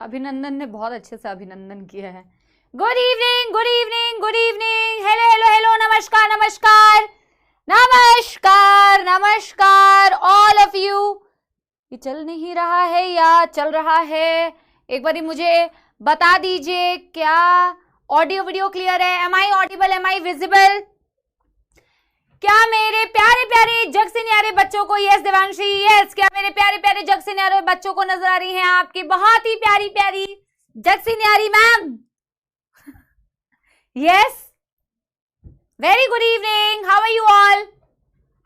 अभिनंदन ने बहुत अच्छे से अभिनंदन किया है। Good evening, good evening, good evening, hello hello hello, नमस्कार नमस्कार नमस्कार नमस्कार ऑल ऑफ यू। ये चल नहीं रहा है या चल रहा है, एक बारी मुझे बता दीजिए। क्या ऑडियो वीडियो क्लियर है? Am I audible, am I visible? क्या मेरे प्यारे प्यारे जग से न्यारे बच्चों को, यस देवांशी यस, क्या मेरे प्यारे प्यारे जग से न्यारे बच्चों को नजर आ रही हैं आपकी बहुत ही प्यारी प्यारी जग से न्यारी ma'am? Yes, very good evening, how are you all,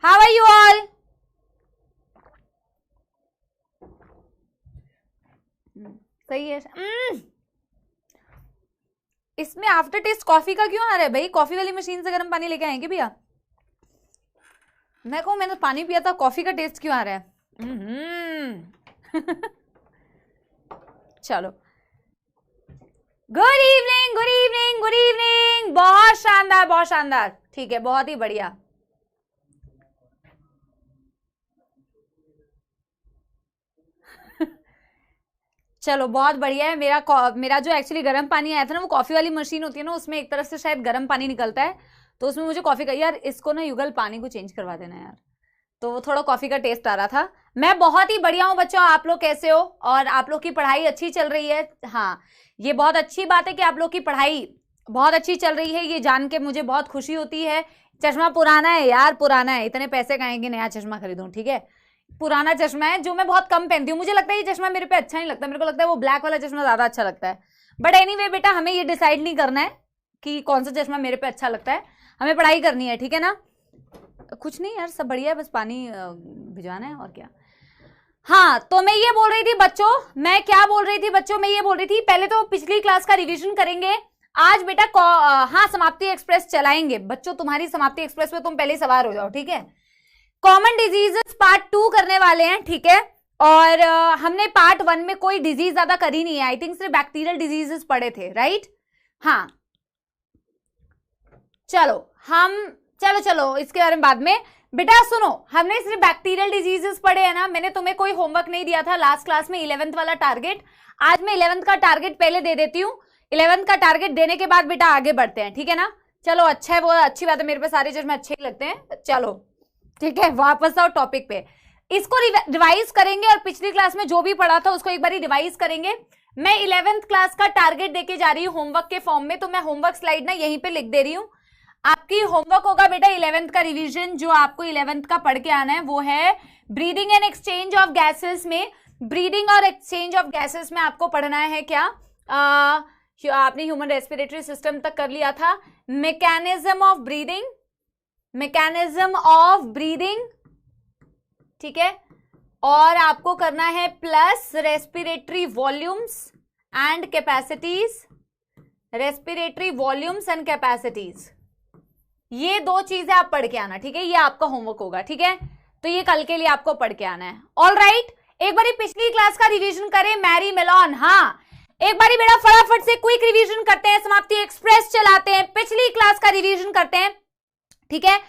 how are you all? सही है। इसमें आफ्टर टेस्ट कॉफी का क्यों आ रहा है भाई? कॉफी वाली मशीन से गर्म पानी लेके आएंगे भैया? मैं कहूं मैंने पानी पिया था, कॉफी का टेस्ट क्यों आ रहा है? चलो, good evening, good evening, good evening, बहुत शानदार बहुत शानदार, ठीक है, बहुत ही बढ़िया। चलो बहुत बढ़िया है। मेरा जो एक्चुअली गर्म पानी आया था ना, वो कॉफी वाली मशीन होती है ना, उसमें एक तरफ से शायद गर्म पानी निकलता है, तो उसमें मुझे कॉफी का, यार इसको ना युगल पानी को चेंज करवा देना यार, तो वो थोड़ा कॉफी का टेस्ट आ रहा था। मैं बहुत ही बढ़िया हूँ बच्चों, आप लोग कैसे हो? और आप लोग की पढ़ाई अच्छी चल रही है? हाँ, ये बहुत अच्छी बात है कि आप लोग की पढ़ाई बहुत अच्छी चल रही है, ये जान के मुझे बहुत खुशी होती है। चश्मा पुराना है यार, पुराना है, इतने पैसे कहाँ कि नया चश्मा खरीदूं, ठीक है? पुराना चश्मा है जो मैं बहुत कम पहनती हूँ, मुझे लगता है ये चश्मा मेरे पे अच्छा नहीं लगता, मेरे को लगता है वो ब्लैक वाला चश्मा ज्यादा अच्छा लगता है। बट एनीवे बेटा, हमें ये डिसाइड नहीं करना है कि कौन सा चश्मा मेरे पे अच्छा लगता है, हमें पढ़ाई करनी है, ठीक है ना? कुछ नहीं यार, सब बढ़िया है, बस पानी भिजवाना है और क्या। हाँ, तो मैं ये बोल रही थी बच्चों, मैं क्या बोल रही थी बच्चों, मैं ये बोल रही थी, पहले तो पिछली क्लास का रिवीजन करेंगे आज बेटा। हाँ, समाप्ति एक्सप्रेस चलाएंगे बच्चों, तुम्हारी समाप्ति एक्सप्रेस पे तुम पहले ही सवार हो जाओ, ठीक है? कॉमन डिजीजेस पार्ट 2 करने वाले हैं, ठीक है? और हमने पार्ट 1 में कोई डिजीज ज्यादा करी नहीं है, आई थिंक सिर्फ बैक्टीरियल डिजीजेस पढ़े थे, राइट? हाँ, चलो इसके बारे में बाद में। बेटा सुनो, हमने सिर्फ बैक्टीरियल डिजीजेस पढ़े हैं ना, मैंने तुम्हें कोई होमवर्क नहीं दिया था लास्ट क्लास में 11th वाला टारगेट। आज मैं 11th का टारगेट पहले दे देती हूँ, 11th का टारगेट देने के बाद बेटा आगे बढ़ते हैं, ठीक है ना? चलो अच्छा है, वो अच्छी बात है, मेरे पे सारे चश्मे अच्छे ही लगते हैं। चलो ठीक है, वापस आओ टॉपिक पे, इसको रिवाइज करेंगे और पिछली क्लास में जो भी पढ़ा था उसको एक बार रिवाइज करेंगे। मैं 11th क्लास का टारगेट देके जा रही हूँ होमवर्क के फॉर्म में, तो मैं होमवर्क स्लाइड ना यहीं पे लिख दे रही हूँ। आपकी होमवर्क होगा बेटा 11th का रिवीजन, जो आपको 11th का पढ़ के आना है वो है breathing and exchange of gases में। ब्रीदिंग और एक्सचेंज ऑफ गैसेस में आपको पढ़ना है क्या? आपने ह्यूमन रेस्पिरेटरी सिस्टम तक कर लिया था। Mechanism of breathing, mechanism of breathing, ठीक है? और आपको करना है plus respiratory volumes and capacities, respiratory volumes and capacities, ये दो चीजें आप पढ़ के आना, ठीक है? ये आपका होमवर्क होगा, ठीक है? तो ये कल के लिए आपको पढ़ के आना है। ऑल राइट, एक बारी पिछली क्लास का रिवीजन करें मैरी मेलॉन। हाँ, एक बारी बेटा फटाफट से क्विक रिवीजन करते हैं, समाप्ति एक्सप्रेस चलाते हैं, पिछली क्लास का रिवीजन करते हैं, ठीक है?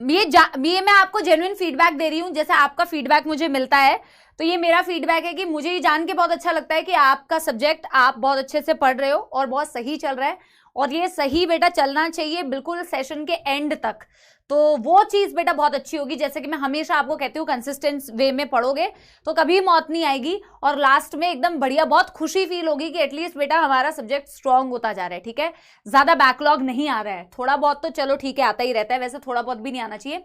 ये मैं आपको जेन्युइन फीडबैक दे रही हूं, जैसे आपका फीडबैक मुझे मिलता है, तो ये मेरा फीडबैक है कि मुझे ये जान के बहुत अच्छा लगता है कि आपका सब्जेक्ट आप बहुत अच्छे से पढ़ रहे हो और बहुत सही चल रहा है, और ये सही बेटा चलना चाहिए बिल्कुल सेशन के एंड तक। तो वो चीज बेटा बहुत अच्छी होगी, जैसे कि मैं हमेशा आपको कहती हूँ कंसिस्टेंट वे में पढ़ोगे तो कभी मौत नहीं आएगी, और लास्ट में एकदम बढ़िया बहुत खुशी फील होगी कि एटलीस्ट बेटा हमारा सब्जेक्ट स्ट्रांग होता जा रहा है, ठीक है? ज्यादा बैकलॉग नहीं आ रहा है, थोड़ा बहुत तो चलो ठीक है आता ही रहता है, वैसे थोड़ा बहुत भी नहीं आना चाहिए।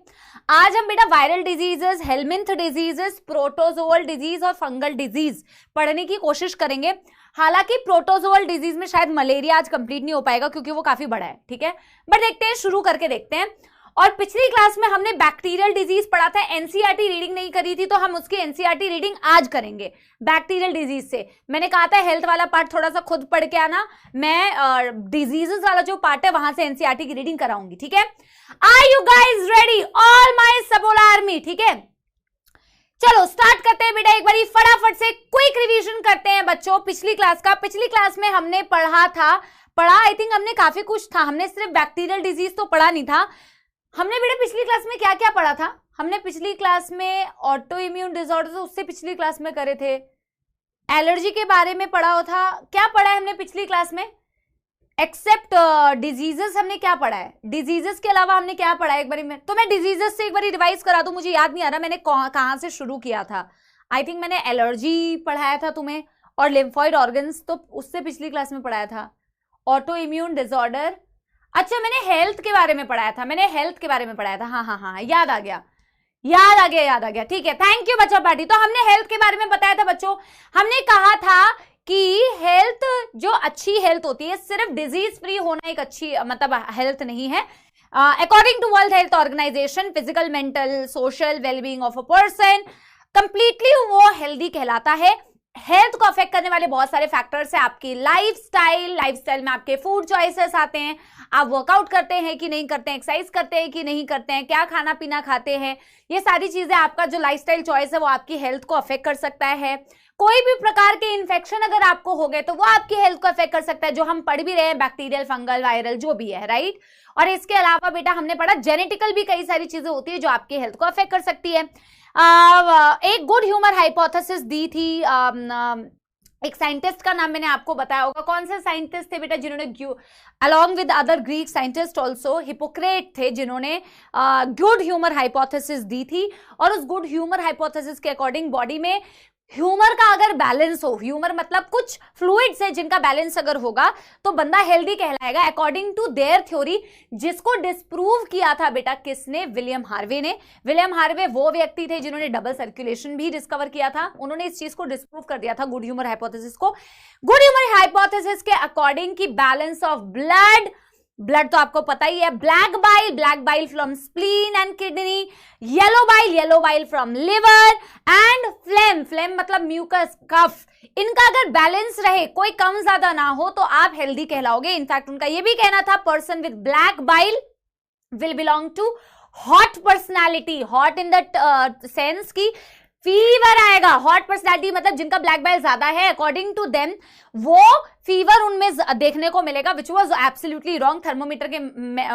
आज हम बेटा viral diseases, helminth diseases, protozoal disease और फंगल डिजीज पढ़ने की कोशिश करेंगे। हालांकि प्रोटोजोअल डिजीज में शायद मलेरिया आज कंप्लीट नहीं हो पाएगा क्योंकि वो काफी बड़ा है, ठीक है? बट देखते हैं, शुरू करके देखते हैं। और पिछली क्लास में हमने बैक्टीरियल डिजीज पढ़ा था, एनसीईआरटी रीडिंग नहीं करी थी, तो हम उसकी एनसीईआरटी रीडिंग आज करेंगे बैक्टीरियल डिजीज से। मैंने कहा था हेल्थ वाला पार्ट थोड़ा सा खुद पढ़ के आना, मैं डिजीजेस वाला जो पार्ट है वहां से एनसीईआरटी की रीडिंग कराऊंगी, ठीक है? Are you guys ready all my सबोला आर्मी? ठीक है, चलो स्टार्ट करते हैं बेटा, एक बारी फटाफट से क्विक रिवीजन करते हैं बच्चों पिछली क्लास का। पिछली क्लास में हमने पढ़ा आई थिंक हमने काफी कुछ था, हमने सिर्फ बैक्टीरियल डिजीज तो पढ़ा नहीं था। हमने बेटा पिछली क्लास में क्या क्या पढ़ा था? हमने पिछली क्लास में ऑटो इम्यून डिसऑर्डर तो उससे पिछली क्लास में करे थे, एलर्जी के बारे में पढ़ा था। क्या पढ़ा है हमने पिछली क्लास में? एक्सेप्ट डिजीजेस हमने क्या पढ़ा है? डिजीजेस के अलावा हमने क्या पढ़ा है एक बारी में? तो मैं डिजीजेस से एक बारी रिवाइज करा दूं, मुझे याद नहीं आ रहा मैंने कहां से शुरू किया था। आई थिंक मैंने एलर्जी पढ़ाया था तुम्हें, और लिम्फॉइड ऑर्गन्स तो उससे पिछली क्लास में पढ़ाया था। ऑटो इम्यून डिसऑर्डर, अच्छा मैंने हेल्थ के बारे में पढ़ाया था, मैंने हेल्थ के बारे में पढ़ाया था। हाँ, याद आ गया। ठीक है, थैंक यू बच्चा पार्टी। तो हमने हेल्थ के बारे में बताया था बच्चों। हमने कहा था कि हेल्थ जो अच्छी हेल्थ होती है, सिर्फ डिजीज फ्री होना एक अच्छी मतलब हेल्थ नहीं है। According to World Health Organization, physical, mental, social wellbeing of a person completely वो हेल्दी कहलाता है। हेल्थ को अफेक्ट करने वाले बहुत सारे फैक्टर्स है। आपकी लाइफस्टाइल में आपके फूड चॉइसेस आते हैं, आप वर्कआउट करते हैं कि नहीं करते हैं, एक्सरसाइज करते हैं कि नहीं करते हैं, क्या खाना पीना खाते हैं, ये सारी चीजें आपका जो लाइफस्टाइल चॉइस है वो आपकी हेल्थ को अफेक्ट कर सकता है। कोई भी प्रकार के इन्फेक्शन अगर आपको हो गए तो वो आपकी हेल्थ को अफेक्ट कर सकता है, जो हम पढ़ भी रहे हैं, बैक्टीरियल, फंगल, वायरल जो भी है, राइट। और इसके अलावा बेटा हमने पढ़ा जेनेटिकल भी कई सारी चीजें होती है जो आपकी हेल्थ को अफेक्ट कर सकती है। एक गुड ह्यूमर हाइपोथेसिस दी थी, एक साइंटिस्ट का नाम मैंने आपको बताया होगा। कौन से साइंटिस्ट थे बेटा जिन्होंने along with other Greek scientist also, hypocrite थे जिन्होंने गुड ह्यूमर हाइपोथेसिस दी थी। और उस गुड ह्यूमर हाइपोथेसिस के अकॉर्डिंग बॉडी में ह्यूमर का अगर बैलेंस हो, ह्यूमर मतलब कुछ फ्लूइड्स है जिनका बैलेंस अगर होगा तो बंदा हेल्दी कहलाएगा, अकॉर्डिंग टू देयर थ्योरी, जिसको डिस्प्रूव किया था बेटा किसने? विलियम हार्वे ने। विलियम हार्वे वो व्यक्ति थे जिन्होंने डबल सर्कुलेशन भी डिस्कवर किया था, उन्होंने इस चीज को डिस्प्रूव कर दिया था गुड ह्यूमर हाइपोथेसिस को। गुड ह्यूमर हाइपोथेसिस के अकॉर्डिंग की बैलेंस ऑफ ब्लड तो आपको पता ही है, black bile from spleen and kidney, yellow bile from liver and flame मतलब म्यूकस, कफ, इनका अगर बैलेंस रहे, कोई कम ज्यादा ना हो तो आप हेल्दी कहलाओगे। इनफैक्ट उनका ये भी कहना था person with black bile will belong to hot personality, hot in the sense की फीवर आएगा। हॉट पर्सनैलिटी मतलब जिनका ब्लैक बाइल ज्यादा है, अकॉर्डिंग टू देम वो फीवर उनमें देखने को मिलेगा, which was absolutely wrong. Thermometer के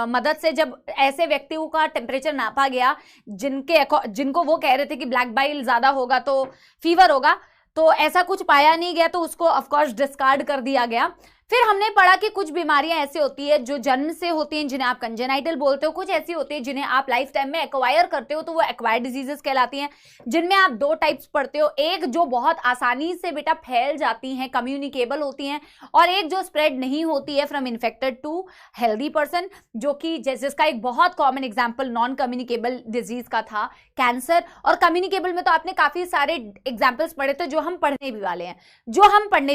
मदद से जब ऐसे व्यक्तियों का टेम्परेचर नापा गया जिनको वो कह रहे थे कि ब्लैक बाइल ज्यादा होगा तो फीवर होगा, तो ऐसा कुछ पाया नहीं गया, तो उसको ऑफकोर्स डिस्कार्ड कर दिया गया। फिर हमने पढ़ा कि कुछ बीमारियां ऐसी होती है जो जन्म से होती हैं, जिन्हें आप कंजेनाइटल बोलते हो, कुछ ऐसी होती है जिन्हें आप लाइफ टाइम में एक्वायर करते हो, तो वो एक्वायर्ड डिजीजेस कहलाती हैं, जिनमें आप दो टाइप्स पढ़ते हो। एक जो बहुत आसानी से बेटा फैल जाती हैं, कम्युनिकेबल होती हैं, और एक जो स्प्रेड नहीं होती है from infected to healthy person, जो कि जिसका एक बहुत common example non communicable disease का था, कैंसर। और कम्युनिकेबल में तो आपने काफी सारे एग्जाम्पल्स पढ़े थे जो हम पढ़ने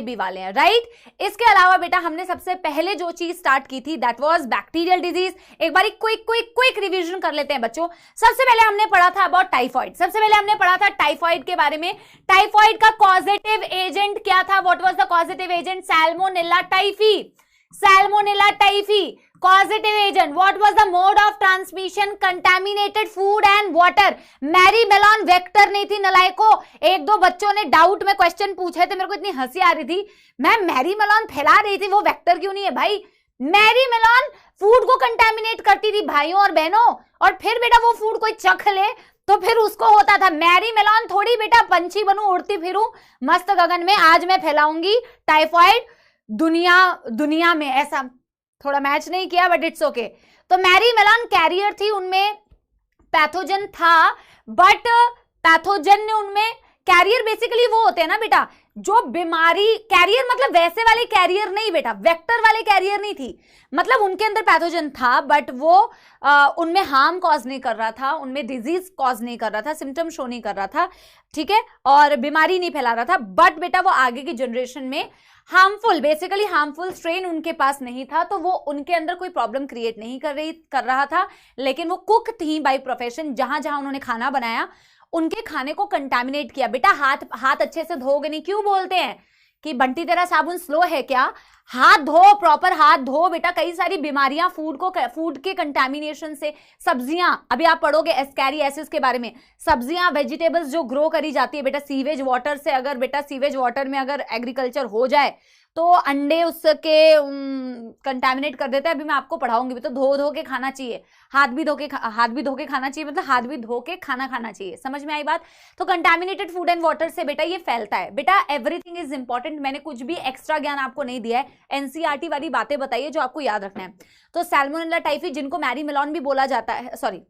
भी वाले हैं, राइट। इसके अलावा बेटा हमने सबसे पहले जो चीज स्टार्ट की थी दैट वाज बैक्टीरियल डिजीज। एक बार क्विक रिवीजन कर लेते हैं बच्चों। सबसे पहले हमने पढ़ा था अबाउट टाइफॉइड, सबसे पहले हमने पढ़ा था टाइफॉइड के बारे में। टाइफॉइड का कॉजेटिव एजेंट क्या था? What was the causative agent? Salmonella typhi. Causative agent. What was the mode of transmission? Contaminated food and water. Mary Mallon vector नहीं थी नलायको। एक दो बच्चों ने डाउट में क्वेश्चन पूछे थे, मेरे को इतनी हंसी आ रही थी, मैम मैरी मेलॉन फैला रही थी, वो वेक्टर क्यों नहीं है भाई? मैरी मेलॉन फूड को कंटेमिनेट करती थी भाइयों और बहनों, और फिर बेटा वो फूड कोई चख ले तो फिर उसको होता था। मैरी मेलॉन थोड़ी बेटा पंछी बनूं, उड़ती फिरूं मस्त गगन में, आज मैं फैलाऊंगी टाइफॉइड दुनिया में। ऐसा थोड़ा मैच नहीं किया बट इट्स ओके। तो मैरी मेलॉन कैरियर थी, उनमें पैथोजन था, बट पैथोजन ने उनमें कैरियर बेसिकली वो होते हैं ना बेटा जो बीमारी, कैरियर मतलब वैसे वाले कैरियर नहीं बेटा, वेक्टर वाले कैरियर नहीं थी, मतलब उनके अंदर पैथोजन था बट वो उनमें हार्म कॉज नहीं कर रहा था, उनमें डिजीज कॉज नहीं कर रहा था, सिम्टम शो नहीं कर रहा था, ठीक है, और बीमारी नहीं फैला रहा था। बट बेटा वो आगे की जनरेशन में बेसिकली हार्मफुल स्ट्रेन उनके पास नहीं था, तो वो उनके अंदर कोई प्रॉब्लम क्रिएट नहीं कर रहा था। लेकिन वो कुक थी बाय प्रोफेशन, जहां जहां उन्होंने खाना बनाया उनके खाने को कंटामिनेट किया। बेटा हाथ अच्छे से धोगे नहीं, क्यों बोलते हैं कि बंटी तेरा साबुन स्लो है क्या? हाथ धो, प्रॉपर हाथ धो बेटा। कई सारी बीमारियां फूड के कंटामिनेशन से, सब्जियां, अभी आप पढ़ोगे एस्कैरियासिस के बारे में, सब्जियां वेजिटेबल्स जो ग्रो करी जाती है बेटा सीवेज वाटर से, अगर बेटा सीवेज वाटर में अगर एग्रीकल्चर हो जाए तो अंडे उसके कंटामिनेट कर देते हैं। अभी मैं आपको पढ़ाऊंगी, तो धो के खाना चाहिए, हाथ भी धो के खाना चाहिए, मतलब हाथ भी धो के खाना खाना चाहिए। समझ में आई बात? तो कंटामिनेटेड फूड एंड वाटर से बेटा ये फैलता है। बेटा एवरीथिंग इज इंपॉर्टेंट, मैंने कुछ भी एक्स्ट्रा ज्ञान आपको नहीं दिया है, एनसीईआरटी वाली बातें बताइए जो आपको याद रखना है। तो सैल्मोनेला टाइफी, जिनको मैरी मेलॉन भी बोला जाता है, सॉरी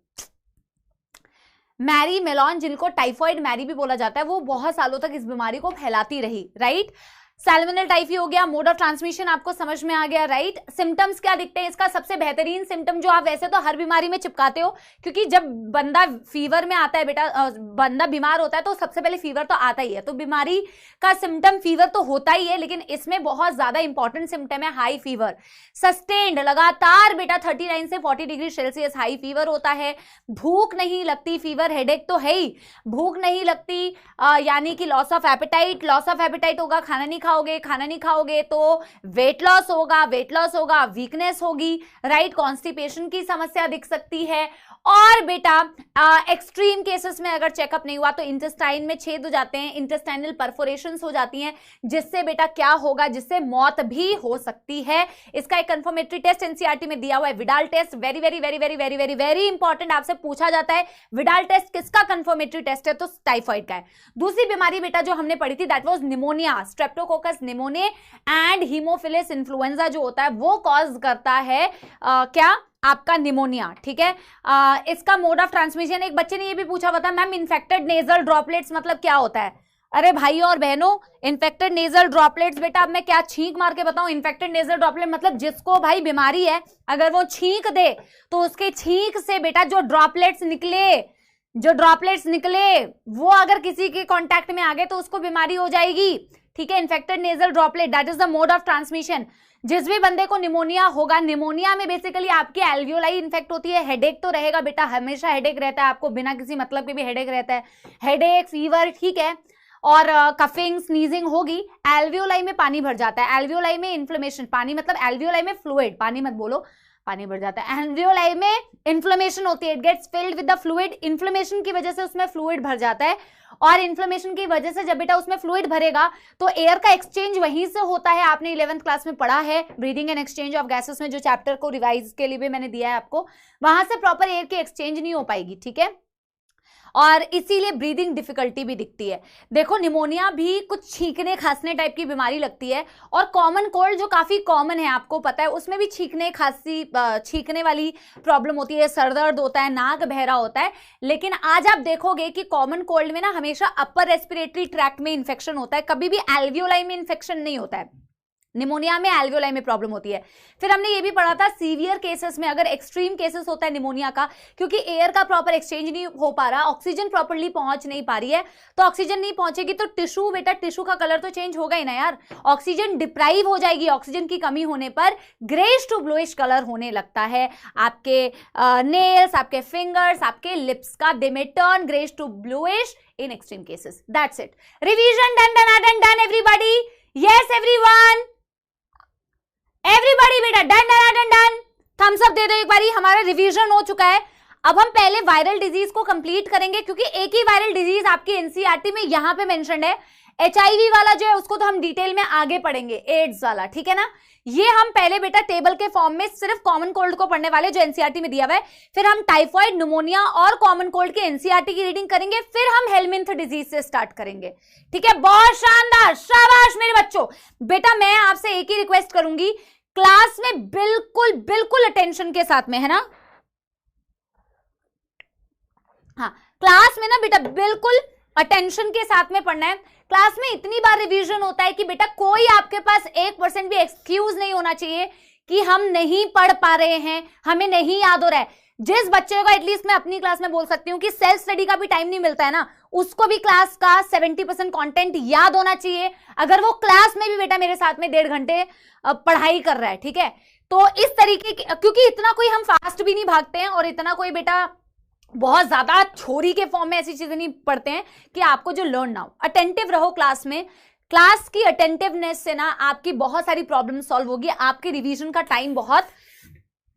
मैरी मेलॉन, जिनको टाइफॉइड मैरी भी बोला जाता है, वो बहुत सालों तक इस बीमारी को फैलाती रही, राइट। सैल्मोनेला टाइफी हो गया, मोड ऑफ ट्रांसमिशन आपको समझ में आ गया, राइट। सिम्टम्स क्या दिखते हैं इसका? सबसे बेहतरीन सिम्टम जो आप वैसे तो हर बीमारी में चिपकाते हो, क्योंकि जब बंदा फीवर में आता है बेटा, बंदा बीमार होता है तो सबसे पहले फीवर तो आता ही है, तो बीमारी का सिम्टम फीवर तो होता ही है, लेकिन इसमें बहुत ज्यादा इंपॉर्टेंट सिम्टम है हाई फीवर, सस्टेन्ड, लगातार बेटा 39 से 40 डिग्री सेल्सियस हाई फीवर होता है। भूख नहीं लगती, फीवर, हेडेक तो है ही, भूख नहीं लगती, यानी कि loss of apatite, loss of apatite होगा, खाना नहीं खाओगे तो वेट लॉस होगा, वीकनेस होगी, राइट। कॉन्स्टिपेशन की समस्या दिख सकती है, और बेटा एक्सट्रीम केसेस में अगर चेकअप नहीं हुआ तो इंटेस्टाइन में छेद हो जाते हैं, इंटेस्टाइनल परफोरेशंस हो जाती हैं, जिससे बेटा क्या होगा, जिससे मौत भी हो सकती है। इसका एक कंफर्मेटरी टेस्ट एनसीईआरटी में दिया हुआ है, Widal test, very very very very very very very important, आपसे पूछा जाता है विडाल टेस्ट किसका कंफर्मेटरी टेस्ट है, तो टाइफाइड का है। दूसरी बीमारी बेटा जो हमने पढ़ी थी that was pneumonia, Streptococcus pneumonia and Haemophilus influenza जो होता है वो कॉज करता है क्या, आपका निमोनिया, ठीक है। इसका मोड ऑफ ट्रांसमिशन, एक बच्चे ने ये भी पूछा हुआ था मैम इन्फेक्टेड नेजल ड्रॉपलेट्स मतलब क्या होता है। अरे भाइयों और बहनों, इन्फेक्टेड नेजल ड्रॉपलेट्स बेटा अब मैं क्या छींक मार के बताऊं, इन्फेक्टेड नेजल ड्रॉपलेट मतलब जिसको भाई बीमारी है, अगर वो छींक दे तो उसके छींक से बेटा जो ड्रॉपलेट्स निकले वो अगर किसी के कांटेक्ट में आ गए तो उसको बीमारी हो जाएगी, ठीक है। Infected nasal droplet that is the mode of transmission. जिस भी बंदे को निमोनिया होगा, निमोनिया में बेसिकली आपकी एल्वियोलाई इन्फेक्ट होती है, हेडेक तो रहेगा बेटा, हमेशा हेडेक रहता है आपको, बिना किसी मतलब के भी हेडेक रहता है, हेडेक, फीवर, ठीक है, और कफिंग, स्नीजिंग होगी। एल्वियोलाई में पानी भर जाता है, एल्वियोलाई में इन्फ्लेमेशन, पानी मतलब एल्वियोलाई में फ्लूइड, पानी मत बोलो, पानी भर जाता है, एल्वियोलाई में इन्फ्लेमेशन होती है, it gets filled with the fluid, inflammation की वजह से उसमें फ्लूइड भर जाता है, और इन्फ्लेमेशन की वजह से जब बेटा उसमें फ्लूइड भरेगा तो एयर का एक्सचेंज वहीं से होता है। आपने 11th क्लास में पढ़ा है breathing and exchange of gases में, जो चैप्टर को रिवाइज के लिए भी मैंने दिया है आपको, वहां से प्रॉपर एयर की एक्सचेंज नहीं हो पाएगी, ठीक है, और इसीलिए ब्रीदिंग डिफिकल्टी भी दिखती है। देखो निमोनिया भी कुछ छींकने खांसने टाइप की बीमारी लगती है, और कॉमन कोल्ड जो काफी कॉमन है आपको पता है, उसमें भी छींकने खांसी छींकने वाली प्रॉब्लम होती है, सर दर्द होता है, नाक बहरा होता है। लेकिन आज आप देखोगे कि कॉमन कोल्ड में ना हमेशा अपर रेस्पिरेटरी ट्रैक्ट में इंफेक्शन होता है, कभी भी एल्वियोलाई में इंफेक्शन नहीं होता है। निमोनिया में एल्वियोलाई में प्रॉब्लम होती है। फिर हमने ये भी पढ़ा था सीवियर केसेस में, अगर एक्सट्रीम केसेस होता है निमोनिया का, क्योंकि एयर का प्रॉपर एक्सचेंज नहीं हो पा रहा, ऑक्सीजन प्रॉपर्ली पहुंच नहीं पा रही है, तो ऑक्सीजन नहीं पहुंचेगी तो टिश्यू बेटा, टिश्यू का कलर तो चेंज होगा ही ना यार, ऑक्सीजन डिप्राइव हो जाएगी, ऑक्सीजन की कमी होने पर ग्रेश टू ब्लूइश कलर होने लगता है। आपके नेल्स, आपके फिंगर्स, आपके लिप्स का, they may turn greyish to bluish in extreme cases. That's it, revision done everybody, yes everyone, everybody बेटा डन, थम्स अप दे दो एक बारी, हमारा रिवीजन हो चुका है। अब हम पहले वायरल डिजीज को कंप्लीट करेंगे, क्योंकि एक ही वायरल डिजीज आपकी एनसीईआरटी में यहां पे मेंशन्ड है, एचआईवी वाला जो है उसको तो हम डिटेल में आगे पढ़ेंगे, एड्स वाला, ठीक है ना। ये हम पहले बेटा टेबल के फॉर्म में सिर्फ कॉमन कोल्ड को पढ़ने वाले जो एनसीईआरटी में दिया हुआ है, फिर हम टाइफॉइड, निमोनिया और कॉमन कोल्ड के एनसीईआरटी की रीडिंग करेंगे, फिर हम हेलमिंथ डिजीज से स्टार्ट करेंगे, ठीक है। बहुत शानदार, शाबाश मेरे बच्चों। बेटा मैं आपसे एक ही रिक्वेस्ट करूंगी, क्लास में बिल्कुल अटेंशन के साथ में, है ना, हाँ क्लास में ना बेटा बिल्कुल अटेंशन के साथ में पढ़ना है। क्लास में इतनी बार रिवीजन होता है कि बेटा कोई आपके पास 1% भी एक्सक्यूज नहीं होना चाहिए कि हम नहीं पढ़ पा रहे हैं, हमें नहीं याद हो रहा है। जिस बच्चे को एटलीस्ट मैं अपनी क्लास में बोल सकती हूँ कि सेल्फ स्टडी का भी टाइम नहीं मिलता है ना, उसको भी क्लास का 70% कंटेंट याद होना चाहिए, अगर वो क्लास में भी बेटा मेरे साथ में 1.5 घंटे पढ़ाई कर रहा है, ठीक है। तो इस तरीके की, क्योंकि इतना कोई हम फास्ट भी नहीं भागते हैं और इतना कोई बेटा बहुत ज्यादा छोरी के फॉर्म में ऐसी चीजें नहीं पढ़ते हैं कि आपको जो लर्न ना हो। अटेंटिव रहो क्लास में, क्लास की अटेंटिवनेस से ना आपकी बहुत सारी प्रॉब्लम सॉल्व होगी, आपके रिवीजन का टाइम बहुत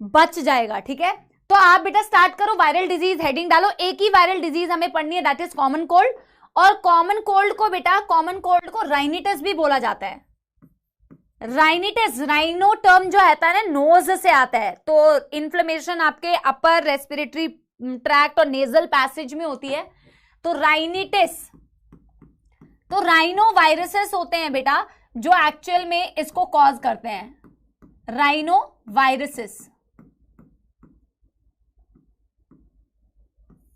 बच जाएगा, ठीक है। तो आप बेटा स्टार्ट करो, वायरल डिजीज हेडिंग डालो, एक ही वायरल डिजीज हमें पढ़नी है, दैट इज कॉमन कोल्ड। और कॉमन कोल्ड को बेटा, कॉमन कोल्ड को राइनिटिस भी बोला जाता है। राइनिटिस, राइनो टर्म जो आता है ना नोज से आता है, तो इन्फ्लेमेशन आपके अपर रेस्पिरेटरी ट्रैक्ट और नेजल पैसेज में होती है, तो राइनिटिस। तो राइनो वायरसेस होते हैं बेटा जो एक्चुअल में इसको कॉज करते हैं, राइनो वायरसेस,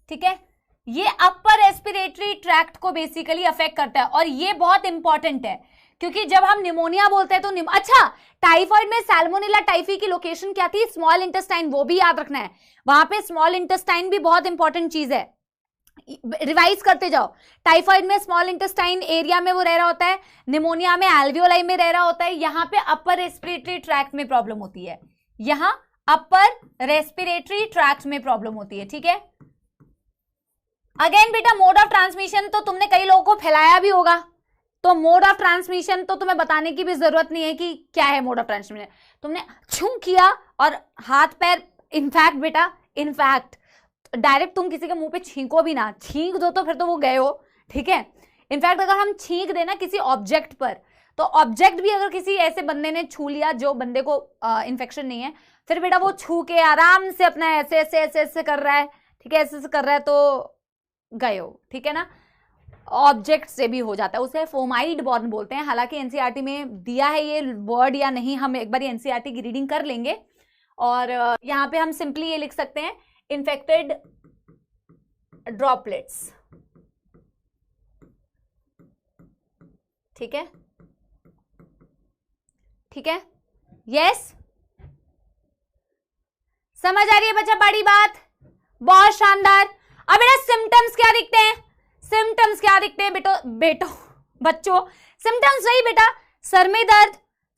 ठीक है। ये अपर रेस्पिरेटरी ट्रैक्ट को बेसिकली अफेक्ट करता है, और ये बहुत इंपॉर्टेंट है क्योंकि जब हम निमोनिया बोलते हैं तो अच्छा, टाइफॉइड में सैल्मोनेला टाइफी की लोकेशन क्या थी? स्मॉल इंटेस्टाइन, वो भी याद रखना है, वहां पे स्मॉल इंटेस्टाइन भी बहुत इंपॉर्टेंट चीज है, रिवाइज करते जाओ। टाइफॉइड में स्मॉल इंटेस्टाइन एरिया में वो रह रहा होता है, निमोनिया में एल्वियोलाई में रह रहा होता है, यहां पे अपर रेस्पिरेटरी ट्रैक्ट में प्रॉब्लम होती है, यहां अपर रेस्पिरेटरी ट्रैक्ट में प्रॉब्लम होती है, ठीक है। अगेन बेटा मोड ऑफ ट्रांसमिशन तो तुमने कई लोगों को फैलाया भी होगा, तो मोड ऑफ ट्रांसमिशन तो तुम्हें बताने की भी जरूरत नहीं है कि क्या है मोड ऑफ ट्रांसमिशन। तुमने छू किया और हाथ पैर, इनफैक्ट बेटा, इनफैक्ट डायरेक्ट तुम किसी के मुंह पे छींको भी ना, छींक दो तो फिर तो वो गए हो, ठीक है। इनफैक्ट अगर हम छींक देना किसी ऑब्जेक्ट पर, तो ऑब्जेक्ट भी अगर किसी ऐसे बंदे ने छू लिया जो बंदे को इन्फेक्शन नहीं है, फिर बेटा वो छू के आराम से अपना ऐसे ऐसे ऐसे ऐसे कर रहा है, ठीक है, ऐसे ऐसे कर रहा है तो गए हो, ठीक है ना। ऑब्जेक्ट से भी हो जाता है, उसे फोमाइड बॉर्न बोलते हैं। हालांकि एनसीईआरटी में दिया है ये वर्ड या नहीं, हम एक बार एनसीईआरटी की रीडिंग कर लेंगे, और यहाँ पे हम सिंपली ये लिख सकते हैं इन्फेक्टेड ड्रॉपलेट्स, ठीक है, ठीक है, यस, समझ आ रही है बच्चा बड़ी बात? बहुत शानदार। अब बेटा सिम्टम्स क्या दिखते हैं? सिम्टम्स क्या दिखते हैं बच्चों? सिम्टम्स वही बेटा, सर में दर्द,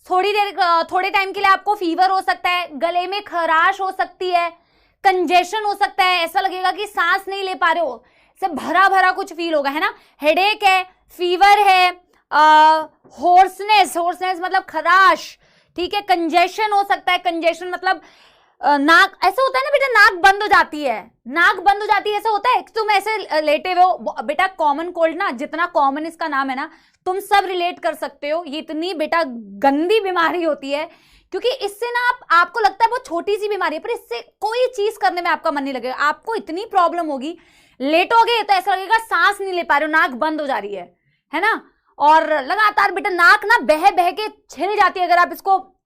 थोड़े टाइम के लिए आपको फीवर हो सकता है, गले में खराश हो सकती है, कंजेशन हो सकता है, ऐसा लगेगा कि सांस नहीं ले पा रहे हो, से भरा भरा कुछ फील होगा, है ना। हेडेक है, फीवर है, होर्सनेस, होर्सनेस मतलब खराश, ठीक है, कंजेशन हो सकता है, कंजेशन मतलब नाक, ऐसा होता है ना बेटा, नाक बंद हो जाती है, नाक बंद हो जाती है, ऐसा होता है कि तुम ऐसे लेटे हुए हो। बेटा कॉमन कोल्ड ना, जितना कॉमन इसका नाम है ना, तुम सब रिलेट कर सकते हो, ये इतनी बेटा गंदी बीमारी होती है, क्योंकि इससे ना आपको लगता है बहुत छोटी सी बीमारी है, पर इससे कोई चीज करने में आपका मन नहीं लगेगा, आपको इतनी प्रॉब्लम होगी, लेटोगे तो ऐसा लगेगा सांस नहीं ले पा रहे हो, नाक बंद हो जा रही है ना, और लगातार बेटा नाक ना बह बह के छिल जाती है,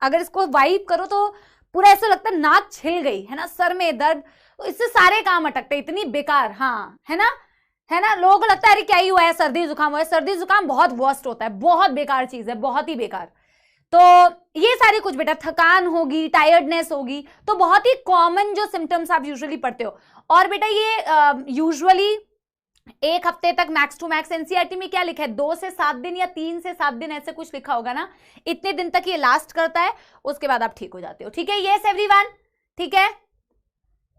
अगर इसको वाइप करो तो पूरा ऐसा लगता है नाक छिल गई, है ना, सर में दर्द, तो इससे सारे काम अटकते हैं, इतनी बेकार, हाँ, है ना, लोगों को लगता है अरे क्या ही हुआ है, सर्दी जुकाम हुआ है, सर्दी जुकाम बहुत वर्स्ट होता है, बहुत बेकार चीज है, बहुत ही बेकार। तो ये सारी कुछ बेटा, थकान होगी, टायर्डनेस होगी, तो बहुत ही कॉमन जो सिम्टम्स आप यूजुअली पढ़ते हो। और बेटा ये यूजुअली एक हफ्ते तक मैक्स टू मैक्स, एनसीईआरटी में क्या लिखा है, 2 से 7 दिन या 3 से 7 दिन ऐसे कुछ लिखा होगा ना, इतने दिन तक ये लास्ट करता है, उसके बाद आप ठीक हो जाते हो, ठीक है। यस एवरीवन, ठीक है,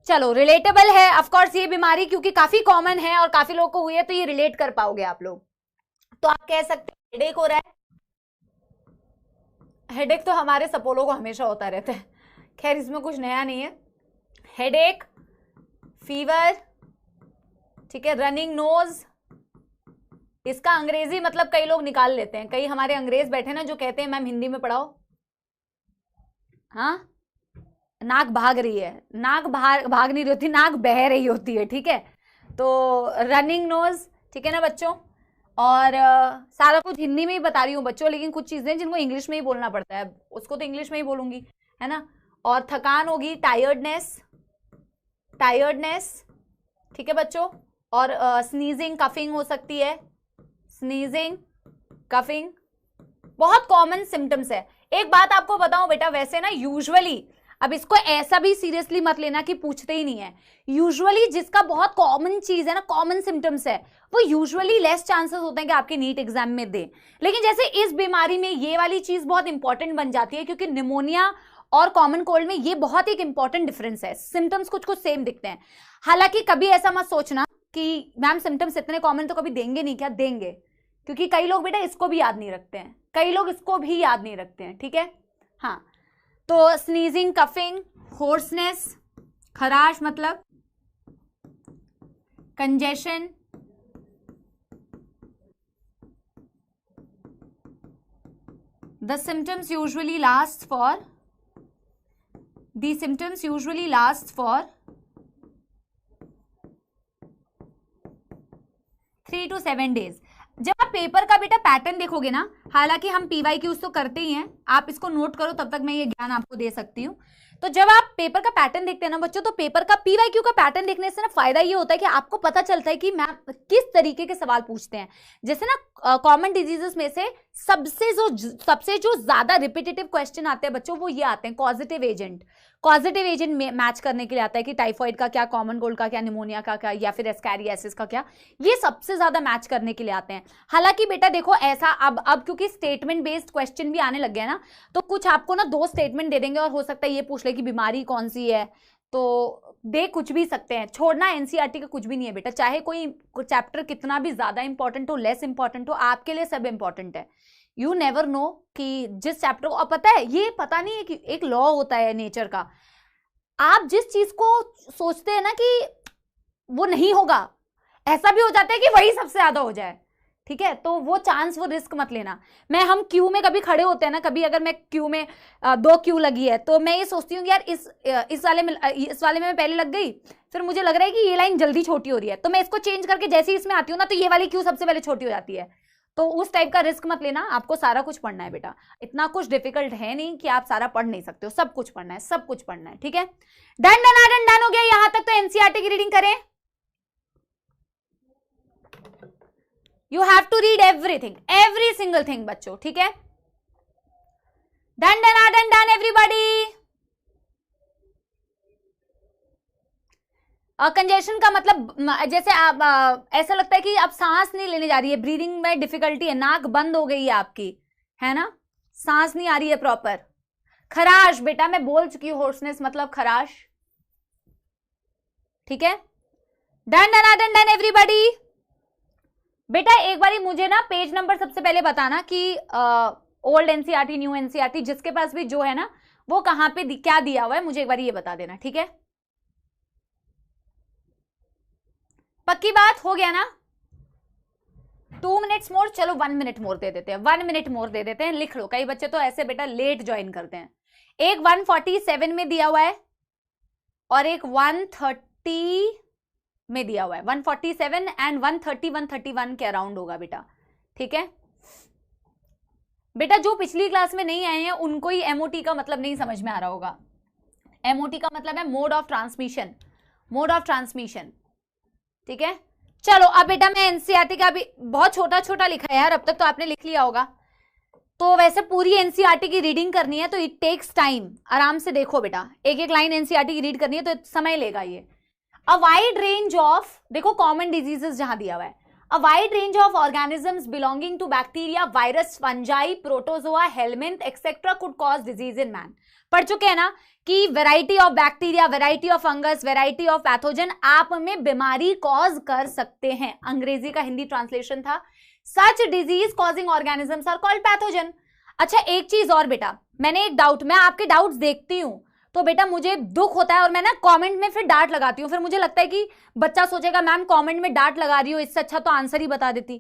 चलो, रिलेटेबल है ऑफ कोर्स ये बीमारी, क्योंकि काफी कॉमन है और काफी लोगों को हुई है, तो ये रिलेट कर पाओगे आप लोग। तो आप कह सकते हैं हेडेक हो रहा है, हेडेक तो हमारे सपोलो को हमेशा होता रहता है, खैर इसमें कुछ नया नहीं है। हेडेक, फीवर, ठीक है, रनिंग नोज, इसका अंग्रेजी मतलब कई लोग निकाल लेते हैं, कई हमारे अंग्रेज बैठे ना जो कहते हैं मैम हिंदी में पढ़ाओ, हाँ, नाक भाग रही है, नाक भाग नहीं रही होती, नाक बह रही होती है, ठीक है। तो रनिंग नोज, ठीक है ना बच्चों, और सारा कुछ हिंदी में ही बता रही हूँ बच्चों, लेकिन कुछ चीजें जिनको इंग्लिश में ही बोलना पड़ता है, उसको तो इंग्लिश में ही बोलूंगी, है ना। और थकान होगी, टायर्डनेस, ठीक है बच्चों, और स्नीजिंग, कफिंग हो सकती है, स्नीजिंग, कफिंग, बहुत कॉमन सिम्टम्स है। एक बात आपको बताऊं बेटा, वैसे ना यूजुअली, अब इसको ऐसा भी सीरियसली मत लेना कि पूछते ही नहीं है, यूजुअली जिसका बहुत कॉमन चीज है ना, कॉमन सिम्टम्स है, वो यूजुअली लेस चांसेस होते हैं कि आपके नीट एग्जाम में दे। लेकिन जैसे इस बीमारी में ये वाली चीज बहुत इंपॉर्टेंट बन जाती है, क्योंकि निमोनिया और कॉमन कोल्ड में ये बहुत एक इंपॉर्टेंट डिफरेंस है, सिम्टम्स कुछ कुछ सेम दिखते हैं। हालांकि कभी ऐसा मत सोचना कि मैम सिम्टम्स इतने कॉमन तो कभी देंगे नहीं, क्या देंगे, क्योंकि कई लोग बेटा इसको भी याद नहीं रखते हैं, कई लोग इसको भी याद नहीं रखते हैं, ठीक है। हाँ, तो स्नीजिंग, कफिंग, होर्सनेस, खराश मतलब congestion, the symptoms usually lasts for 3 to 7 days। जब आप पेपर का बेटा पैटर्न देखोगे ना, हालांकि हम PYQs तो करते ही हैं, आप इसको नोट करो, तब तक मैं ये ज्ञान आपको दे सकती हूँ। तो जब आप पेपर का पैटर्न देखते हैं ना बच्चों, तो पेपर का PYQ का पैटर्न देखने से ना फायदा ये होता है कि आपको पता चलता है कि मैम किस तरीके के सवाल पूछते हैं। जैसे ना कॉमन डिजीजेस में से सबसे जो ज्यादा रिपीटेटिव क्वेश्चन आते हैं बच्चों, वो ये आते हैं कॉजेटिव एजेंट मैच करने के लिए आता है कि टाइफाइड का क्या, कॉमन कोल्ड का क्या, निमोनिया का क्या, या फिर एस्कैरियासिस का क्या, ये सबसे ज्यादा मैच करने के लिए आते हैं। हालांकि बेटा देखो ऐसा अब क्योंकि स्टेटमेंट बेस्ड क्वेश्चन भी आने लग गए ना, तो कुछ आपको ना 2 स्टेटमेंट दे देंगे और हो सकता है ये पूछ ले कि बीमारी कौन सी है, तो दे कुछ भी सकते हैं। छोड़ना एनसीईआरटी का कुछ भी नहीं है बेटा, चाहे कोई चैप्टर कितना भी ज्यादा इंपॉर्टेंट हो, लेस इंपॉर्टेंट हो, आपके लिए सब इंपॉर्टेंट है। यू नेवर नो कि जिस चैप्टर को, अब पता है, ये पता नहीं है कि एक लॉ होता है नेचर का, आप जिस चीज को सोचते हैं ना कि वो नहीं होगा, ऐसा भी हो जाता है कि वही सबसे ज्यादा हो जाए, ठीक है। तो वो चांस, वो रिस्क मत लेना। हम क्यू में कभी खड़े होते हैं ना, कभी अगर मैं क्यू में 2 क्यू लगी है, तो मैं ये सोचती हूँ कि यार इस वाले में मैं पहले लग गई, फिर मुझे लग रहा है कि ये लाइन जल्दी छोटी हो रही है, तो मैं इसको चेंज करके जैसे ही इसमें आती हूँ ना, तो ये वाली क्यू सबसे पहले छोटी हो जाती है। तो उस टाइप का रिस्क मत लेना, आपको सारा कुछ पढ़ना है बेटा, इतना कुछ डिफिकल्ट है नहीं कि आप सारा पढ़ नहीं सकते हो, सब कुछ पढ़ना है, सब कुछ पढ़ना है, ठीक है। डन हो गया यहां तक। तो एनसीईआरटी की रीडिंग करें। You have to read everything, every single thing बच्चों, ठीक है। Done everybody. कंजेशन का मतलब जैसे आप ऐसा लगता है कि आप सांस नहीं लेने जा रही है, ब्रीदिंग में डिफिकल्टी है, नाक बंद हो गई है आपकी, है ना, सांस नहीं आ रही है प्रॉपर। खराश बेटा मैं बोल चुकी हूं, होर्सनेस मतलब खराश, ठीक है। Done everybody. बेटा एक बारी मुझे ना पेज नंबर सबसे पहले बताना कि ओल्ड एनसीईआरटी, न्यू एनसीईआरटी, जिसके पास भी जो है ना, वो कहां पे क्या दिया हुआ है, मुझे एक बार ये बता देना, ठीक है। पक्की बात, हो गया ना। 2 मिनट्स मोर, चलो 1 मिनट मोर दे देते हैं, 1 मिनट मोर दे देते हैं, लिख लो। कई बच्चे तो ऐसे बेटा लेट ज्वाइन करते हैं। एक 147 में दिया हुआ है और एक 130 में दिया हुआ है। 147 एंड 130, 131 के अराउंड होगा बेटा, ठीक है। बेटा जो पिछली क्लास में नहीं आए हैं उनको ही एमओटी का मतलब नहीं समझ में आ रहा होगा। एमओटी का मतलब है mode of transmission, mode of transmission, ठीक है। चलो अब बेटा मैं एनसीईआरटी का भी बहुत छोटा छोटा लिखा है यार, अब तक तो आपने लिख लिया होगा। तो वैसे पूरी एनसीईआरटी की रीडिंग करनी है तो इट टेक्स टाइम, आराम से देखो बेटा, एक एक लाइन एनसीईआरटी की रीड करनी है तो समय लेगा ये। अ वाइड रेंज ऑफ, देखो कॉमन डिजीजेस जहां दिया हुआ है, a wide range of organisms belonging to bacteria, virus, fungi, protozoa, helminth etcetera could cause disease in man. पढ़ चुके हैं ना कि variety of bacteria, variety of fungus, variety of pathogen आप में बीमारी कॉज कर सकते हैं। अंग्रेजी का हिंदी ट्रांसलेशन था, such disease causing organisms are called pathogen. अच्छा एक चीज और बेटा, मैंने एक डाउट, मैं आपके डाउट्स देखती हूं तो बेटा मुझे दुख होता है और मैं ना कमेंट में फिर डांट लगाती हूँ, फिर मुझे लगता है कि बच्चा सोचेगा मैम कमेंट में डांट लगा रही हो, इससे अच्छा तो आंसर ही बता देती।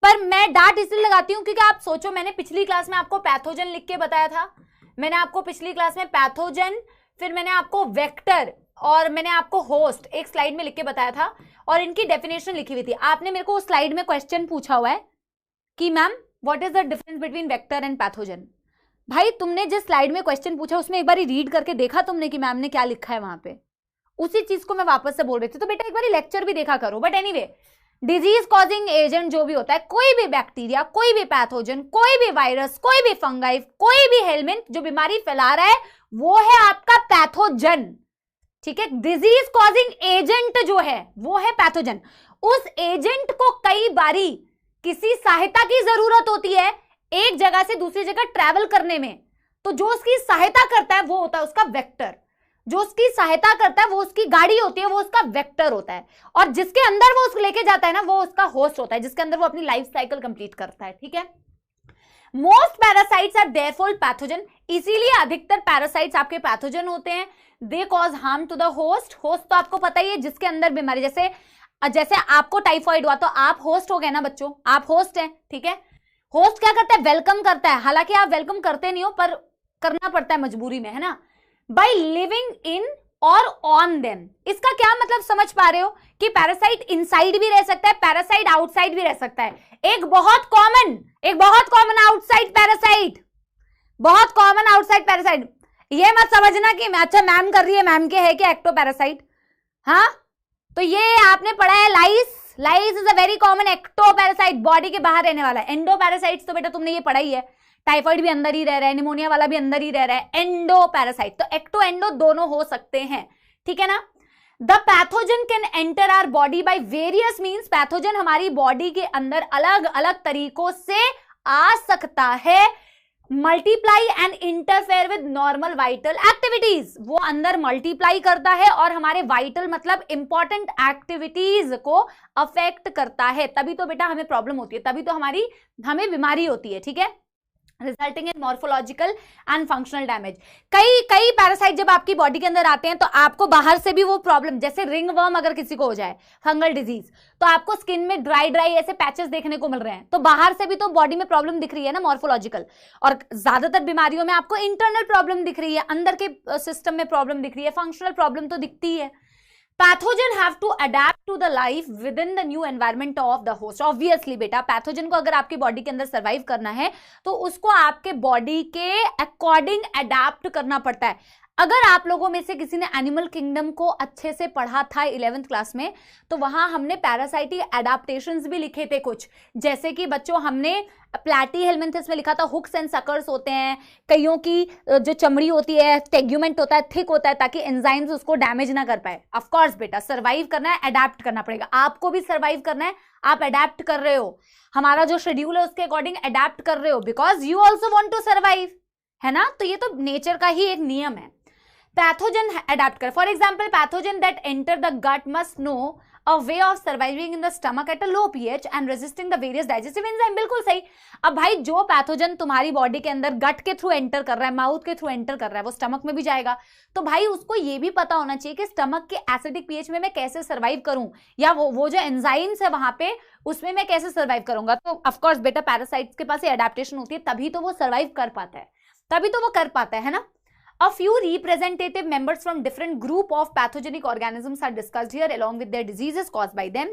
पर मैं डांट इसलिए लगाती हूँ क्योंकि आप सोचो, मैंने पिछली क्लास में आपको पैथोजन लिख के बताया था, मैंने आपको पिछली क्लास में पैथोजन, फिर मैंने आपको वेक्टर और मैंने आपको होस्ट एक स्लाइड में लिख के बताया था और इनकी डेफिनेशन लिखी हुई थी। आपने मेरे को उस स्लाइड में क्वेश्चन पूछा हुआ है कि ma'am what is the difference between vector and pathogen. भाई तुमने जिस स्लाइड में क्वेश्चन पूछा उसमें एक बार रीड करके देखा तुमने कि मैम ने क्या लिखा है वहां पे, उसी चीज को मैं वापस से बोल रही थी। तो बेटा एक बार लेक्चर भी देखा करो। But anyway, disease causing agent जो भी होता है, कोई भी बैक्टीरिया, कोई भी पैथोजन, कोई भी वायरस, कोई भी फंगाई, कोई भी हेलमिंथ जो बीमारी फैला रहा है वो है आपका पैथोजन, ठीक है। डिजीज कॉजिंग एजेंट जो है वो है पैथोजन। उस एजेंट को कई बारी किसी सहायता की जरूरत होती है एक जगह से दूसरी जगह ट्रैवल करने में, तो जो उसकी सहायता करता है वो होता है उसका वेक्टर। जो उसकी सहायता करता है वो उसकी गाड़ी होती है, वो उसका वेक्टर होता है, और जिसके अंदर वो उसको लेके जाता है ना वो उसका होस्ट होता है, जिसके अंदर वो अपनी लाइफ साइकिल कंप्लीट करता है। ठीक है, most parasites are therefore pathogen, इसीलिए अधिकतर पैरासाइट्स आपके पैथोजन होते हैं। They cause harm to the host, host तो आपको पता ही है जिसके अंदर बीमारी, जैसे आपको टाइफाइड हुआ तो आप होस्ट हो गए ना बच्चों, आप होस्ट हैं। ठीक है, होस्ट क्या करता है, वेलकम करता है, हालांकि आप वेलकम करते नहीं हो पर करना पड़ता है मजबूरी में, है ना, बाय लिविंग इन और ऑन देम। इसका क्या मतलब समझ पा रहे हो कि पैरासाइट इनसाइड भी रह सकता है, पैरासाइट आउटसाइड भी रह सकता है। एक बहुत कॉमन आउटसाइड पैरासाइट, बहुत कॉमन आउटसाइड पैरासाइट, ये मत समझना कि अच्छा मैम कर रही है, मैम के है क्या एक्टो पैरासाइट, हाँ, तो ये आपने पढ़ा है lice, lice is a very common ectoparasite, body के बाहर रहने वाला है। एंडो पैरासाइट्स तो बेटा तुमने ये पढ़ा ही है, टाइफाइड भी अंदर ही रह रहा है, निमोनिया वाला भी अंदर ही रह रहा है, एंडो पैरासाइट, तो एक्टो एंडो दोनों हो सकते हैं। ठीक है ना, the pathogen can enter our body by various means, pathogen हमारी बॉडी के अंदर अलग अलग तरीकों से आ सकता है। Multiply and interfere with normal vital activities, वो अंदर मल्टीप्लाई करता है और हमारे वाइटल मतलब इंपॉर्टेंट एक्टिविटीज को अफेक्ट करता है, तभी तो बेटा हमें प्रॉब्लम होती है, तभी तो हमें बीमारी होती है। ठीक है, resulting in morphological and functional damage. कई पैरासाइट जब आपकी बॉडी के अंदर आते हैं तो आपको बाहर से भी वो प्रॉब्लम, जैसे रिंग वर्म अगर किसी को हो जाए, फंगल डिजीज, तो आपको स्किन में ड्राई ऐसे पैचेस देखने को मिल रहे हैं, तो बाहर से भी तो बॉडी में प्रॉब्लम दिख रही है ना मॉर्फोलॉजिकल, और ज्यादातर बीमारियों में आपको इंटरनल प्रॉब्लम दिख रही है, अंदर के सिस्टम में प्रॉब्लम दिख रही है, फंक्शनल प्रॉब्लम तो दिखती है। Pathogen have to adapt to the life within the new environment of the host. Obviously बेटा पैथोजन को अगर आपकी बॉडी के अंदर सर्वाइव करना है तो उसको आपके बॉडी के अकॉर्डिंग अडेप्ट करना पड़ता है। अगर आप लोगों में से किसी ने एनिमल किंगडम को अच्छे से पढ़ा था 11th क्लास में, तो वहां हमने पैरासाइटिक एडाप्टेशंस भी लिखे थे कुछ, जैसे कि बच्चों हमने प्लैटी हेलमिंथस में लिखा था हुक्स एंड सकर्स होते हैं, कईयों की जो चमड़ी होती है टेग्यूमेंट होता है, थिक होता है, ताकि एंजाइम्स उसको डैमेज ना कर पाए। ऑफ कोर्स बेटा सर्वाइव करना है, अडेप्ट करना पड़ेगा, आपको भी सर्वाइव करना है, आप अडेप्ट कर रहे हो, हमारा जो शेड्यूल है उसके अकॉर्डिंग अडेप्ट कर रहे हो, because you also want to survive, है ना, तो ये तो नेचर का ही एक नियम है। पैथोजन अडेप्ट कर, for example pathogen that enter the gut must know a way of surviving in the stomach at a low pH and resisting the various digestive enzyme। बिल्कुल सही। अब भाई जो पैथोजन तुम्हारी बॉडी के अंदर गट के थ्रू एंटर कर रहा है, माउथ के थ्रू एंटर कर रहा है, वो स्टमक में भी जाएगा, तो भाई उसको ये भी पता होना चाहिए कि स्टमक के एसिडिक पीएच में मैं कैसे सर्वाइव करूं, या वो जो एंजाइम्स है वहां पे उसमें मैं कैसे सर्वाइव करूंगा। तो ऑफकोर्स बेटा पैरासाइट्स के पास ये एडेप्टेशन होती है, तभी तो वो सर्वाइव कर पाता है, तभी तो वो कर पाता है ना। A few representative members from different group of pathogenic organisms are discussed here along with their diseases caused by them।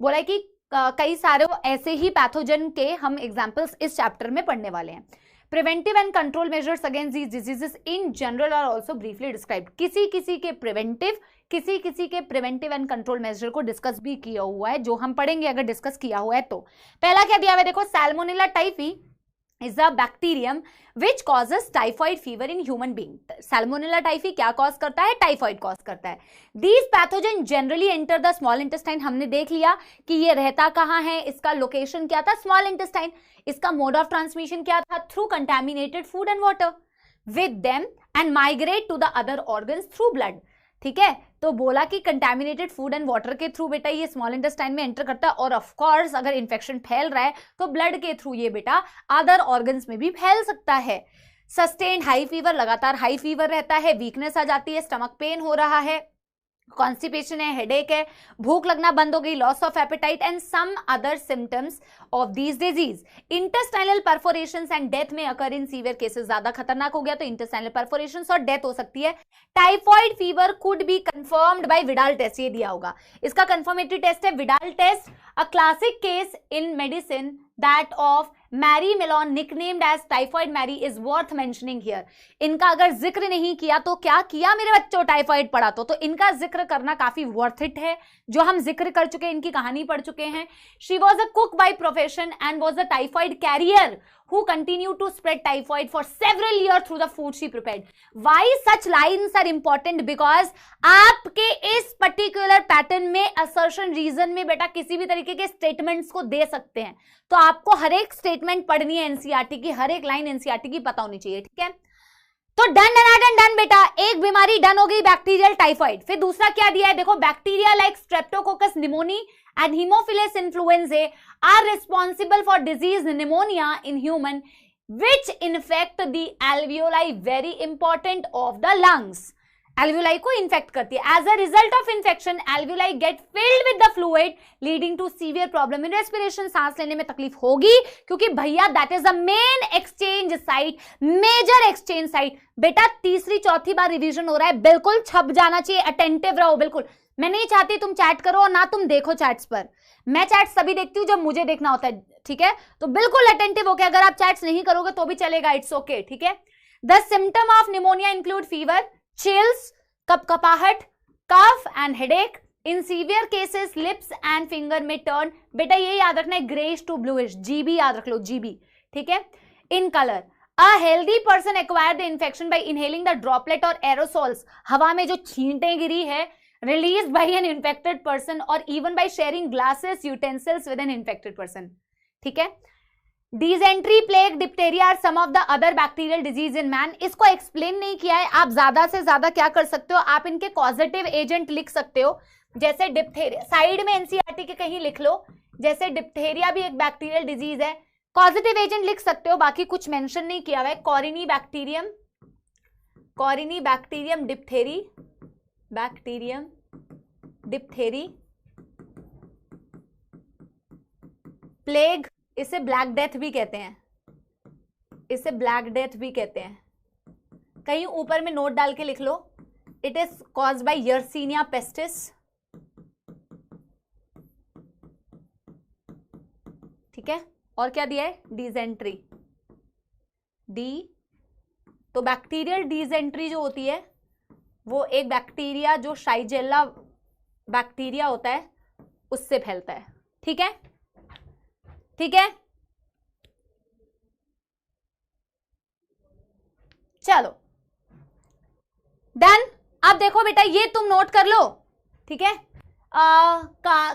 बोला है कि कई सारे ऐसे ही पैथोजन के हम एग्जाम्पल्स इस चैप्टर में पढ़ने वाले हैं। Preventive and control measures against these diseases in general R also briefly described. किसी के प्रिवेंटिव एंड कंट्रोल मेजर को डिस्कस भी किया हुआ है, जो हम पढ़ेंगे अगर डिस्कस किया हुआ है तो। पहला क्या दिया हुआ है देखो, Salmonella typhi is a bacterium which causes typhoid fever in human being। Salmonella typhi क्या कॉज करता है, टाइफाइड कॉज करता है। These pathogen generally enter the small intestine। हमने देख लिया कि ये रहता कहाँ है, इसका लोकेशन क्या था, स्मॉल इंटेस्टाइन। इसका मोड ऑफ ट्रांसमिशन क्या था, through contaminated food and water with them and migrate to the other organs through blood. ठीक है, तो बोला कि कंटेमिनेटेड फूड एंड वाटर के थ्रू बेटा ये स्मॉल इंटेस्टाइन में एंटर करता है, और ऑफ कोर्स अगर इन्फेक्शन फैल रहा है तो ब्लड के थ्रू ये बेटा अदर ऑर्गन्स में भी फैल सकता है। सस्टेन्ड हाई फीवर, लगातार हाई फीवर रहता है, वीकनेस आ जाती है, स्टमक पेन हो रहा है, कॉन्स्टिपेशन है, हेडेक है, भूख लगना बंद हो गई, loss of appetite and some other symptoms of this disease. Intestinal perforations and death में अकर इन सीवियर केसेस। ज्यादा खतरनाक हो गया तो इंटेस्टाइनल परफोरेशंस और डेथ हो सकती है। Typhoid fever could be confirmed by Widal test, ये दिया होगा, इसका कंफर्मेटरी टेस्ट है Widal test. A classic case in medicine that of Mary Mellon nicknamed as Typhoid Mary is worth mentioning here। इनका अगर जिक्र नहीं किया तो क्या किया मेरे बच्चों, टाइफाइड पढ़ा तो इनका जिक्र करना काफी वर्थ इट है, जो हम जिक्र कर चुके हैं, इनकी कहानी पढ़ चुके हैं। She was a cook by profession and was a typhoid carrier who continued to spread typhoid for several years through the food she prepared। Why such lines are important? Because आपके इस पर्टिकुलर पैटर्न में assertion reason में बेटा किसी भी तरीके के statements को दे सकते हैं, तो आपको हर एक स्टेटमेंट पढ़नी है एनसीईआरटी की, हर एक लाइन एनसीईआरटी की पता होनी चाहिए। ठीक है, तो डन डन डन बेटा, एक बीमारी डन हो गई, बैक्टीरियल टाइफाइड। फिर दूसरा क्या दिया है देखो, bacteria like streptococcus pneumoniae and haemophilus influenzae are responsible for disease pneumonia in human which infect the alveoli, very important, of the lungs. Alveoli को इन्फेक्ट करती है। As a result of infection alveoli get filled with the fluid leading to severe problem in respiration, सांस लेने में तकलीफ होगी, क्योंकि भैया that is the main exchange site, major exchange site. बेटा तीसरी चौथी बार रिवीजन हो रहा है, बिल्कुल छप जाना चाहिए, अटेंटिव रहो बिल्कुल। मैं नहीं चाहती तुम चैट करो और ना तुम देखो चैट्स पर, मैं चैट्स तभी देखती हूँ जब मुझे देखना होता है, ठीक है? तो बिल्कुल अटेंटिव हो गया, अगर आप चैट्स नहीं करोगे तो भी चलेगा, इट्स ओके, ठीक है? The symptom of pneumonia include fever, chills, कपकपाहट, cough and headache. In severe cases lips and finger में टर्न, बेटा ये याद रखना है, ग्रेइश टू ब्लूइश, जीबी याद रख लो, जीबी, ठीक है? In colour. A healthy person acquire the infection by inhaling the droplet or aerosols, हवा में जो छींटें गिरी है, release by an infected person or even by sharing glasses utensils with an infected person, ठीक है? Dysentery, plague, diphtheria are some of the other bacterial disease in man. इसको explain नहीं किया है, आप ज्यादा से ज्यादा क्या कर सकते हो, आप इनके कॉजेटिव एजेंट लिख सकते हो, जैसे डिप्थेरिया, साइड में एनसीईआरटी के कहीं लिख लो, जैसे डिप्थेरिया भी एक बैक्टीरियल डिजीज है, कॉजेटिव एजेंट लिख सकते हो, बाकी कुछ मेंशन नहीं किया हुआ है। Corynebacterium, corynebacterium diphtheriae, bacterium diphtheriae, plague, इसे ब्लैक डेथ भी कहते हैं, इसे ब्लैक डेथ भी कहते हैं, कहीं ऊपर में नोट डाल के लिख लो, it is caused by yersinia pestis, ठीक है? और क्या दिया है, डिजेंट्री, डी, तो बैक्टीरियल डिजेंट्री जो होती है वो एक बैक्टीरिया जो शाइजेला बैक्टीरिया होता है उससे फैलता है, ठीक है? ठीक है, चलो डन। अब देखो बेटा ये तुम नोट कर लो, ठीक है?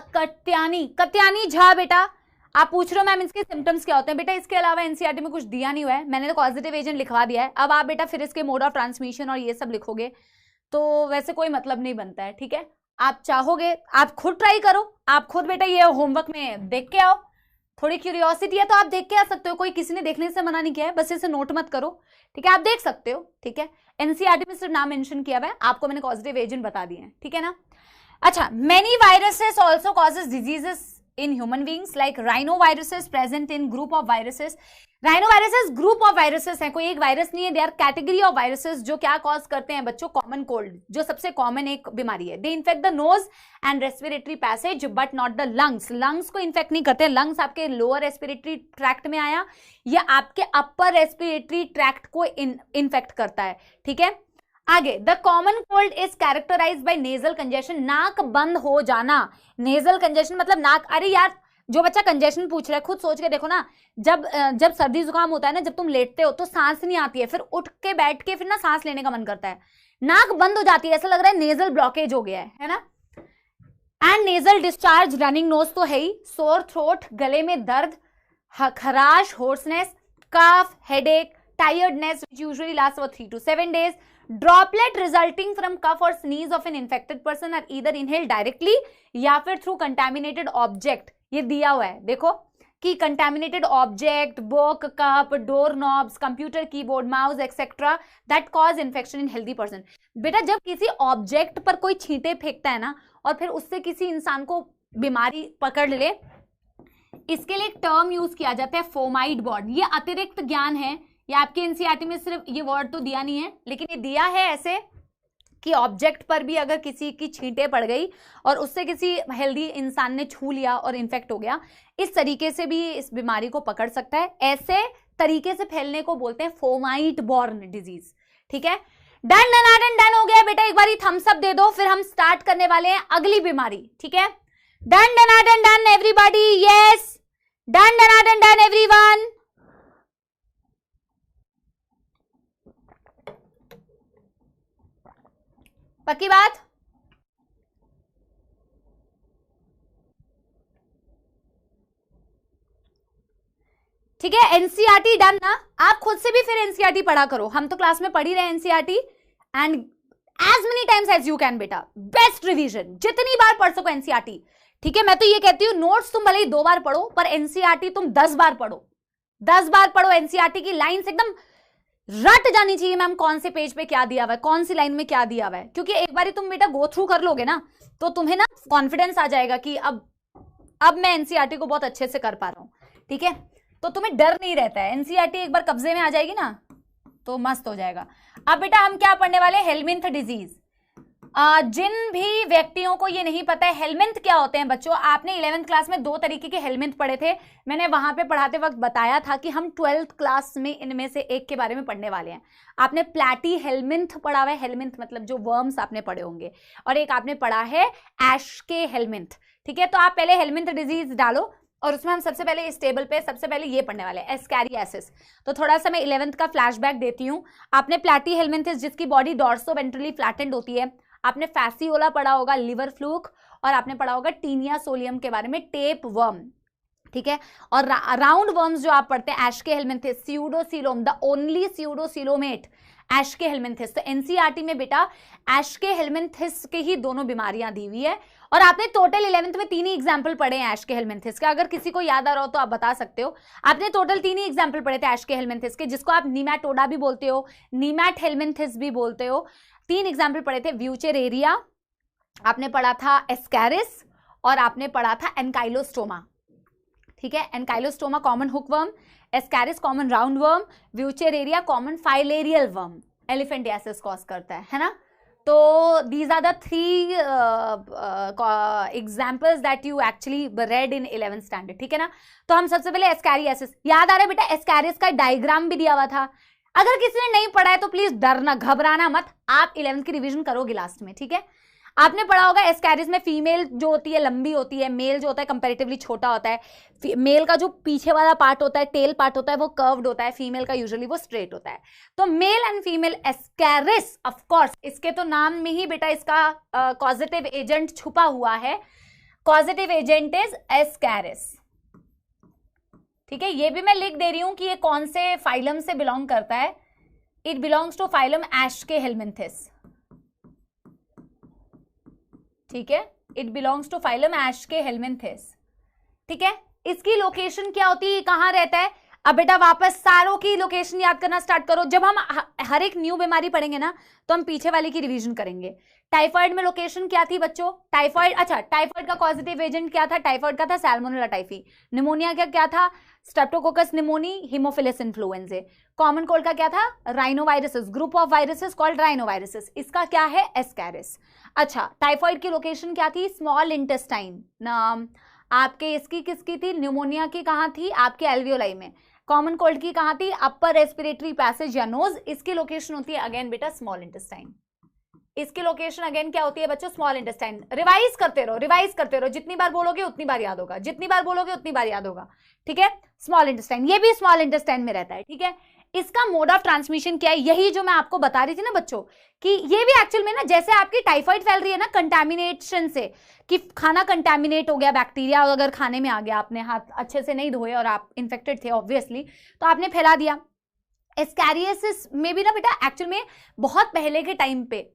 कत्यानी झा, बेटा आप पूछ रहे हो मैम इसके सिम्टम्स क्या होते हैं, बेटा इसके अलावा एनसीईआरटी में कुछ दिया नहीं हुआ है, मैंने तो पॉजिटिव एजेंट लिखवा दिया है। अब आप बेटा फिर इसके मोड ऑफ ट्रांसमिशन और ये सब लिखोगे तो वैसे कोई मतलब नहीं बनता है, ठीक है? आप चाहोगे आप खुद ट्राई करो, आप खुद बेटा ये होमवर्क में देख के आओ, थोड़ी क्यूरियोसिटी है तो आप देख के आ सकते हो, कोई किसी ने देखने से मना नहीं किया है, बस इसे नोट मत करो, ठीक है? आप देख सकते हो, ठीक है? एनसीईआरटी में सिर्फ नाम मेंशन किया हुआ है, आपको मैंने पॉजिटिव एजेंट बता दिए हैं, ठीक है ना? अच्छा, many viruses also causes diseases in human beings like rhinoviruses present in group of viruses. Rhinoviruses group of viruses हैं, कोई एक वायरस नहीं है, they are category of viruses जो क्या कॉज करते हैं बच्चों, कॉमन कोल्ड जो सबसे कॉमन एक बीमारी है। They infect the nose and respiratory passage but not the lungs. lungs को इन्फेक्ट नहीं करते, lungs आपके लोअर रेस्पिरेटरी ट्रैक्ट में आया या आपके अपर रेस्पिरेटरी ट्रैक्ट को इन्फेक्ट करता है, ठीक है? आगे, the common cold is characterised by nasal congestion, नाक बंद हो जाना। नेजल कंजेशन मतलब नाक, अरे यार जो बच्चा कंजेशन पूछ रहा है खुद सोच के देखो ना, जब सर्दी जुकाम होता है ना, जब तुम लेटते हो तो सांस नहीं आती है, फिर उठ के बैठ के फिर ना सांस लेने का मन करता है, नाक बंद हो जाती है, ऐसा लग रहा है नेजल ब्लॉकेज हो गया है ना? And nasal discharge, running nose तो है ही, सोर थ्रोट गले में दर्द, खराश, hoarseness, cough, headache, tiredness which usually lasts for 3 to 7 days. Droplet resulting from cough or sneeze of an infected person are either inhaled directly या फिर through contaminated object. ये दिया हुआ है देखो कि contaminated object, book, cup, door knobs, computer keyboard, mouse, etc. that cause infection in healthy person. बेटा जब किसी ऑब्जेक्ट पर कोई छींटे फेंकता है ना और फिर उससे किसी इंसान को बीमारी पकड़ ले, इसके लिए एक टर्म यूज किया जाता है फोमाइड बॉर्ड। ये अतिरिक्त ज्ञान है, ये आपके एनसीईआरटी में सिर्फ ये वर्ड तो दिया नहीं है, लेकिन ये दिया है ऐसे कि ऑब्जेक्ट पर भी अगर किसी की छींटे पड़ गई और उससे किसी हेल्दी इंसान ने छू लिया और इन्फेक्ट हो गया, इस तरीके से भी इस बीमारी को पकड़ सकता है। ऐसे तरीके से फैलने को बोलते हैं फोमाइट बॉर्न डिजीज, ठीक है? डन डन डन हो गया बेटा, एक बार थम्स अप दे दो, फिर हम स्टार्ट करने वाले हैं अगली बीमारी, ठीक है? Done done done everybody, yes, done done done everyone. पक्की बात? ठीक है, एनसीईआरटी डन ना, आप खुद से भी फिर एनसीईआरटी पढ़ा करो, हम तो क्लास में पढ़ ही रहे NCERT, and as many times as you can बेटा, बेस्ट रिवीजन, जितनी बार पढ़ सको एनसीईआरटी। ठीक है, मैं तो ये कहती हूँ नोट्स तुम भले ही 2 बार पढ़ो, पर एनसीईआरटी तुम 10 बार पढ़ो, 10 बार पढ़ो। एनसीईआरटी की लाइंस एकदम रट जानी चाहिए, मैम कौन से पेज पे क्या दिया हुआ है, कौन सी लाइन में क्या दिया हुआ है, क्योंकि एक बार तुम बेटा गो थ्रू कर लोगे ना, तो तुम्हें ना कॉन्फिडेंस आ जाएगा कि अब मैं एनसीईआरटी को बहुत अच्छे से कर पा रहा हूँ। ठीक है, तो तुम्हें डर नहीं रहता है, एनसीईआरटी एक बार कब्जे में आ जाएगी ना तो मस्त हो जाएगा। अब बेटा हम क्या पढ़ने वाले, हेलमिंथ डिजीज। जिन भी व्यक्तियों को ये नहीं पता है हेलमिंथ क्या होते हैं बच्चों, आपने 11th क्लास में 2 तरीके के हेलमिंथ पढ़े थे, मैंने वहां पे पढ़ाते वक्त बताया था कि हम 12th क्लास में इनमें से एक के बारे में पढ़ने वाले हैं। आपने प्लैटी हेलमिंथ पढ़ा हुआ है, हेलमिंथ मतलब जो वर्म्स आपने पढ़े होंगे, और एक आपने पढ़ा है एशके हेलमिंथ। ठीक है, तो आप पहले हेलमिंथ डिजीज डालो, और उसमें हम सबसे पहले इस टेबल पे सबसे पहले ये पढ़ने वाले हैं, एस्कैरियासिस। तो थोड़ा सा मैं 11th का फ्लैशबैक देती हूँ। आपने प्लैटी हेलमिंथिस जिसकी बॉडी डॉर्सोवेंट्रली फ्लैटेंड होती है, आपने फैसियोला पढ़ा होगा, लिवर फ्लूक, और आपने पढ़ा होगा टीनिया सोलियम के बारे में, टेप वर्म। ठीक है, और राउंड वर्म्स जो आप पढ़ते हैं एशके हेलमिंथिस, स्यूडोसीलोम, द ओनली स्यूडोसीलोमेट एशके हेलमिंथिस। तो एनसीईआरटी में बेटा एशके हेलमिंथिस के ही दोनों बीमारियां दी हुई है, और आपने टोटल 11th में 3 ही एग्जाम्पल पढ़े हैं एशके हेलमिंथिस का। अगर किसी को याद आ रहा हो तो आप बता सकते हो, आपने टोटल 3 ही एग्जाम्पल पढ़े थे एशके हेलमिंथिस के, जिसको आप नीमैटोडा भी बोलते हो, नीमैट हेलमिंथिस भी बोलते हो। 3 एग्जाम्पल पढ़े थे, व्यूचेरेरिया, आपने पढ़ा था एस्कैरिस, और आपने पढ़ा था एनकाइलोस्टोमा। ठीक है, एनकाइलोस्टोमा common hook worm, Ascaris common round worm, व्यूचेरेरिया common filarial worm, elephantiasis cause करता है ना। तो these are the 3 examples that you actually read in 11th standard। ठीक है ना, तो हम सबसे पहले एस्कैरियासिस, याद आ रहा है बेटा एस्कैरिस का डायग्राम भी दिया हुआ था। अगर किसी ने नहीं पढ़ा है तो प्लीज डरना घबराना मत, आप 11th की रिवीजन करोगे लास्ट में। ठीक है, आपने पढ़ा होगा एस्कैरिस में फीमेल जो होती है लंबी होती है, मेल जो होता है कंपैरेटिवली छोटा होता है। मेल का जो पीछे वाला पार्ट होता है, टेल पार्ट होता है, वो कर्व्ड होता है, फीमेल का यूजुअली वो स्ट्रेट होता है। तो male and female Ascaris, of course इसके तो नाम में ही बेटा इसका कॉजेटिव एजेंट छुपा हुआ है, कॉजेटिव एजेंट इज एस्कैरिस। ठीक है, ये भी मैं लिख दे रही हूं कि ये कौन से फाइलम से बिलोंग करता है, it belongs to phylum aschelminthes. ठीक है, it belongs to phylum aschelminthes. ठीक है, इसकी लोकेशन क्या होती है, कहां रहता है। अब बेटा वापस सारों की लोकेशन याद करना स्टार्ट करो। जब हम हर एक न्यू बीमारी पढ़ेंगे ना तो हम पीछे वाले की रिवीजन करेंगे। टाइफाइड में लोकेशन क्या थी बच्चों, टाइफाइड, अच्छा टाइफाइड का पॉजिटिव एजेंट क्या था, टाइफाइड का था सैल्मोनेला टाइफी। निमोनिया का क्या था, Streptococcus pneumoniae, Haemophilus influenza. Common cold का क्या था, राइनोवायरसेस, ग्रुप ऑफ वायरसेस कॉल्ड राइनोवायरसेस, इसका क्या है एस्कैरिस। अच्छा, टाइफाइड की लोकेशन क्या थी, स्मॉल इंटेस्टाइन ना, आपके इसकी किसकी थी, निमोनिया की कहां थी, आपके एल्वियोलाई में। कॉमन कोल्ड की कहां थी, अपर रेस्पिरेटरी पैसेज या नोज, इसकी लोकेशन होती है अगेन बेटा स्मॉल इंटेस्टाइन। इसकी लोकेशन अगेन क्या होती है बच्चों, स्मॉल इंटेस्टाइन। रिवाइज करते रहो, रिवाइज करते रहो, जितनी बार बोलोगे उतनी बार याद होगा, जितनी बार बोलोगे उतनी बार याद होगा। ठीक है, स्मॉल इंटेस्टाइन, ये भी स्मॉल इंटेस्टाइन में रहता है। ठीक है, इसका मोड ऑफ ट्रांसमिशन क्या है, यही जो मैं आपको बता रही थी ना बच्चों, कि ये भी एक्चुअल में ना जैसे आपकी टाइफाइड फैल रही है ना कंटामिनेशन से, कि खाना कंटामिनेट हो गया, बैक्टीरिया अगर खाने में आ गया, आपने हाथ अच्छे से नहीं धोए और आप इन्फेक्टेड थे ऑब्वियसली, तो आपने फैला दिया। एस्कैरियासिस में भी ना बेटा एक्चुअल में बहुत पहले के टाइम पे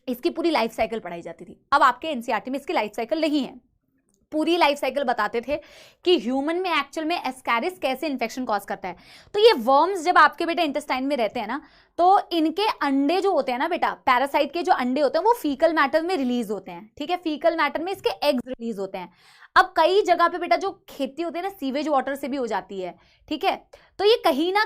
इसकी पूरी लाइफ साइकिल पढ़ाई जाती थी। अब आपके एनसीईआरटी में इसकी लाइफ साइकिल नहीं है, पूरी लाइफ साइकिल बताते थे कि ह्यूमन में एक्चुअल में एस्कैरिस कैसे इन्फेक्शन कॉज करता है। तो ये वर्म्स जब आपके बेटा इंटेस्टाइन में रहते हैं ना, तो इनके अंडे जो होते हैं ना बेटा, पैरासाइट के जो अंडे होते हैं वो फीकल मैटर में रिलीज होते हैं। ठीक है, फीकल मैटर में इसके एग्स रिलीज होते हैं। अब कई जगह पे बेटा जो खेती होती है ना, सीवेज वाटर से भी हो जाती है। ठीक है, तो ये कहीं ना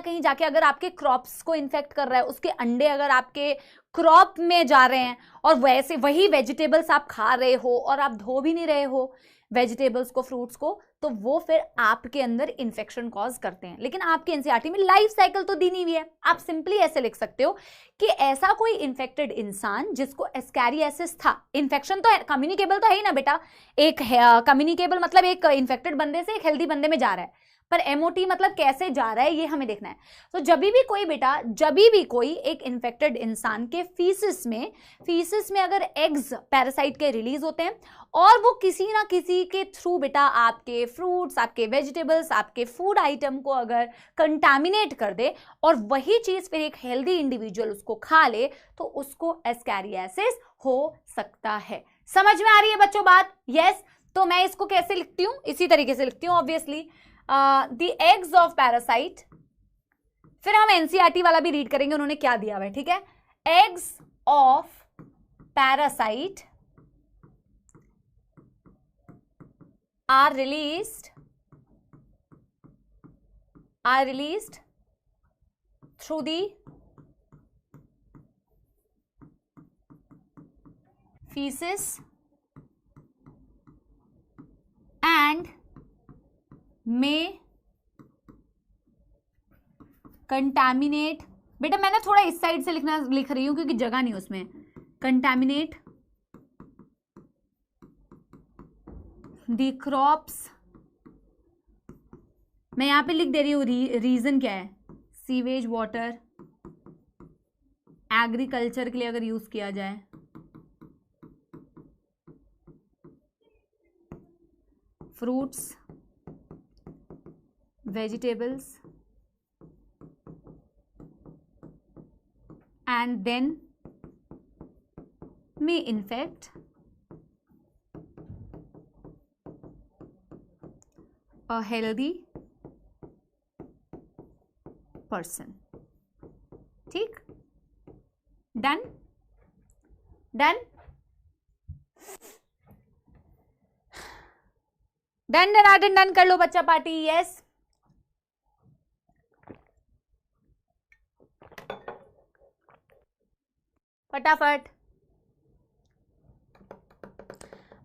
कहीं जाके अगर आपके क्रॉप्स को इन्फेक्ट कर रहा है, उसके अंडे अगर आपके क्रॉप में जा रहे हैं, और वैसे वही वेजिटेबल्स आप खा रहे हो और आप धो भी नहीं रहे हो वेजिटेबल्स को, फ्रूट्स को, तो वो फिर आपके अंदर इन्फेक्शन कॉज करते हैं। लेकिन आपके एनसीईआरटी में लाइफ साइकिल तो दी नहीं हुई है। आप सिंपली ऐसे लिख सकते हो कि ऐसा कोई इन्फेक्टेड इंसान जिसको एस्कैरियासिस था, इन्फेक्शन तो कम्युनिकेबल तो है ही ना बेटा, एक कम्युनिकेबल मतलब एक इन्फेक्टेड बंदे से एक हेल्दी बंदे में जा रहा है, पर एमओटी मतलब कैसे जा रहा है ये हमें देखना है। तो जब भी कोई बेटा, जब भी कोई एक इन्फेक्टेड इंसान के फीसिस में अगर एग्स पैरासाइट के रिलीज होते हैं और वो किसी ना किसी के थ्रू बेटा आपके फ्रूट्स, आपके वेजिटेबल्स, आपके फूड आइटम को अगर कंटामिनेट कर दे और वही चीज फिर एक हेल्दी इंडिविजुअल उसको खा ले तो उसको एस्कैरियासिस हो सकता है। समझ में आ रही है बच्चों बात? यस। तो मैं इसको कैसे लिखती हूं? इसी तरीके से लिखती हूं obviously, the eggs of parasite. फिर हम एनसीईआरटी वाला भी रीड करेंगे, उन्होंने क्या दिया हुआ है, ठीक है। Eggs of parasite are released through the feces and may contaminate, बेटा मैंने थोड़ा इस साइड से लिख रही हूं क्योंकि जगह नहीं उसमें, contaminate the crops। मैं यहां पे लिख दे रही हूं रीजन क्या है, सीवेज वाटर, एग्रीकल्चर के लिए अगर यूज किया जाए, fruits, vegetables, and then may infect a healthy person। ठीक, done done done done done कर लो बच्चा पार्टी। यस, फटाफट।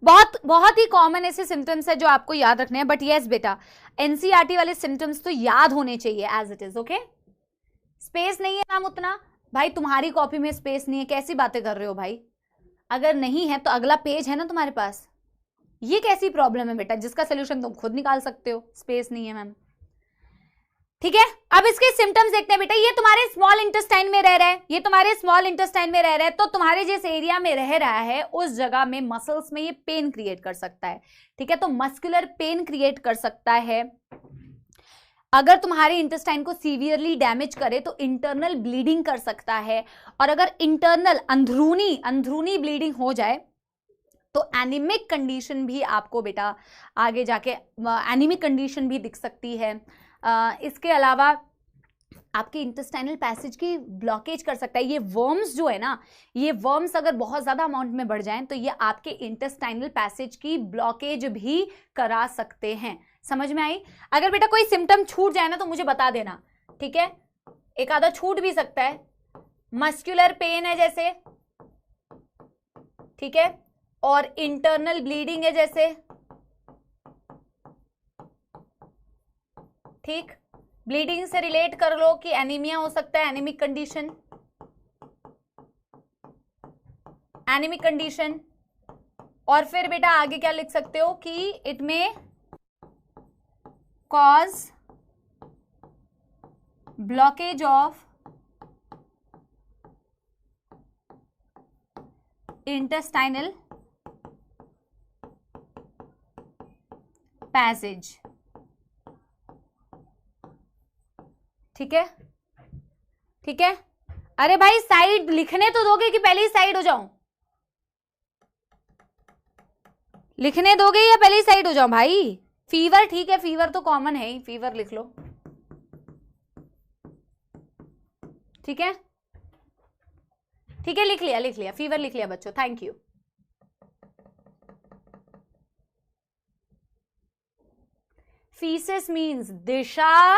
बहुत ही कॉमन ऐसे सिम्टम्स है जो आपको याद रखने हैं, बट यस बेटा एनसीईआरटी वाले सिम्टम्स तो याद होने चाहिए as it is. Okay, space नहीं है मैम उतना, भाई तुम्हारी कॉपी में स्पेस नहीं है, कैसी बातें कर रहे हो भाई? अगर नहीं है तो अगला पेज है ना तुम्हारे पास। ये कैसी प्रॉब्लम है बेटा जिसका सोल्यूशन तुम खुद निकाल सकते हो? स्पेस नहीं है मैम, ठीक है। अब इसके सिम्टम्स देखते हैं बेटा। ये तुम्हारे स्मॉल इंटेस्टाइन में रह रहा है, ये तुम्हारे स्मॉल इंटेस्टाइन में रह रहा है, तो तुम्हारे जिस एरिया में रह रहा है उस जगह में मसल्स में ये पेन क्रिएट कर सकता है, ठीक है। तो मस्कुलर पेन क्रिएट कर सकता है। अगर तुम्हारे इंटेस्टाइन को सीवियरली डैमेज करे तो इंटरनल ब्लीडिंग कर सकता है, और अगर इंटरनल अंदरूनी ब्लीडिंग हो जाए तो एनीमिक कंडीशन भी आपको बेटा आगे जाके एनीमिक कंडीशन भी दिख सकती है। इसके अलावा आपके इंटेस्टाइनल पैसेज की ब्लॉकेज कर सकता है। ये वर्म्स जो है ना, ये वर्म्स अगर बहुत ज्यादा अमाउंट में बढ़ जाएं तो ये आपके इंटेस्टाइनल पैसेज की ब्लॉकेज भी करा सकते हैं। समझ में आई? अगर बेटा कोई सिम्टम छूट जाए ना तो मुझे बता देना, ठीक है। एक आधा छूट भी सकता है। मस्कुलर पेन है जैसे, ठीक है, और इंटरनल ब्लीडिंग है जैसे, ठीक। ब्लीडिंग से रिलेट कर लो कि एनीमिया हो सकता है, एनीमिक कंडीशन। और फिर बेटा आगे क्या लिख सकते हो कि इट में cause blockage of intestinal passage, ठीक है, ठीक है। अरे भाई साइड लिखने तो दोगे कि पहले ही साइड हो जाऊं? लिखने दोगे या पहले ही साइड हो जाऊं भाई? फीवर, ठीक है, फीवर तो कॉमन है ही, फीवर लिख लो, ठीक है, ठीक है, लिख लिया फीवर लिख लिया बच्चों, थैंक यू। फीसेस मीन्स दिशा।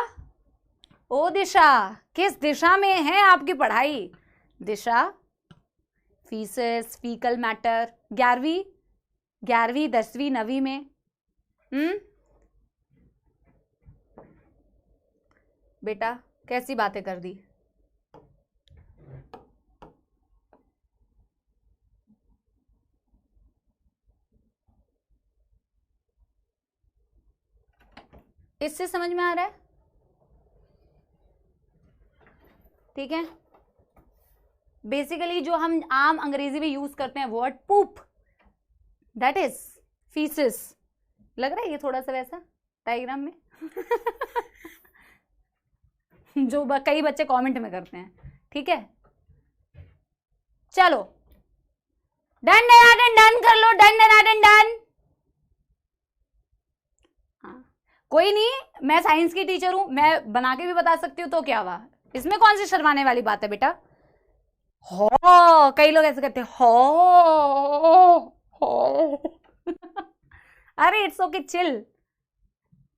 ओ दिशा, किस दिशा में है आपकी पढ़ाई? दिशा, फीसेस, फीकल मैटर, 11वीं 10वीं 9वीं में। बेटा कैसी बातें कर दी? इससे समझ में आ रहा है? ठीक है, बेसिकली जो हम आम अंग्रेजी में यूज करते हैं word poop, that is faeces. लग रहा है ये थोड़ा सा वैसा डायग्राम में जो कई बच्चे कमेंट में करते हैं। ठीक है, चलो डन डन डन कर लो, डन डन डन। कोई नहीं, मैं साइंस की टीचर हूं, मैं बना के भी बता सकती हूँ, तो क्या हुआ, इसमें कौन सी शर्माने वाली बात है बेटा। हो, कई लोग ऐसे कहते हैं हो अरे it's okay, chill,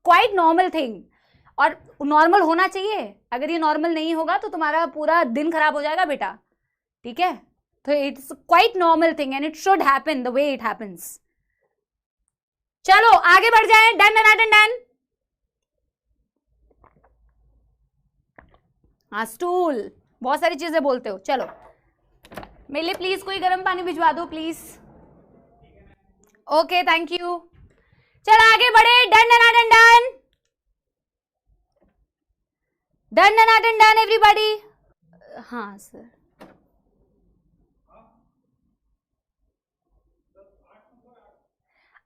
quite normal thing, और नॉर्मल होना चाहिए। अगर ये नॉर्मल नहीं होगा तो तुम्हारा पूरा दिन खराब हो जाएगा बेटा। ठीक है, तो it's quite normal thing and it should happen the way it happens. चलो आगे बढ़ जाए, डन डन डन डन। हाँ स्टूल, बहुत सारी चीजें बोलते हो। चलो मेरे लिए प्लीज कोई गर्म पानी भिजवा दो प्लीज। Okay thank you. चलो आगे बढ़े, done done done done done done done done everybody. हाँ सर,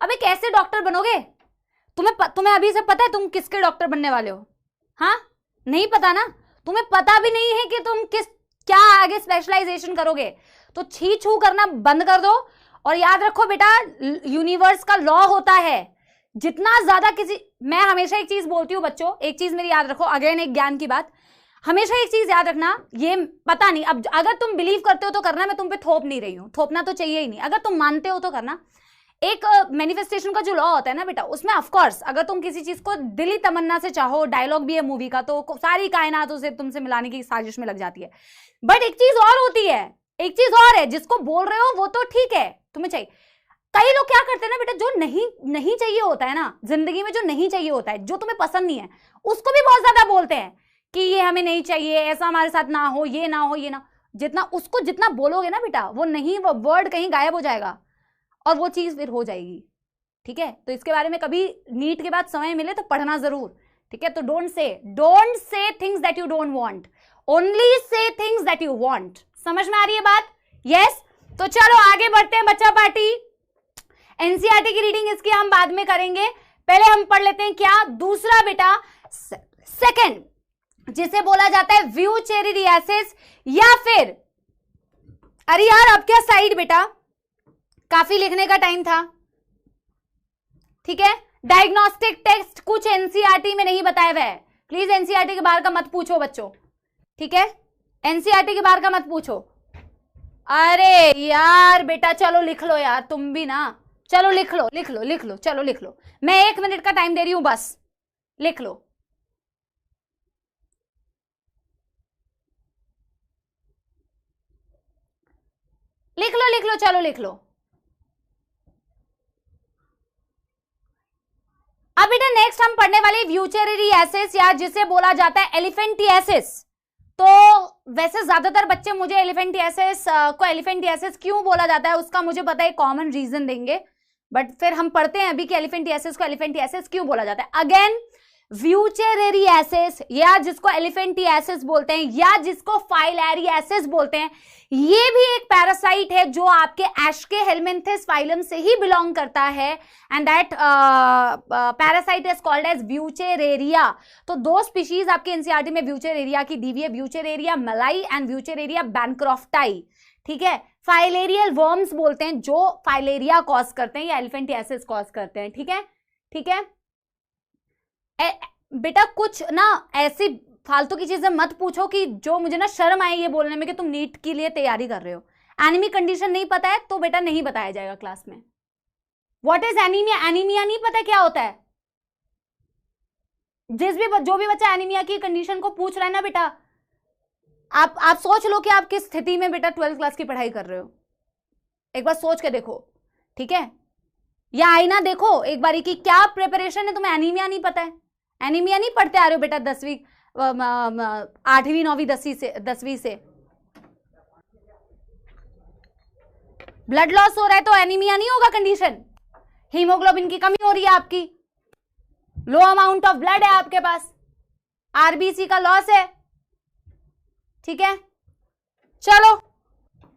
अबे कैसे डॉक्टर बनोगे? तुम्हें अभी से पता है तुम किसके डॉक्टर बनने वाले हो? हाँ नहीं पता ना, तुम्हें पता भी नहीं है कि तुम क्या आगे स्पेशलाइजेशन करोगे। तो छी छू करना बंद कर दो, और याद रखो बेटा, यूनिवर्स का लॉ होता है, जितना ज्यादा मैं हमेशा एक चीज बोलती हूँ बच्चों, एक चीज मेरी याद रखो, अगेन एक ज्ञान की बात, हमेशा एक चीज याद रखना, ये पता नहीं, अब अगर तुम बिलीव करते हो तो करना, मैं तुम पे थोप नहीं रही हूं, थोपना तो चाहिए ही नहीं, अगर तुम मानते हो तो करना। एक मैनिफेस्टेशन का जो लॉ होता है ना बेटा, उसमें ऑफकोर्स अगर तुम किसी चीज को दिली तमन्ना से चाहो, डायलॉग भी है मूवी का, तो सारी कायनात से तुमसे मिलाने की साजिश में लग जाती है। बट एक चीज और होती है, एक चीज और है, जिसको बोल रहे हो वो तो ठीक है, तुम्हें चाहिए। कई लोग क्या करते हैं ना बेटा, जो नहीं चाहिए होता है ना जिंदगी में, जो नहीं चाहिए होता है, जो तुम्हें पसंद नहीं है, उसको भी बहुत ज्यादा बोलते हैं कि ये हमें नहीं चाहिए, ऐसा हमारे साथ ना हो, ये ना हो, ये ना। जितना बोलोगे ना बेटा, वो वर्ड कहीं गायब हो जाएगा और वो चीज फिर हो जाएगी। ठीक है, तो इसके बारे में कभी नीट के बाद समय मिले तो पढ़ना जरूर। ठीक है, तो don't say things that you don't want, only say things that you want. समझ में आ रही है बात? यस। तो चलो आगे बढ़ते हैं बच्चा पार्टी। एनसीईआरटी की रीडिंग इसकी हम बाद में करेंगे, पहले हम पढ़ लेते हैं क्या दूसरा बेटा, सेकंड, जिसे बोला जाता है व्यूचेरियासिस, या फिर अरे यार अब क्या साइड बेटा, काफी लिखने का टाइम था। ठीक है, डायग्नोस्टिक टेस्ट कुछ एनसीईआरटी में नहीं बताया हुआ है, प्लीज एनसीईआरटी के बाहर का मत पूछो बच्चों। ठीक है, एनसीईआरटी के बाहर का मत पूछो। अरे यार बेटा चलो लिख लो यार, तुम भी ना, चलो लिख लो चलो लिख लो, मैं 1 मिनट का टाइम दे रही हूं बस, लिख लो। लिख लो चलो लिख लो। अब बेटा नेक्स्ट हम पढ़ने वाले व्यूचेरियासिस, या जिसे बोला जाता है एलिफेंटियासिस। तो वैसे ज्यादातर बच्चे मुझे एलिफेंटियासिस क्यों बोला जाता है उसका मुझे पता है, कॉमन रीजन देंगे, बट फिर हम पढ़ते हैं अभी कि एलिफेंटियासिस को एलिफेंटियासिस क्यों बोला जाता है। अगेन व्यूचेरियासिस, या जिसको एलिफेंटियासिस बोलते हैं, या जिसको फाइलेरियासिस बोलते हैं, ये भी एक पैरासाइट है जो आपके एशके हेलमिंथेस फाइलम से ही बिलोंग करता है, and that parasite is called as Wuchereria. तो 2 स्पीशीज आपके एनसीईआरटी में व्यूचेरेरिया की दी हुई है, व्यूचेरेरिया मलाई एंड व्यूचेरेरिया बैनक्रॉफ्टाई। ठीक है, फाइलेरियल वर्म्स बोलते हैं जो फाइलेरिया कॉज करते हैं या एलिफेंटियासिस कॉज करते हैं। ठीक है, ठीक है बेटा, कुछ ना ऐसी फालतू की चीजें मत पूछो कि जो मुझे ना शर्म आए ये बोलने में कि तुम नीट के लिए तैयारी कर रहे हो। एनीमी कंडीशन नहीं पता है तो बेटा नहीं बताया जाएगा क्लास में। What is anaemia? एनीमिया नहीं पता क्या होता है? जो भी बच्चा एनीमिया की कंडीशन को पूछ रहा है ना बेटा, आप सोच लो कि आप किस स्थिति में बेटा 12th क्लास की पढ़ाई कर रहे हो, एक बार सोच के देखो। ठीक है, या आईना देखो एक बारी की क्या प्रिपरेशन है, तुम्हें एनीमिया नहीं पता है, एनीमिया नहीं पढ़ते आ रहे हो बेटा 10वीं 8वीं 9वीं 10वीं से ब्लड लॉस हो रहा है तो एनीमिया नहीं होगा कंडीशन, हीमोग्लोबिन की कमी हो रही है आपकी। लो अमाउंट ऑफ ब्लड है आपके पास, आरबीसी का लॉस है, ठीक है। चलो,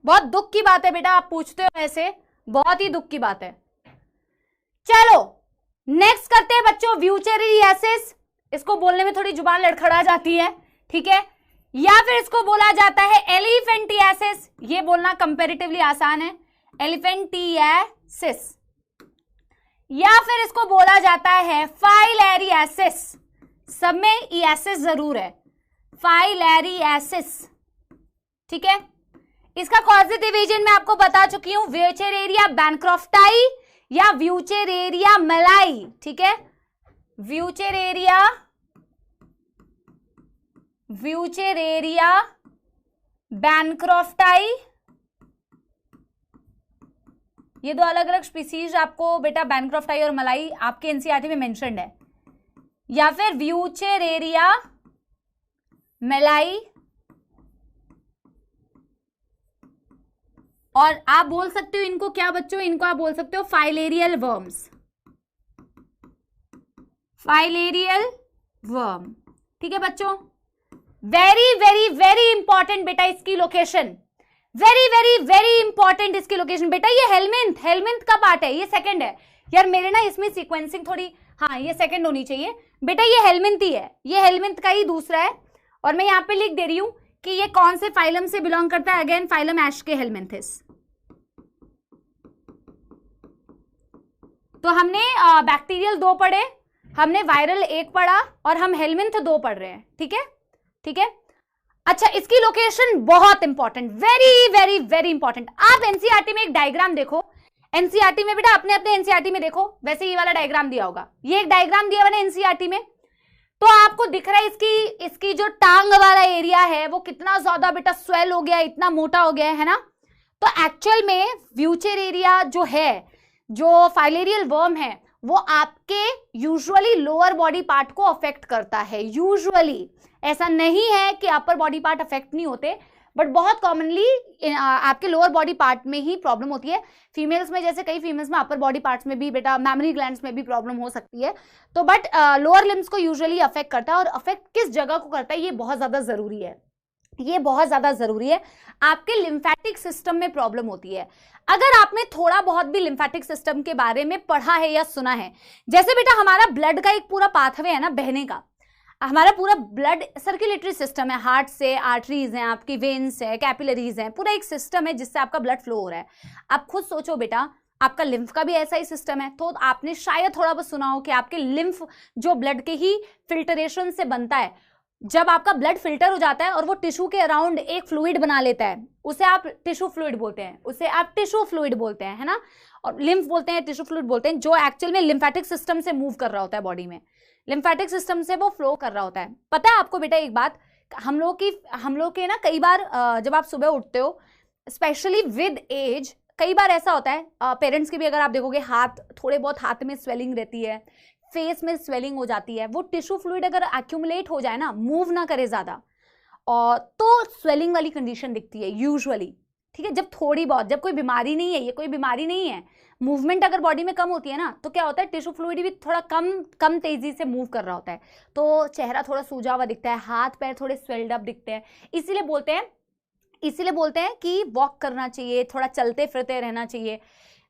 बहुत दुख की बात है बेटा, आप पूछते हो ऐसे, बहुत ही दुख की बात है। चलो नेक्स्ट करते हैं बच्चों व्यूचेरियासिस। इसको बोलने में थोड़ी जुबान लड़खड़ा जाती है, ठीक है, या फिर इसको बोला जाता है एलिफेंटियासिस। ये बोलना कंपैरेटिवली आसान है, एलिफेंटियासिस। या फिर इसको बोला जाता है फाइलेरियासिस, सब में इयासिस जरूर है, फाइलेरियासिस, ठीक है। इसका कॉजेज डिवीजन मैं आपको बता चुकी हूं, व्यूचेरेरिया बैनक्रॉफ्टाई या व्यूचेरेरिया मलाई, ठीक है। व्यूचेरेरिया बैनक्रॉफ्टाई, ये दो अलग अलग स्पीसीज आपको बेटा, बैनक्रॉफ्टाई और मलाई आपके एनसीईआरटी में मेंशन्ड है। या फिर व्यूचेरेरिया मलाई, और आप बोल सकते हो इनको क्या बच्चों, इनको आप बोल सकते हो फाइलेरियल वर्म्स, फाइलेरियल वर्म, ठीक है बच्चों। वेरी वेरी वेरी इंपॉर्टेंट बेटा इसकी location, very very very important इसकी लोकेशन बेटा। ये हेलमिंथ, हेलमिंथ का पार्ट है, ये सेकंड है यार मेरे ना, इसमें सीक्वेंसिंग थोड़ी, हाँ ये सेकंड होनी चाहिए बेटा, ये हेलमिंथ ही है, ये हेलमिंथ का ही दूसरा है। और मैं यहाँ पे लिख दे रही हूं कि ये कौन से फाइलम से बिलोंग करता है, अगेन फाइलम एशके हेलमिंथिस। तो हमने बैक्टीरियल 2 पढ़े, हमने वायरल 1 पढ़ा और हम हेलमिंथ 2 पढ़ रहे हैं, ठीक है, ठीक है। अच्छा, इसकी लोकेशन बहुत important, very very very important. आप एनसीईआरटी में एक डायग्राम देखो, एनसीईआरटी में बेटा अपने अपने एनसीईआरटी में देखो, वैसे ये वाला डायग्राम दिया होगा, ये एक डायग्राम दिया हुआ है एनसीईआरटी में, तो आपको दिख रहा है इसकी जो टांग वाला एरिया है वो कितना ज्यादा बेटा स्वेल हो गया, इतना मोटा हो गया है ना। तो एक्चुअल में व्यूचेरेरिया जो है, जो फाइलेरियल वर्म है, वो आपके यूजुअली लोअर बॉडी पार्ट को अफेक्ट करता है। यूजुअली, ऐसा नहीं है कि अपर बॉडी पार्ट अफेक्ट नहीं होते, बट बहुत कॉमनली आपके लोअर बॉडी पार्ट में ही प्रॉब्लम होती है। फीमेल्स में, जैसे कई फीमेल्स में अपर बॉडी पार्ट्स में भी बेटा, मैमरी ग्लैंड्स में भी प्रॉब्लम हो सकती है, तो बट लोअर लिम्स को यूजुअली अफेक्ट करता है। और अफेक्ट किस जगह को करता है ये बहुत ज्यादा जरूरी है, ये बहुत ज्यादा जरूरी है। आपके लिम्फेटिक सिस्टम में प्रॉब्लम होती है। अगर आपने थोड़ा बहुत भी लिम्फेटिक सिस्टम के बारे में पढ़ा है या सुना है, जैसे बेटा हमारा ब्लड का एक पूरा पाथवे है ना बहने का, हमारा पूरा ब्लड सर्कुलेटरी सिस्टम है, हार्ट से आर्टरीज हैं, आपकी वेन्स है, कैपिलरीज हैं, पूरा एक सिस्टम है जिससे आपका ब्लड फ्लो हो रहा है। आप खुद सोचो बेटा, आपका लिम्फ का भी ऐसा ही सिस्टम है। तो आपने शायद थोड़ा बहुत सुना हो कि आपके लिम्फ जो ब्लड के ही फिल्टरेशन से बनता है, जब आपका ब्लड फिल्टर हो जाता है और वो टिश्यू के अराउंड एक फ्लूइड बना लेता है, उसे आप टिश्यू फ्लूइड बोलते हैं, उसे आप टिश्यू फ्लूइड बोलते हैं, है ना। और लिम्फ बोलते हैं, टिश्यू फ्लूइड बोलते हैं, जो एक्चुअल में लिम्फेटिक सिस्टम से मूव कर रहा होता है बॉडी में, लिम्फेटिक सिस्टम से वो फ्लो कर रहा होता है। पता है आपको बेटा एक बात, हम लोग के ना कई बार जब आप सुबह उठते हो, स्पेशली विद एज, कई बार ऐसा होता है, पेरेंट्स के भी अगर आप देखोगे, हाथ थोड़े बहुत, हाथ में स्वेलिंग रहती है, फेस में स्वेलिंग हो जाती है, वो टिश्यू फ्लूइड अगर एक्यूमुलेट हो जाए ना, मूव ना करे ज्यादा, और तो स्वेलिंग वाली कंडीशन दिखती है यूजुअली, ठीक है। जब थोड़ी बहुत, जब कोई बीमारी नहीं है, ये कोई बीमारी नहीं है, मूवमेंट अगर बॉडी में कम होती है ना, तो क्या होता है, टिश्यू फ्लूइड भी थोड़ा कम तेजी से मूव कर रहा होता है, तो चेहरा थोड़ा सूजा हुआ दिखता है, हाथ पैर थोड़े स्वेल्ड अप दिखते हैं। इसीलिए बोलते हैं कि वॉक करना चाहिए, थोड़ा चलते फिरते रहना चाहिए,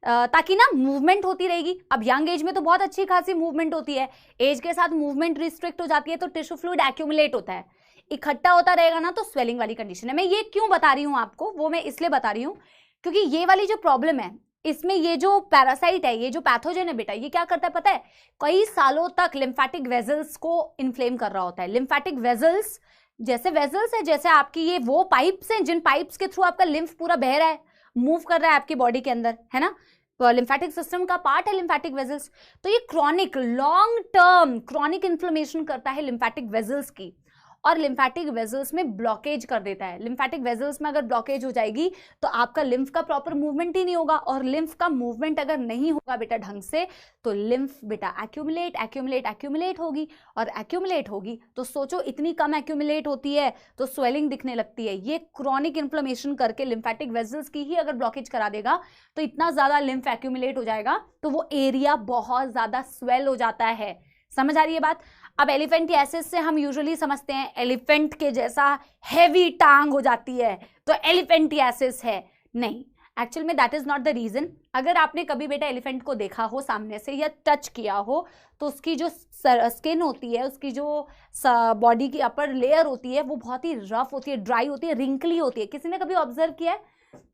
ताकि ना मूवमेंट होती रहेगी। अब यंग एज में तो बहुत अच्छी खासी मूवमेंट होती है, एज के साथ मूवमेंट रिस्ट्रिक्ट हो जाती है, तो टिश्यू फ्लूइड एक्यूमुलेट होता है, इकट्ठा होता रहेगा ना, तो स्वेलिंग वाली कंडीशन है। मैं ये क्यों बता रही हूँ आपको, वो मैं इसलिए बता रही हूँ क्योंकि ये वाली जो प्रॉब्लम है, इसमें ये जो पैरासाइट है, ये जो पैथोजन है बेटा, ये क्या करता है पता है, कई सालों तक लिम्फेटिक वेजल्स को इन्फ्लेम कर रहा होता है। लिम्फेटिक वेजल्स है, जैसे आपकी ये वो पाइप्स हैं जिन पाइप्स के थ्रू आपका लिम्फ पूरा बह रहा है, मूव कर रहा है आपकी बॉडी के अंदर, है ना। लिम्फेटिक सिस्टम का पार्ट है लिम्फेटिक वेजल्स। तो ये chronic, long term chronic inflammation करता है लिम्फेटिक वेजल्स की, और लिम्फेटिक वेजल्स में ब्लॉकेज कर देता है। लिम्फेटिक वेजल्स में अगर ब्लॉकेज हो जाएगी तो आपका लिम्फ का प्रॉपर मूवमेंट ही नहीं होगा, और लिम्फ का मूवमेंट अगर नहीं होगा बेटा ढंग से, तो लिम्फ बेटा एक्यूमुलेट होगी, और एक्यूमुलेट होगी तो सोचो, इतनी कम एक्यूमुलेट होती है तो स्वेलिंग दिखने लगती है। ये क्रॉनिक इन्फ्लेमेशन करके लिम्फेटिक वेजल्स की ही अगर ब्लॉकेज करा देगा, तो इतना ज्यादा लिम्फ एक्यूमुलेट हो जाएगा, तो वो एरिया बहुत ज्यादा स्वेल हो जाता है, समझ आ रही है बात? अब एलिफेंटियासिस से हम यूजुअली समझते हैं एलिफेंट के जैसा हैवी टांग हो जाती है तो एलिफेंटियासिस है, नहीं, एक्चुअल में that is not the reason. अगर आपने कभी बेटा एलिफेंट को देखा हो सामने से या टच किया हो तो उसकी जो स्किन होती है, उसकी जो बॉडी की अपर लेयर होती है वो बहुत ही रफ होती है, ड्राई होती है, रिंकली होती है। किसी ने कभी ऑब्जर्व किया है?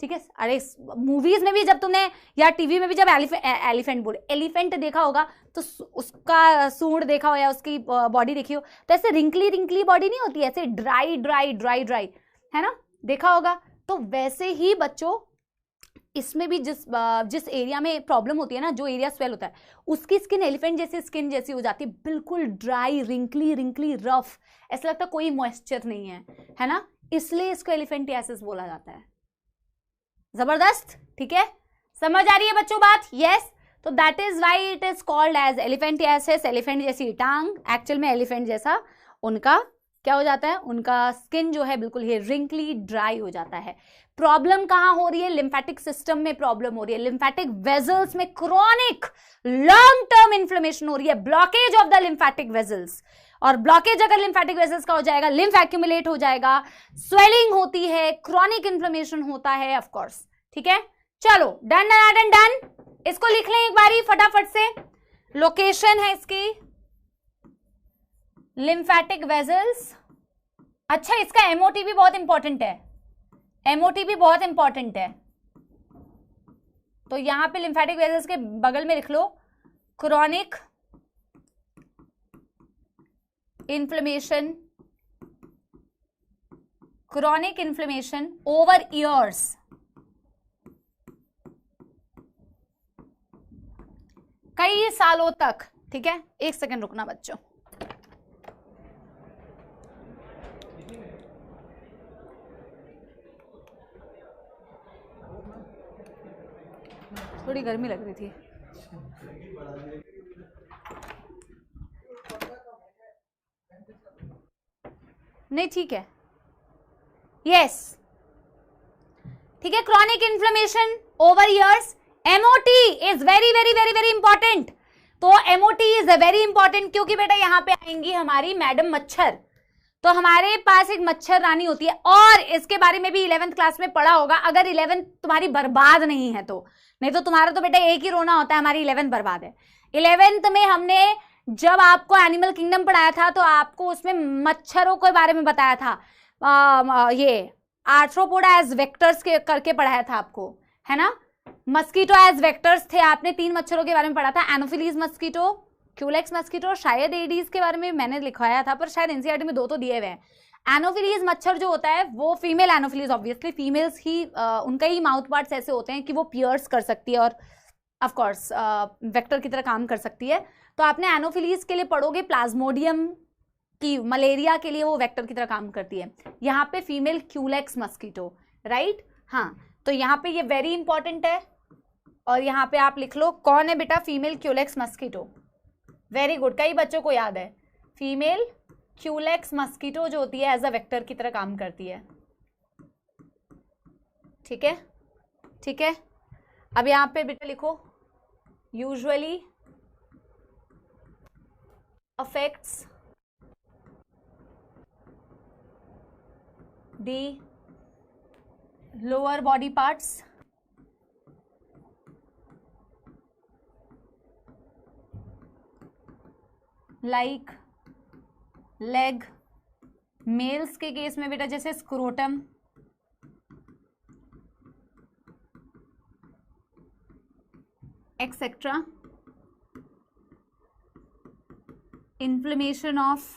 ठीक है, अरे मूवीज में भी जब तुमने या टीवी में भी जब एलिफेंट बोले एलिफेंट देखा होगा तो उसका सूंड देखा हो या उसकी बॉडी देखी हो तो ऐसे रिंकली रिंकली बॉडी नहीं होती, ऐसे ड्राई ड्राई ड्राई ड्राई, है ना, देखा होगा। तो वैसे ही बच्चों इसमें भी जिस एरिया में प्रॉब्लम होती है ना, जो एरिया स्वेल होता है, उसकी स्किन एलिफेंट जैसी स्किन जैसी हो जाती है, बिल्कुल ड्राई रिंकली रिंकली रफ, ऐसा लगता है कोई मॉइस्चर नहीं है ना, इसलिए इसको एलिफेंटियासिस बोला जाता है। जबरदस्त, ठीक है, समझ आ रही है बच्चों बात? यस, तो that is why it is called as elephantiasis. Elephant जैसी टांग, एक्चुअल में एलिफेंट जैसा उनका क्या हो जाता है, उनका स्किन जो है बिल्कुल ही रिंकली ड्राई हो जाता है। प्रॉब्लम कहां हो रही है? लिम्फेटिक सिस्टम में प्रॉब्लम हो रही है, लिम्फेटिक वेजल्स में क्रॉनिक लॉन्ग टर्म इन्फ्लेमेशन हो रही है, blockage of the lymphatic vessels. और ब्लॉकेज अगर लिम्फेटिक वेजल्स का हो जाएगा, लिम्फ एक्यूमुलेट हो जाएगा, स्वेलिंग होती है, क्रॉनिक इन्फ्लेमेशन होता है ऑफ कोर्स। ठीक है, चलो डन डन डन डन, इसको लिख लें एक बारी फटाफट से। लोकेशन है इसकी लिम्फेटिक वेजल्स। अच्छा, इसका एमओटी भी बहुत इंपॉर्टेंट है, एमओटी भी बहुत इंपॉर्टेंट है, तो यहां पे लिम्फेटिक वेजल्स के बगल में लिख लो chronic inflammation, chronic inflammation over years, कई सालों तक। ठीक है, एक सेकंड रुकना बच्चों। थोड़ी गर्मी लग रही थी। नहीं ठीक है, यस ठीक है, chronic inflammation over years. MOT is very very very very important. तो एमओटी इज वेरी इंपॉर्टेंट क्योंकि बेटा यहां पे आएंगी हमारी मैडम मच्छर। तो हमारे पास एक मच्छर रानी होती है, और इसके बारे में भी 11th क्लास में पढ़ा होगा, अगर 11th तुम्हारी बर्बाद नहीं है तो। नहीं तो तुम्हारा तो बेटा एक ही रोना होता है, हमारी 11th बर्बाद है। 11th में हमने जब आपको एनिमल किंगडम पढ़ाया था तो आपको उसमें मच्छरों के बारे में बताया था, ये आर्थ्रोपोडा एज वेक्टर्स के करके पढ़ाया था आपको, है ना। मस्कीटो एज वेक्टर्स थे, आपने 3 मच्छरों के बारे में पढ़ा था, एनोफिलीज मस्कीटो, क्यूलेक्स मस्कीटो, शायद एडीज के बारे में मैंने लिखवाया था, पर शायद एनसीईआरटी में 2 तो दिए हुए हैं। एनोफिलीज मच्छर जो होता है वो फीमेल एनोफिलीज, ऑब्वियसली फीमेल्स ही उनका ही माउथ पार्ट्स ऐसे होते हैं कि वो पियर्स कर सकती है और ऑफ कोर्स वेक्टर की तरह काम कर सकती है। तो आपने एनोफिलीज के लिए पढ़ोगे प्लाज्मोडियम की, मलेरिया के लिए वो वेक्टर की तरह काम करती है। यहाँ पे फीमेल क्यूलेक्स मस्कीटो, राइट। हाँ, तो यहाँ पे ये वेरी इंपॉर्टेंट है, और यहाँ पे आप लिख लो कौन है बेटा female Culex mosquito. Very good, कई बच्चों को याद है, फीमेल क्यूलेक्स मस्कीटो जो होती है एज अ वेक्टर की तरह काम करती है। ठीक है, ठीक है। अब यहाँ पे बेटा लिखो usually affects the lower body parts like leg, males के केस में बेटा जैसे scrotum, etcetera. Inflammation of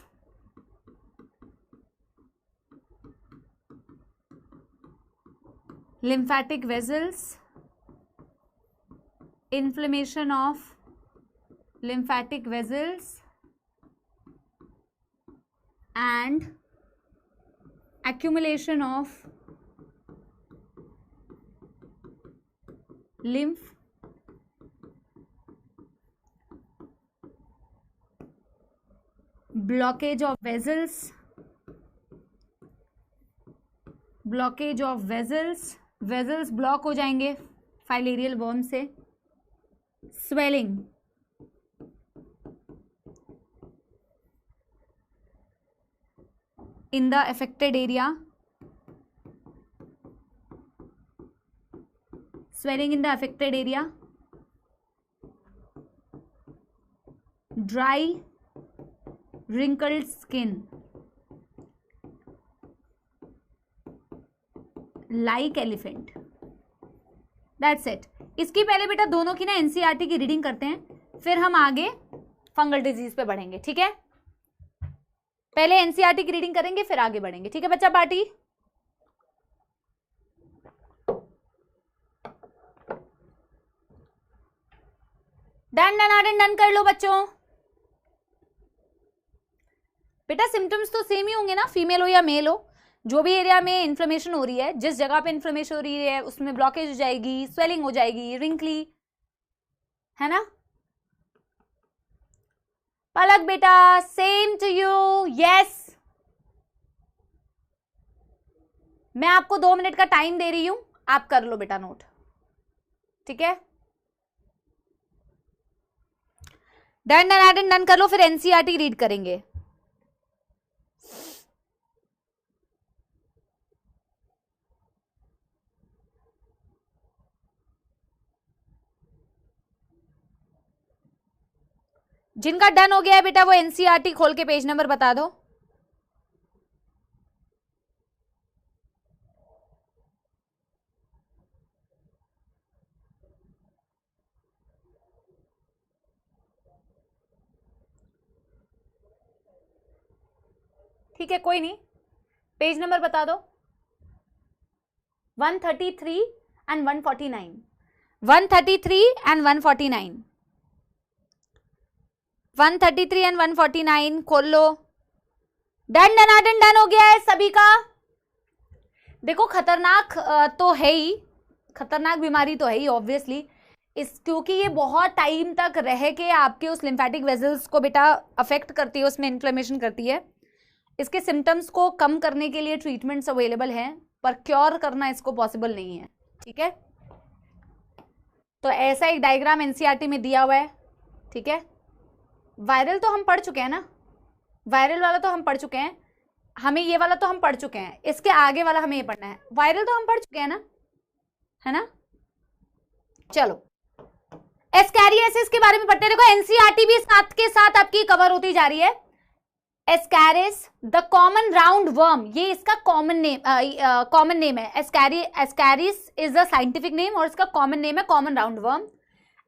lymphatic vessels, inflammation of lymphatic vessels and accumulation of lymph, blockage of vessels, blockage of vessels, vessels block हो जाएंगे filarial worm से, swelling, in the affected area, swelling in the affected area, dry wrinkled skin like elephant. That's it. इसकी पहले बेटा दोनों की ना NCERT की रीडिंग करते हैं, फिर हम आगे फंगल डिजीज पे बढ़ेंगे, ठीक है? पहले एनसीईआरटी की रीडिंग करेंगे फिर आगे बढ़ेंगे, ठीक है बच्चा पार्टी? डन कर लो बच्चों। बेटा सिम्टम्स तो सेम ही होंगे ना, फीमेल हो या मेल हो, जो भी एरिया में इन्फ्लेमेशन हो रही है, जिस जगह पे इन्फ्लेमेशन हो रही है उसमें ब्लॉकेज हो जाएगी, स्वेलिंग हो जाएगी, रिंकली, है ना? पलक बेटा सेम टू यू। यस, मैं आपको 2 मिनट का टाइम दे रही हूं, आप कर लो बेटा नोट, ठीक है? डन कर लो, फिर एनसीईआरटी रीड करेंगे। जिनका डन हो गया है बेटा वो एनसीईआरटी खोल के पेज नंबर बता दो। ठीक है, कोई नहीं, पेज नंबर बता दो। 133 एंड 149, 133 एंड 149, 133 एंड 149 खोल लो। डन हो गया है सभी का। देखो खतरनाक तो है ही, खतरनाक बीमारी तो है ही ऑब्वियसली, क्योंकि ये बहुत टाइम तक रह के आपके उस लिम्फेटिक वेजल्स को बेटा अफेक्ट करती है, उसमें इन्फ्लेमेशन करती है। इसके सिम्टम्स को कम करने के लिए ट्रीटमेंट्स अवेलेबल हैं, पर क्योर करना इसको पॉसिबल नहीं है, ठीक है? तो ऐसा एक डायग्राम एनसीईआरटी में दिया हुआ है, ठीक है? वायरल तो हम पढ़ चुके हैं ना, वायरल वाला तो हम पढ़ चुके हैं, हमें ये वाला तो हम पढ़ चुके हैं, इसके आगे वाला हमें ये पढ़ना है। वायरल तो हम पढ़ चुके हैं ना, है ना? चलो एस्कैरियासिस के बारे में पढ़ते हैं। देखो एनसीईआरटी भी साथ के साथ आपकी कवर होती जा रही है। Ascaris the common round worm, ये इसका कॉमन नेम है। Ascaris is the scientific name और इसका कॉमन नेम है common round worm.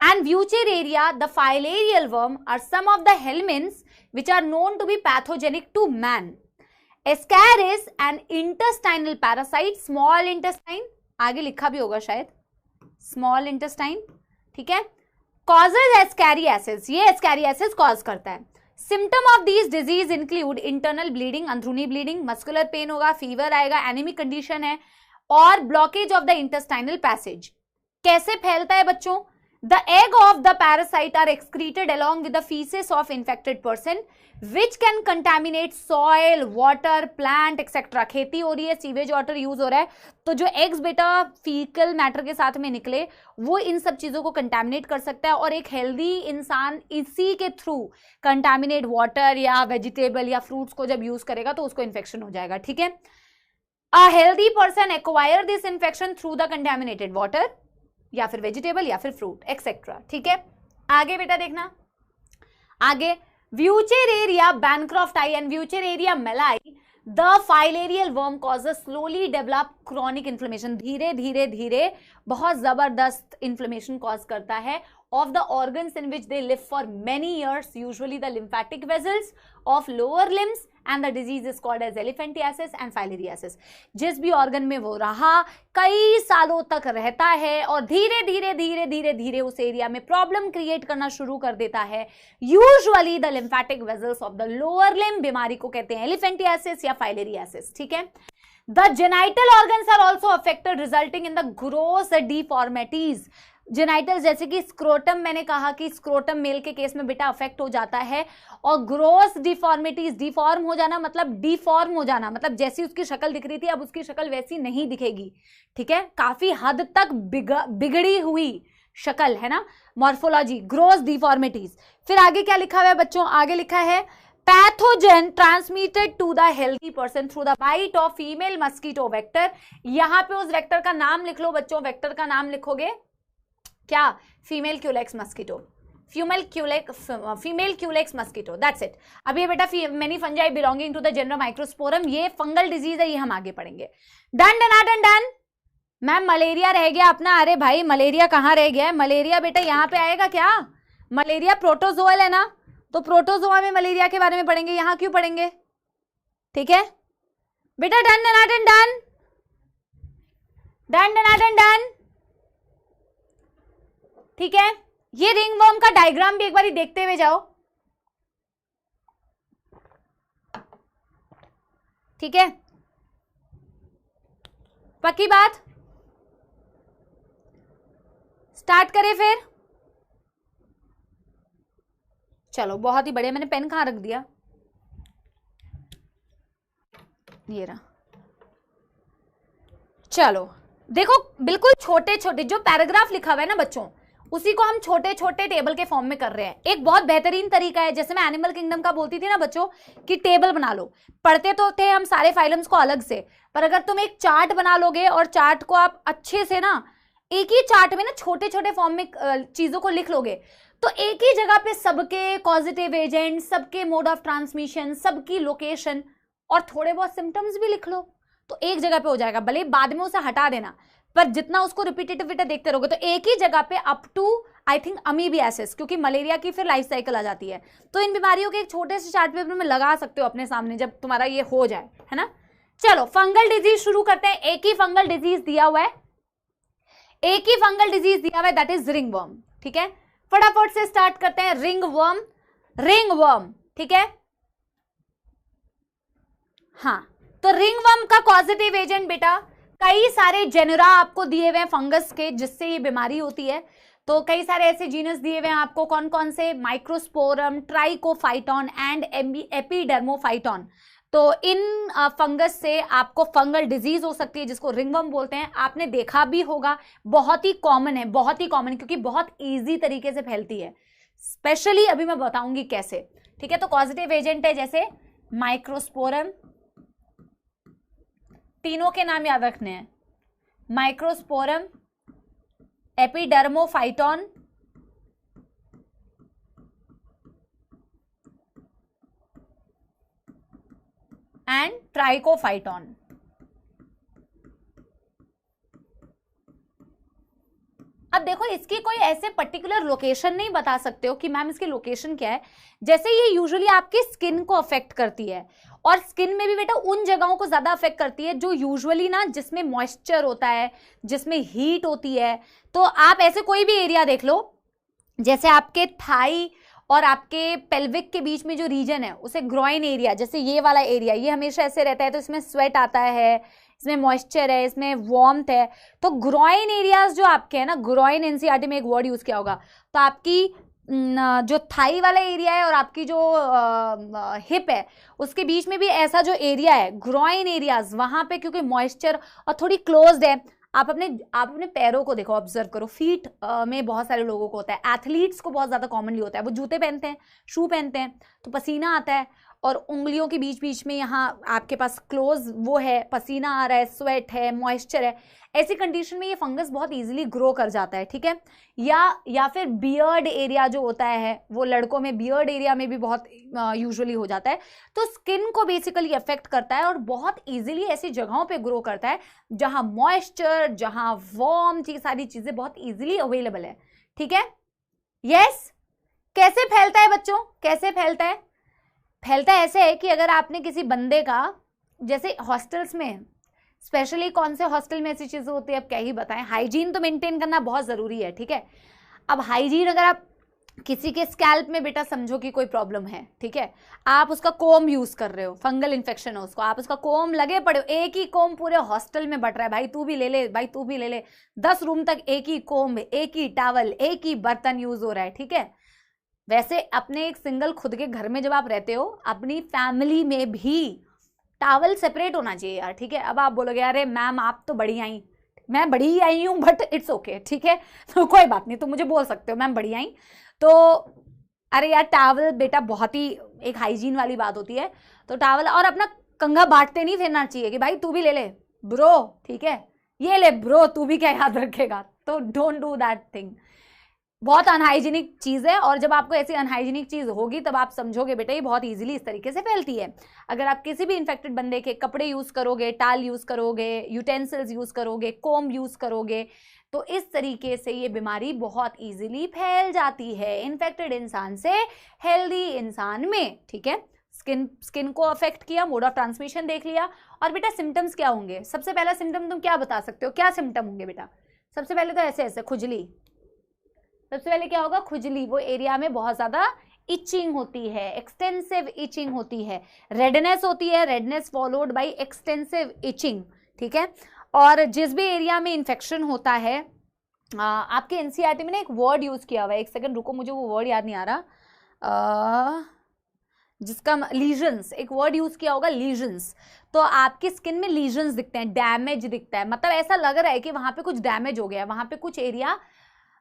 And Wuchereria, the filarial worm, are some of the helminths which are known to be pathogenic to man. Ascaris, an intestinal parasite, small intestine, आगे लिखा भी होगा शायद, small intestine, ठीक है? Causes ascariasis, ये ascariasis cause करता है। Symptom of these disease include internal bleeding, अंदरूनी bleeding, muscular pain होगा, fever आएगा, anemic condition है, और blockage of the intestinal passage। कैसे फैलता है बच्चों? The egg of the parasite are excreted along with the feces of infected person, which can contaminate soil, water, plant, etc. खेती हो रही है, सीवेज वाटर यूज हो रहा है, तो जो एग्स बेटा फीकल मैटर के साथ में निकले वो इन सब चीजों को कंटामिनेट कर सकता है, और एक हेल्दी इंसान इसी के थ्रू कंटामिनेट वाटर या वेजिटेबल या फ्रूट्स को जब यूज करेगा तो उसको इन्फेक्शन हो जाएगा, ठीक है? A healthy person acquire this infection through the contaminated water, या फिर वेजिटेबल या फिर फ्रूट एक्सेट्रा, ठीक है? आगे बेटा देखना, आगे wuchereria bancrofti and wuchereria malayi, the filarial worm causes slowly develop chronic inflammation, धीरे धीरे धीरे बहुत जबरदस्त इन्फ्लेमेशन कॉज करता है of the organs in which they live for many years, usually the lymphatic vessels of lower limbs, and the disease is called as elephantiasis and filariasis। जिस भी organ में वो रहा कई सालों तक रहता है और धीरे धीरे धीरे धीरे धीरे उस एरिया में प्रॉब्लम क्रिएट करना शुरू कर देता है, usually the lymphatic vessels of the lower limb, बीमारी को कहते हैं elephantiasis या filariasis, ठीक है? The genital organs are also affected, resulting in the gross deformities। Genital जैसे कि स्क्रोटम, मैंने कहा कि स्क्रोटम मेल के केस में बेटा अफेक्ट हो जाता है, और ग्रोस डिफॉर्मिटीज, डिफॉर्म हो जाना मतलब डिफॉर्म हो जाना, मतलब जैसी उसकी शक्ल दिख रही थी अब उसकी शक्ल वैसी नहीं दिखेगी, ठीक है? काफी हद तक बिगड़ी हुई शक्ल, है ना? Morphology, gross deformities. फिर आगे क्या लिखा हुआ है बच्चों? आगे लिखा है pathogen transmitted to the healthy person through the bite of female mosquito vector. यहां पे उस वेक्टर का नाम लिख लो बच्चों, वेक्टर का नाम लिखोगे क्या? Female Culex mosquito, female Culex mosquito, that's it. अब ये बेटा many fungi belonging to the genera Microsporum, ये फंगल डिजीज है, ये हम आगे पढ़ेंगे। Done done done. Ma'am malaria रह गया अपना, अरे भाई मलेरिया कहाँ रह गया है? मलेरिया बेटा यहाँ पे आएगा क्या? मलेरिया प्रोटोजोअल है ना, तो प्रोटोजोआ में मलेरिया के बारे में पढ़ेंगे, यहां क्यों पढ़ेंगे? ठीक है बेटा, done done done done done done done done. ठीक है, ये रिंगवर्म का डायग्राम भी एक बार देखते हुए जाओ। ठीक है, पक्की बात, स्टार्ट करें फिर। चलो बहुत ही बढ़िया, मैंने पेन कहाँ रख दिया? ये रहा। चलो देखो, बिल्कुल छोटे छोटे जो पैराग्राफ लिखा हुआ है ना बच्चों, उसी को हम छोटे छोटे टेबल के फॉर्म में कर रहे हैं। एक बहुत बेहतरीन तरीका है, जैसे मैं एनिमल किंगडम का बोलती थी ना बच्चों कि टेबल बना लो। पढ़ते तो थे हम सारे फाइलम्स को अलग से, पर अगर तुम एक चार्ट बना लोगे और चार्ट को आप अच्छे से ना एक ही चार्ट में ना छोटे छोटे फॉर्म में चीजों को लिख लोगे, तो एक ही जगह पे सबके कॉजेटिव एजेंट, सबके मोड ऑफ ट्रांसमिशन, सबकी लोकेशन और थोड़े बहुत सिम्टम्स भी लिख लो, तो एक जगह पे हो जाएगा। भले बाद में उसे हटा देना, पर जितना उसको रिपीटेटिव देखते रहोगे तो एक ही जगह पे up to I think amoebiasis, क्योंकि मलेरिया की फिर लाइफ साइकिल आ जाती है, तो इन बीमारियों के एक छोटे से चार्ट पेपर में लगा सकते हो अपने सामने जब तुम्हारा ये हो जाए, है ना। चलो फंगल डिजीज शुरू करते हैं। एक ही फंगल डिजीज दिया हुआ है, एक ही फंगल डिजीज दिया हुआ है, दैट इज रिंगवर्म। ठीक है, फटाफट से स्टार्ट करते हैं। रिंगवर्म, रिंगवर्म, ठीक है। हाँ, तो रिंगवर्म का कॉजेटिव एजेंट बेटा कई सारे जेनरा आपको दिए हुए हैं फंगस के जिससे ये बीमारी होती है। तो कई सारे ऐसे जीनस दिए हुए हैं आपको, कौन कौन से? Microsporum, Trichophyton and Epidermophyton. तो इन फंगस से आपको फंगल डिजीज हो सकती है जिसको रिंगवर्म बोलते हैं। आपने देखा भी होगा, बहुत ही कॉमन है, बहुत ही कॉमन, क्योंकि बहुत इजी तरीके से फैलती है। स्पेशली अभी मैं बताऊंगी कैसे। ठीक है, तो पॉजिटिव एजेंट है जैसे माइक्रोस्पोरम, तीनों के नाम याद रखने हैं, माइक्रोस्पोरम, एपिडर्मोफाइटॉन एंड ट्राइकोफाइटॉन। अब देखो, इसकी कोई ऐसे पर्टिकुलर लोकेशन नहीं बता सकते हो कि मैम इसकी लोकेशन क्या है। जैसे ये यूजुअली आपकी स्किन को अफेक्ट करती है, और स्किन में भी बेटा उन जगहों को ज्यादा अफेक्ट करती है जो यूजुअली ना जिसमें मॉइस्चर होता है, जिसमें हीट होती है। तो आप ऐसे कोई भी एरिया देख लो, जैसे आपके थाई और आपके पेल्विक के बीच में जो रीजन है उसे ग्रॉइन एरिया, जैसे ये वाला एरिया, ये हमेशा ऐसे रहता है, तो इसमें स्वेट आता है, इसमें मॉइस्चर है, इसमें वार्मथ है। तो ग्रॉइन एरियाज जो आपके हैं ना, ग्रॉइन एनसीईआरटी में एक वर्ड यूज किया होगा, तो आपकी जो थाई वाला एरिया है और आपकी जो हिप है उसके बीच में भी ऐसा जो एरिया है ग्रॉइन एरियाज, वहां पे क्योंकि मॉइस्चर और थोड़ी क्लोज्ड है। आप अपने पैरों को देखो, ऑब्जर्व करो, फीट में बहुत सारे लोगों को होता है, एथलीट्स को बहुत ज्यादा कॉमनली होता है, वो जूते पहनते हैं, शू पहनते हैं, तो पसीना आता है, और उंगलियों के बीच बीच में यहाँ आपके पास क्लोज वो है, पसीना आ रहा है, स्वेट है, मॉइस्चर है। ऐसी कंडीशन में ये फंगस बहुत इजीली ग्रो कर जाता है। ठीक है, या फिर बियर्ड एरिया जो होता है, वो लड़कों में बियर्ड एरिया में भी बहुत यूजुअली हो जाता है। तो स्किन को बेसिकली अफेक्ट करता है और बहुत इजीली ऐसी जगहों पे ग्रो करता है जहां मॉइस्चर, जहां वार्म, ये सारी चीजें बहुत इजीली अवेलेबल है। ठीक है, यस। कैसे फैलता है बच्चों, कैसे फैलता है? फैलता ऐसे है कि अगर आपने किसी बंदे का, जैसे हॉस्टल्स में स्पेशली, कौन से हॉस्टल में ऐसी चीजें होती है अब क्या ही बताएं, हाइजीन तो मेंटेन करना बहुत जरूरी है। ठीक है, अब हाइजीन अगर आप किसी के स्कैल्प में बेटा समझो कि कोई प्रॉब्लम है, ठीक है, आप उसका कोम यूज कर रहे हो, फंगल इन्फेक्शन हो उसको, आप उसका कोम लगे पड़े हो, एक ही कोम पूरे हॉस्टल में बट रहा है, भाई तू भी ले ले, भाई तू भी ले ले, 10 रूम तक एक ही कोम, एक ही टावल, एक ही बर्तन यूज हो रहा है। ठीक है, वैसे अपने एक सिंगल खुद के घर में जब आप रहते हो, अपनी फैमिली में भी टावल सेपरेट होना चाहिए यार। ठीक है, अब आप बोलोगे अरे मैम आप तो बड़ी आई, मैं बड़ी आई हूँ बट इट्स ओके। ठीक है, तो कोई बात नहीं, तुम मुझे बोल सकते हो मैम बड़ी आई। तो अरे यार टॉवल बेटा बहुत ही एक हाइजीन वाली बात होती है, तो टॉवल और अपना कंघा बांटते नहीं फिरना चाहिए कि भाई तू भी ले ले ब्रो, ठीक है, ये ले ब्रो, तू भी क्या याद रखेगा, तो डोंट डू दैट थिंग। बहुत अनहाइजीनिक चीज है, और जब आपको ऐसी अनहाइजीनिक चीज होगी तब आप समझोगे बेटा ये बहुत इजीली इस तरीके से फैलती है। अगर आप किसी भी इन्फेक्टेड बंदे के कपड़े यूज करोगे, टाल यूज करोगे, यूटेंसिल्स यूज करोगे, कोम यूज करोगे, तो इस तरीके से ये बीमारी बहुत इजीली फैल जाती है इन्फेक्टेड इंसान से हेल्दी इंसान में, ठीक है। स्किन को अफेक्ट किया, मोड ऑफ ट्रांसमिशन देख लिया। और बेटा सिम्टम्स क्या होंगे? सबसे पहला सिम्टम तुम क्या बता सकते हो, क्या सिम्टम होंगे बेटा? सबसे पहले तो ऐसे ऐसे खुजली, सबसे पहले क्या होगा? खुजली, वो एरिया में बहुत ज्यादा इचिंग होती है, एक्सटेंसिव इचिंग होती है, रेडनेस होती है, redness followed by extensive itching, ठीक है। और जिस भी एरिया में इन्फेक्शन होता है, आपके एनसीईआरटी में ना एक वर्ड यूज किया हुआ है, एक सेकंड रुको, मुझे वो वर्ड याद नहीं आ रहा, जिसका लीजन्स, एक वर्ड यूज किया होगा लीजन्स। तो आपकी स्किन में लीजन्स दिखते हैं, डैमेज दिखता है, मतलब ऐसा लग रहा है कि वहां पे कुछ डैमेज हो गया है, वहां पे कुछ एरिया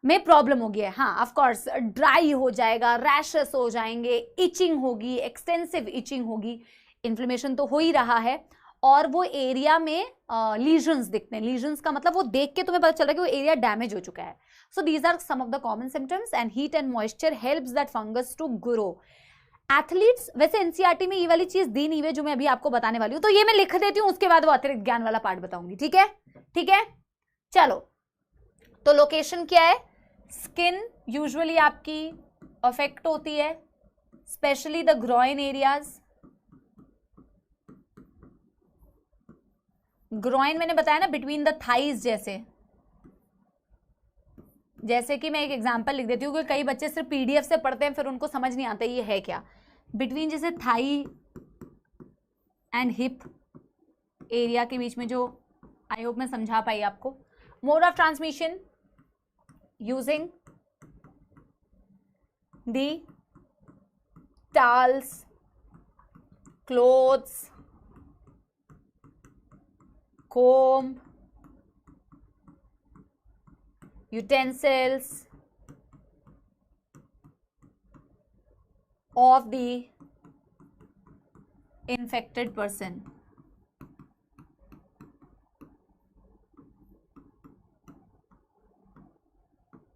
में प्रॉब्लम हो गया है। हाँ ऑफ कोर्स ड्राई हो जाएगा, रैशेस हो जाएंगे, इचिंग होगी, एक्सटेंसिव इचिंग होगी, इन्फ्लेमेशन तो हो ही रहा है, और वो एरिया में लीजन्स दिखते हैं। लीजन्स का मतलब वो देख के तुम्हें पता चल रहा है कि वो एरिया डैमेज हो चुका है। So these are some of the common symptoms, and heat and moisture helps that fungus to grow. Athletes, वैसे एनसीईआरटी में ये वाली चीज दी नहीं है जो मैं अभी आपको बताने वाली हूं, तो ये मैं लिख देती हूँ, उसके बाद वो अतिरिक्त ज्ञान वाला पार्ट बताऊंगी, ठीक है? ठीक है, चलो। तो लोकेशन क्या है? स्किन यूजुअली आपकी अफेक्ट होती है, specially the groin areas. Groin मैंने बताया ना, बिटवीन द थाइज, जैसे कि मैं एक एग्जांपल लिख देती हूँ कि कई बच्चे सिर्फ पीडीएफ से पढ़ते हैं, फिर उनको समझ नहीं आता ये है क्या। बिटवीन जैसे थाई एंड हिप एरिया के बीच में, जो आई होप मैं समझा पाई आपको। Mode of transmission using the towels, clothes, comb, utensils of the infected person.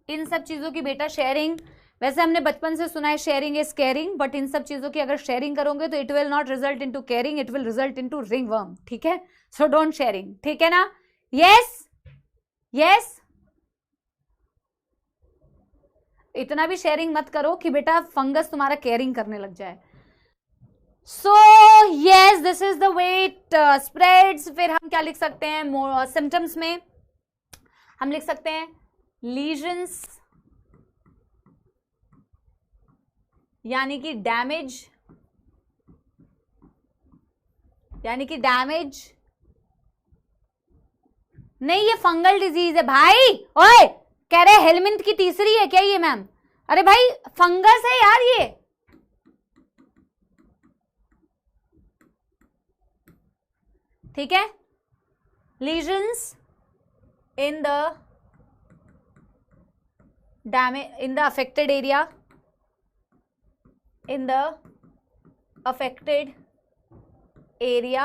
इन सब चीजों की बेटा शेयरिंग, वैसे हमने बचपन से सुना है sharing is caring, but in सब चीजों की अगर शेयरिंग करोगे तो it will not result into caring, it will result into ring worm, ठीक है? सो डोंट शेयरिंग, ठीक है ना? यस यस, इतना भी शेयरिंग मत करो कि बेटा फंगस तुम्हारा केयरिंग करने लग जाए। So yes, this is the way it spreads. फिर हम क्या लिख सकते हैं सिम्टम्स में? हम लिख सकते हैं लीजन्स यानी कि डैमेज, यानी कि डैमेज नहीं, ये फंगल डिजीज है भाई। ओए, कह रहे हेलमिंथ की तीसरी है क्या ये मैम? अरे भाई फंगस है यार ये। ठीक है, lesions in the damage in the affected area, in the affected area,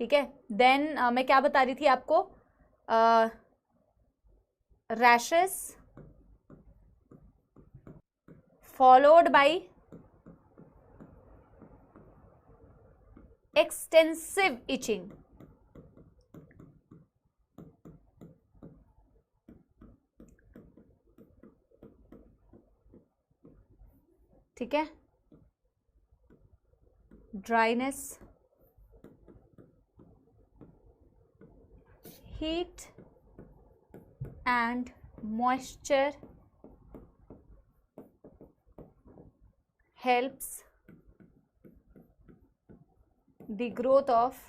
ठीक है। देन मैं क्या बता रही थी आपको? Rashes followed by extensive itching, ठीक है। Dryness, heat and moisture helps the growth of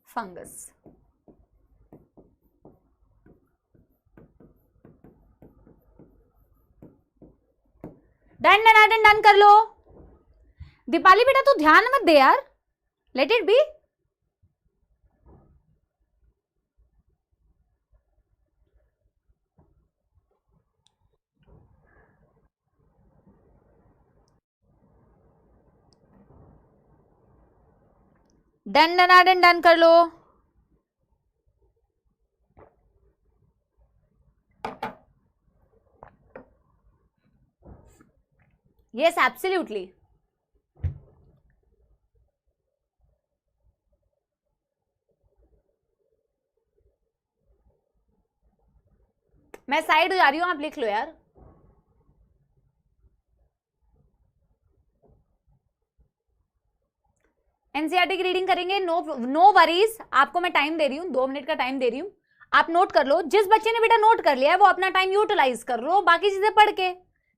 fungus. Done done done done कर लो। दीपाली बेटा तू ध्यान मत दे यार, let it be. Done done done done कर लो। Yes absolutely. मैं साइड हो जा रही हूं, आप लिख लो यार। एनसीईआरटी की रीडिंग करेंगे, नो वरीज। आपको मैं टाइम दे रही हूँ, 2 मिनट का टाइम दे रही हूँ, आप नोट कर लो। जिस बच्चे ने बेटा नोट कर लिया है वो अपना टाइम यूटिलाइज कर लो, बाकी चीजें पढ़ के,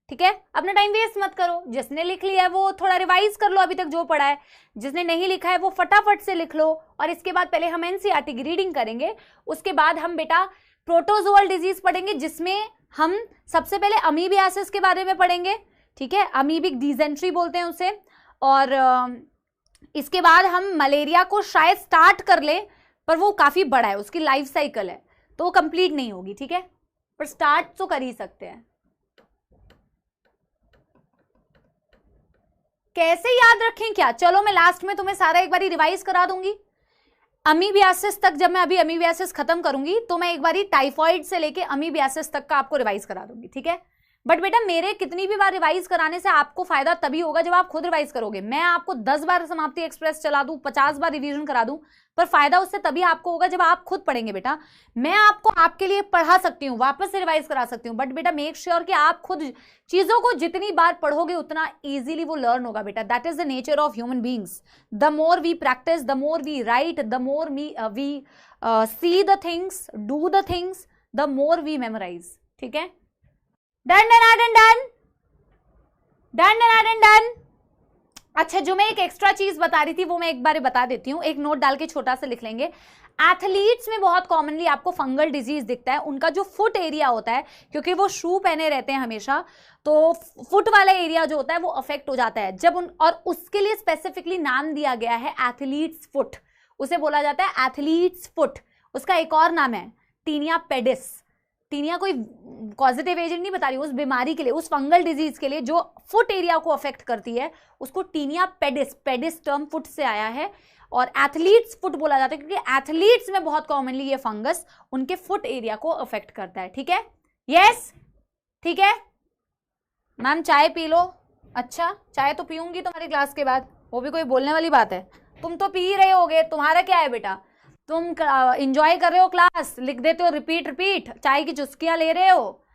ठीक है? अपना टाइम वेस्ट मत करो। जिसने लिख लिया है वो थोड़ा रिवाइज कर लो अभी तक जो पढ़ा है, जिसने नहीं लिखा है वो फटाफट से लिख लो। और इसके बाद पहले हम एनसीईआरटी की रीडिंग करेंगे, उसके बाद हम बेटा प्रोटोजोअल डिजीज पढ़ेंगे, जिसमें हम सबसे पहले अमीबियासिस के बारे में पढ़ेंगे, ठीक है? अमीबिक डिसेंट्री बोलते हैं उसे। और इसके बाद हम मलेरिया को शायद स्टार्ट कर ले, पर वो काफी बड़ा है, उसकी लाइफ साइकिल है तो वो कंप्लीट नहीं होगी, ठीक है? पर स्टार्ट तो कर ही सकते हैं। कैसे याद रखें क्या? चलो मैं लास्ट में तुम्हें सारा एक बारी रिवाइज करा दूंगी। अमीबियासिस तक, जब मैं अभी अमीबियासिस खत्म करूंगी तो मैं एक बारी टाइफॉइड से लेके अमीबियासिस तक का आपको रिवाइज करा दूंगी, ठीक है? बट बेटा मेरे कितनी भी बार रिवाइज कराने से आपको फायदा तभी होगा जब आप खुद रिवाइज करोगे। मैं आपको 10 बार समाप्ति एक्सप्रेस चला दूं, 50 बार रिवीजन करा दूं, पर फायदा उससे तभी आपको होगा जब आप खुद पढ़ेंगे। बेटा मैं आपको आपके लिए पढ़ा सकती हूँ, वापस से रिवाइज करा सकती हूँ, बट बेटा मेक श्योर कि आप खुद चीजों को जितनी बार पढ़ोगे उतना इजीली वो लर्न होगा बेटा। That is the nature of human beings. The more we practise, the more we write, the more we see the things, do the things, the more we memorise, ठीक है? Done done done done done done done done. अच्छा, जो मैं एक extra चीज बता रही थी वो मैं एक बार बता देती हूँ, एक नोट डाल के छोटा सा लिख लेंगे। एथलीट्स में बहुत कॉमनली आपको फंगल डिजीज दिखता है। उनका जो फुट एरिया होता है, क्योंकि वो शू पहने रहते हैं हमेशा, तो फुट वाला एरिया जो होता है वो अफेक्ट हो जाता है जब और उसके लिए स्पेसिफिकली नाम दिया गया है एथलीट्स फुट। उसे बोला जाता है एथलीट्स फुट। उसका एक और नाम है टीनिया पेडिस। टीनिया कोई पॉजिटिव एजेंट नहीं बता रही, उस बीमारी के लिए, उस फंगल डिजीज के लिए जो फुट एरिया को अफेक्ट करती है, उसको tinea pedis, pedis term foot से आया है, और एथलीट्स फुट बोला जाता है क्योंकि एथलीट्स में बहुत कॉमनली ये फंगस उनके फुट एरिया को अफेक्ट करता है, ठीक है? यस, ठीक है मैम। चाय पी लो। अच्छा, चाय तो पीऊंगी तुम्हारी क्लास के बाद, वो भी कोई बोलने वाली बात है? तुम तो पी रहे होगे, तुम्हारा क्या है बेटा? तुम एंजॉय कर रहे हो क्लास, लिख देते हो रिपीट रिपीट, चाय की चुस्कियां ले रहे हो।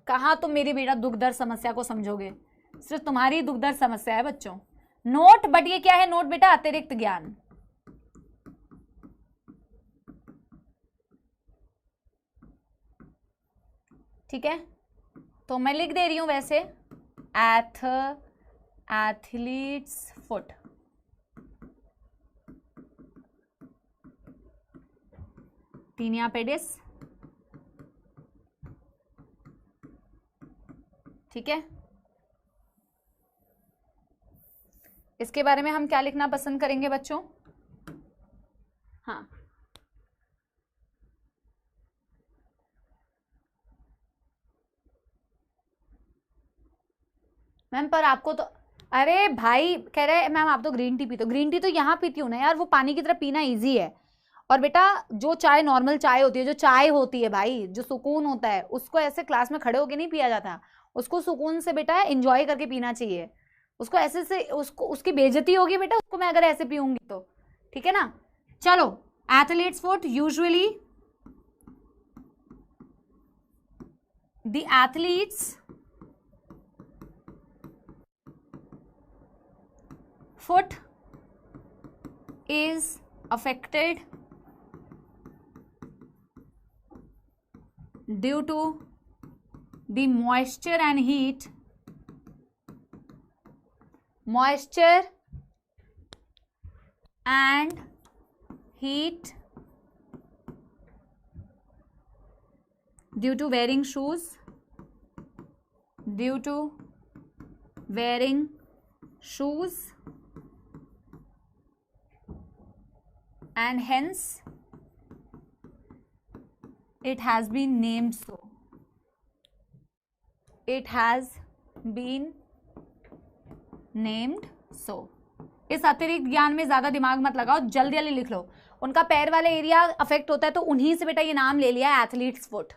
कहाँ तुम मेरी बेटा दुख दर्द समस्या को समझोगे? सिर्फ तुम्हारी दुख दर्द समस्या है बच्चों। नोट, बट ये क्या है नोट बेटा? अतिरिक्त ज्ञान। ठीक है, तो मैं लिख दे रही हूं वैसे एथलीट्स फुट। टीनिया पेडिस, ठीक है? इसके बारे में हम क्या लिखना पसंद करेंगे बच्चों? हाँ, मैम पर आपको तो, अरे भाई कह रहे मैम आप तो ग्रीन टी पीते हो। ग्रीन टी तो यहाँ पीती हूँ ना यार, वो पानी की तरह पीना इजी है। और बेटा जो चाय नॉर्मल चाय होती है, जो चाय होती है भाई, जो सुकून होता है, उसको ऐसे क्लास में खड़े होके नहीं पिया जाता। उसको सुकून से बेटा एंजॉय करके पीना चाहिए। उसको ऐसे से उसको उसकी बेइज्जती होगी बेटा उसको मैं अगर ऐसे पीऊंगी तो, ठीक है ना? चलो, athletes foot usually the athletes foot is affected due to the moisture and heat, moisture and heat due to wearing shoes, due to wearing shoes, and hence it has been named so. It has been named so. इस अतिरिक्त ज्ञान में ज्यादा दिमाग मत लगाओ, जल्दी जल्दी लिख लो। उनका पैर वाला एरिया अफेक्ट होता है तो उन्हीं से बेटा ये नाम ले लिया एथलीट्स फुट,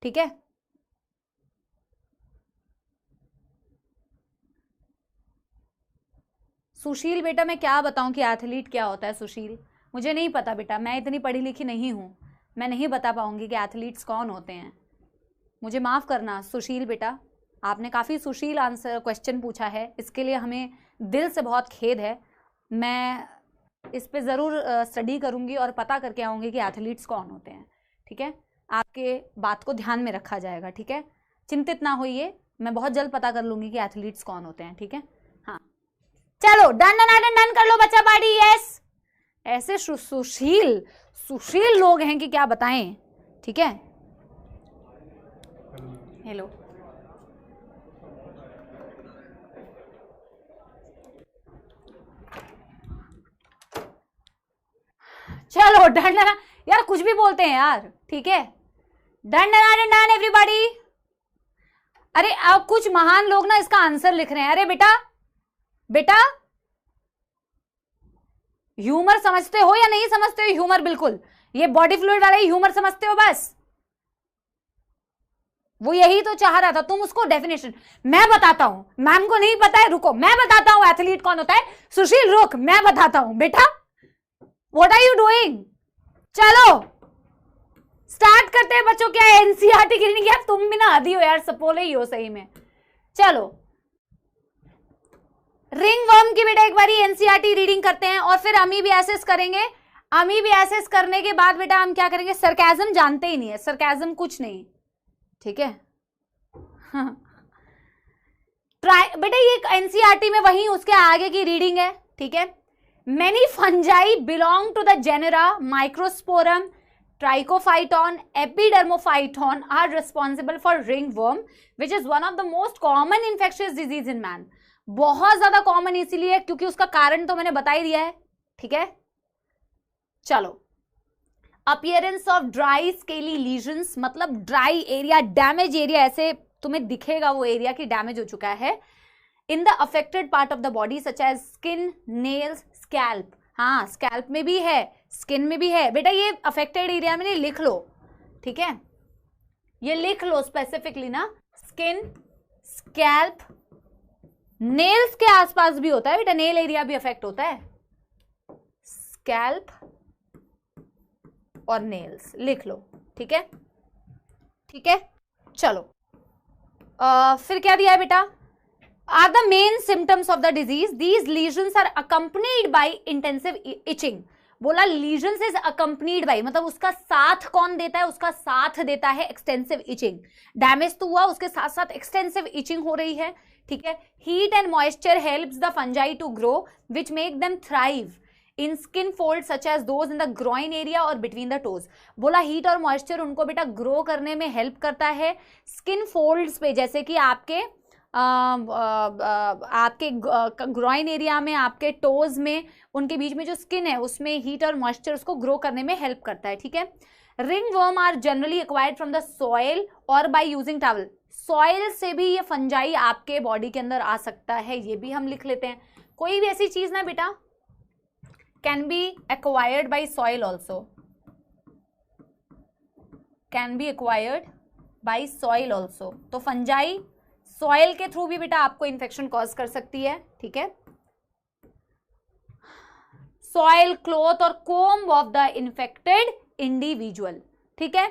ठीक है। सुशील बेटा मैं क्या बताऊं कि एथलीट क्या होता है सुशील, मुझे नहीं पता बेटा, मैं इतनी पढ़ी लिखी नहीं हूं, मैं नहीं बता पाऊंगी कि एथलीट्स कौन होते हैं, मुझे माफ करना सुशील बेटा। आपने काफ़ी सुशील आंसर क्वेश्चन पूछा है, इसके लिए हमें दिल से बहुत खेद है। मैं इस पे ज़रूर स्टडी करूँगी और पता करके आऊँगी कि एथलीट्स कौन होते हैं, ठीक है। आपके बात को ध्यान में रखा जाएगा, ठीक है, चिंतित ना होइए, मैं बहुत जल्द पता कर लूँगी कि एथलीट्स कौन होते हैं, ठीक है। हाँ चलो डन डन डन डन कर लो बच्चा पार्टी, यस। ऐसे सुशील सुशील लोग हैं कि क्या बताएं, ठीक है। हेलो चलो डन डन, यार कुछ भी बोलते हैं यार, ठीक है। Done done done done everybody. अरे अब कुछ महान लोग ना इसका आंसर लिख रहे हैं। अरे बेटा बेटा ह्यूमर समझते हो या नहीं समझते हो? ह्यूमर बिल्कुल, ये बॉडी फ्लूइड वाला ही ह्यूमर समझते हो बस, वो यही तो चाह रहा था। तुम उसको डेफिनेशन, मैं बताता हूं, मैम को नहीं पता है, रुको मैं बताता हूं एथलीट कौन होता है। सुशील रुक, मैं बताता हूं बेटा, व्हाट आर यू डूइंग। चलो स्टार्ट करते हैं बच्चों। क्या एनसीईआरटी की रीडिंग, यार तुम भी ना आदि हो यार, सपोले ही हो सही में। चलो रिंग वर्म की बेटा एक बारी एनसीईआरटी रीडिंग करते हैं और फिर अमीबियासिस करेंगे। अमीबियासिस करने के बाद बेटा हम क्या करेंगे, सरकाज़म जानते ही नहीं है, सरकाज़म कुछ नहीं, ठीक है। बेटा ये एनसीईआरटी में वही उसके आगे की रीडिंग है, ठीक है। Many fungi belong to the genera Microsporum, Trichophyton, Epidermophyton are responsible for ringworm which is one of the most common infectious disease in man. बहुत ज्यादा कॉमन इसीलिए क्योंकि उसका कारण तो मैंने बता ही दिया है, ठीक है। चलो appearance of dry scaly lesions, मतलब ड्राई एरिया, डैमेज एरिया, ऐसे तुम्हें दिखेगा वो एरिया की डैमेज हो चुका है in the affected part of the body such as skin, nails, scalp. हाँ स्कैल्प में भी है, स्किन में भी है बेटा, ये अफेक्टेड एरिया में लिख लो, ठीक है, ये लिख लो स्पेसिफिकली ना, स्किन, स्कैल्प, नेल्स के आसपास भी होता है बेटा, नेल एरिया भी अफेक्ट होता है, स्कैल्प और नेल्स लिख लो, ठीक है, ठीक है। चलो फिर क्या दिया है बेटा, are the main symptoms of the disease, these lesions are accompanied by intensive itching. बोला लीजन्स इज अकम्पनीड बाय, मतलब उसका साथ कौन देता है, उसका साथ देता है एक्सटेंसिव इचिंग। डैमेज तो हुआ, उसके साथ साथ एक्सटेंसिव इचिंग हो रही है, ठीक है। Heat and moisture helps the fungi to grow which make them thrive in skin fold such as those in the groin area और बिटवीन द टोज। बोला हीट और मॉइस्चर उनको बेटा ग्रो करने में हेल्प करता है स्किन फोल्ड्स पे, जैसे कि आपके आपके ग्रोइन एरिया में, आपके टोज में, उनके बीच में जो स्किन है उसमें हीट और मॉइस्चर उसको ग्रो करने में हेल्प करता है, ठीक है। Ringworm are generally acquired from the soil और बाय यूजिंग टॉवल। सॉइल से भी ये फंजाई आपके बॉडी के अंदर आ सकता है, ये भी हम लिख लेते हैं। कोई भी ऐसी चीज ना बेटा can be acquired by soil also, can be acquired by soil also. तो फंजाई सॉइल के थ्रू भी बेटा आपको इन्फेक्शन कॉज कर सकती है, ठीक है। सॉइल, क्लॉथ और comb of the infected individual, ठीक है।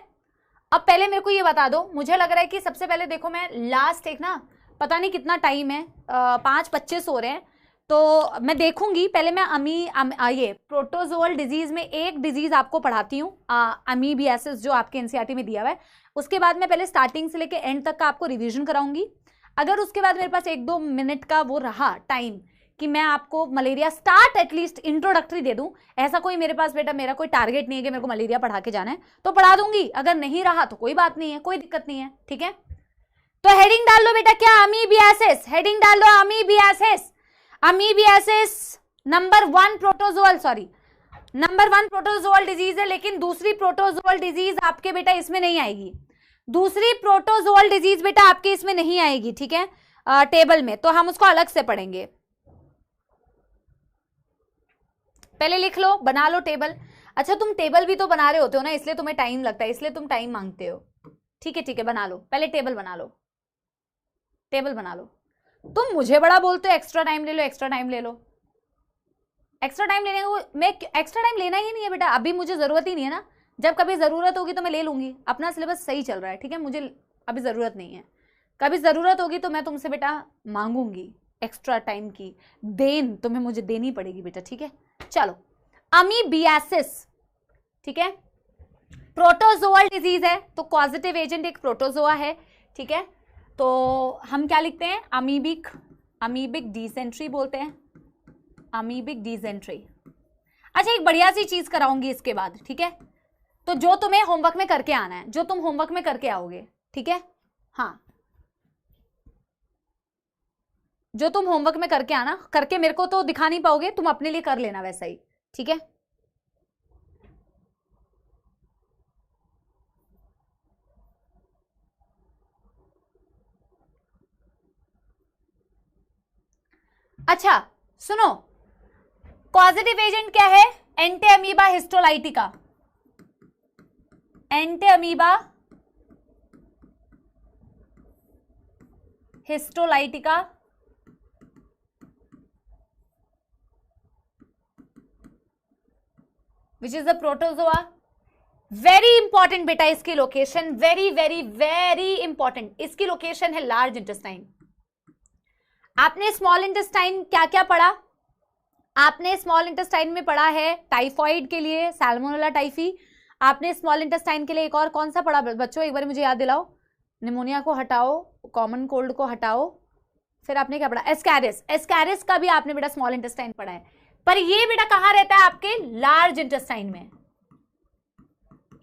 अब पहले मेरे को ये बता दो, मुझे लग रहा है कि सबसे पहले देखो मैं लास्ट एक ना, पता नहीं कितना टाइम है, 5:25 हो रहे हैं, तो मैं देखूंगी पहले मैं ये प्रोटोजोअल डिजीज में एक डिजीज आपको पढ़ाती हूँ, अमीबियासिस जो आपके एनसीईआरटी में दिया हुआ है। उसके बाद मैं पहले स्टार्टिंग से लेके एंड तक का आपको रिवीजन कराऊंगी। अगर उसके बाद मेरे पास 1-2 मिनट का वो रहा टाइम कि मैं आपको मलेरिया स्टार्ट एटलीस्ट इंट्रोडक्टरी दे दूं, ऐसा कोई मेरे पास बेटा मेरा कोई टारगेट नहीं है कि मेरे को मलेरिया पढ़ा के जाना है, तो पढ़ा दूंगी। अगर नहीं रहा तो कोई बात नहीं है, कोई दिक्कत नहीं है, ठीक है। तो हेडिंग डाल लो बेटा, क्या अमीबियासिस, हेडिंग डाल दो amoebiasis. Amoebiasis number 1 protozoal, sorry number 1 protozoal disease है, लेकिन दूसरी प्रोटोजोअल डिजीज आपके बेटा इसमें नहीं आएगी, दूसरी प्रोटोजोअल डिजीज बेटा आपके इसमें नहीं आएगी, ठीक है, टेबल में, तो हम उसको अलग से पढ़ेंगे। पहले लिख लो, बना लो टेबल। अच्छा तुम टेबल भी तो बना रहे होते हो ना, इसलिए तुम्हें टाइम लगता है, इसलिए तुम टाइम मांगते हो। ठीक है बना लो, पहले टेबल बना लो, टेबल बना लो। तुम मुझे बड़ा बोलते हो एक्स्ट्रा टाइम ले लो, एक्स्ट्रा टाइम ले लो। एक्स्ट्रा टाइम लेने को मैं एक्स्ट्रा टाइम लेना ही नहीं है बेटा, अभी मुझे जरूरत ही नहीं है ना। जब कभी जरूरत होगी तो मैं ले लूंगी, अपना सिलेबस सही चल रहा है, ठीक है, मुझे अभी जरूरत नहीं है। कभी जरूरत होगी तो मैं तुमसे बेटा मांगूंगी एक्स्ट्रा टाइम की देन, तुम्हें मुझे देनी पड़ेगी बेटा, ठीक है। चलो, अमीबियासिस, ठीक है, प्रोटोजोअल डिजीज है, तो कॉजेटिव एजेंट एक प्रोटोजोआ है, ठीक है। तो हम क्या लिखते हैं, अमीबिक डिसेंट्री बोलते हैं, अमीबिक डिसेंट्री। अच्छा एक बढ़िया सी चीज कराऊंगी इसके बाद, ठीक है, तो जो तुम्हें होमवर्क में करके आना है, जो तुम होमवर्क में करके आओगे, ठीक है, हाँ, जो तुम होमवर्क में करके आना, करके मेरे को तो दिखा नहीं पाओगे, तुम अपने लिए कर लेना वैसा ही, ठीक है। अच्छा सुनो, कॉजेटिव एजेंट क्या है, entamoeba histolytica, entamoeba histolytica, which is the protozoa. Very important बेटा इसकी location, very very very important, इसकी लोकेशन है लार्ज इंटेस्टाइन। आपने स्मॉल इंटेस्टाइन क्या क्या पढ़ा, आपने स्मॉल इंटेस्टाइन में पढ़ा है टाइफॉइड के लिए सैल्मोनेला टाइफी, आपने स्मॉल इंटेस्टाइन के लिए एक और कौन सा पढ़ा बच्चों, एक बार मुझे याद दिलाओ। निमोनिया को हटाओ, कॉमन कोल्ड को हटाओ, फिर आपने क्या पढ़ा, एस्कैरिस, एस्कैरिस का भी आपने बेटा स्मॉल इंटेस्टाइन पढ़ा है, पर ये बेटा कहां रहता है, आपके लार्ज इंटेस्टाइन में,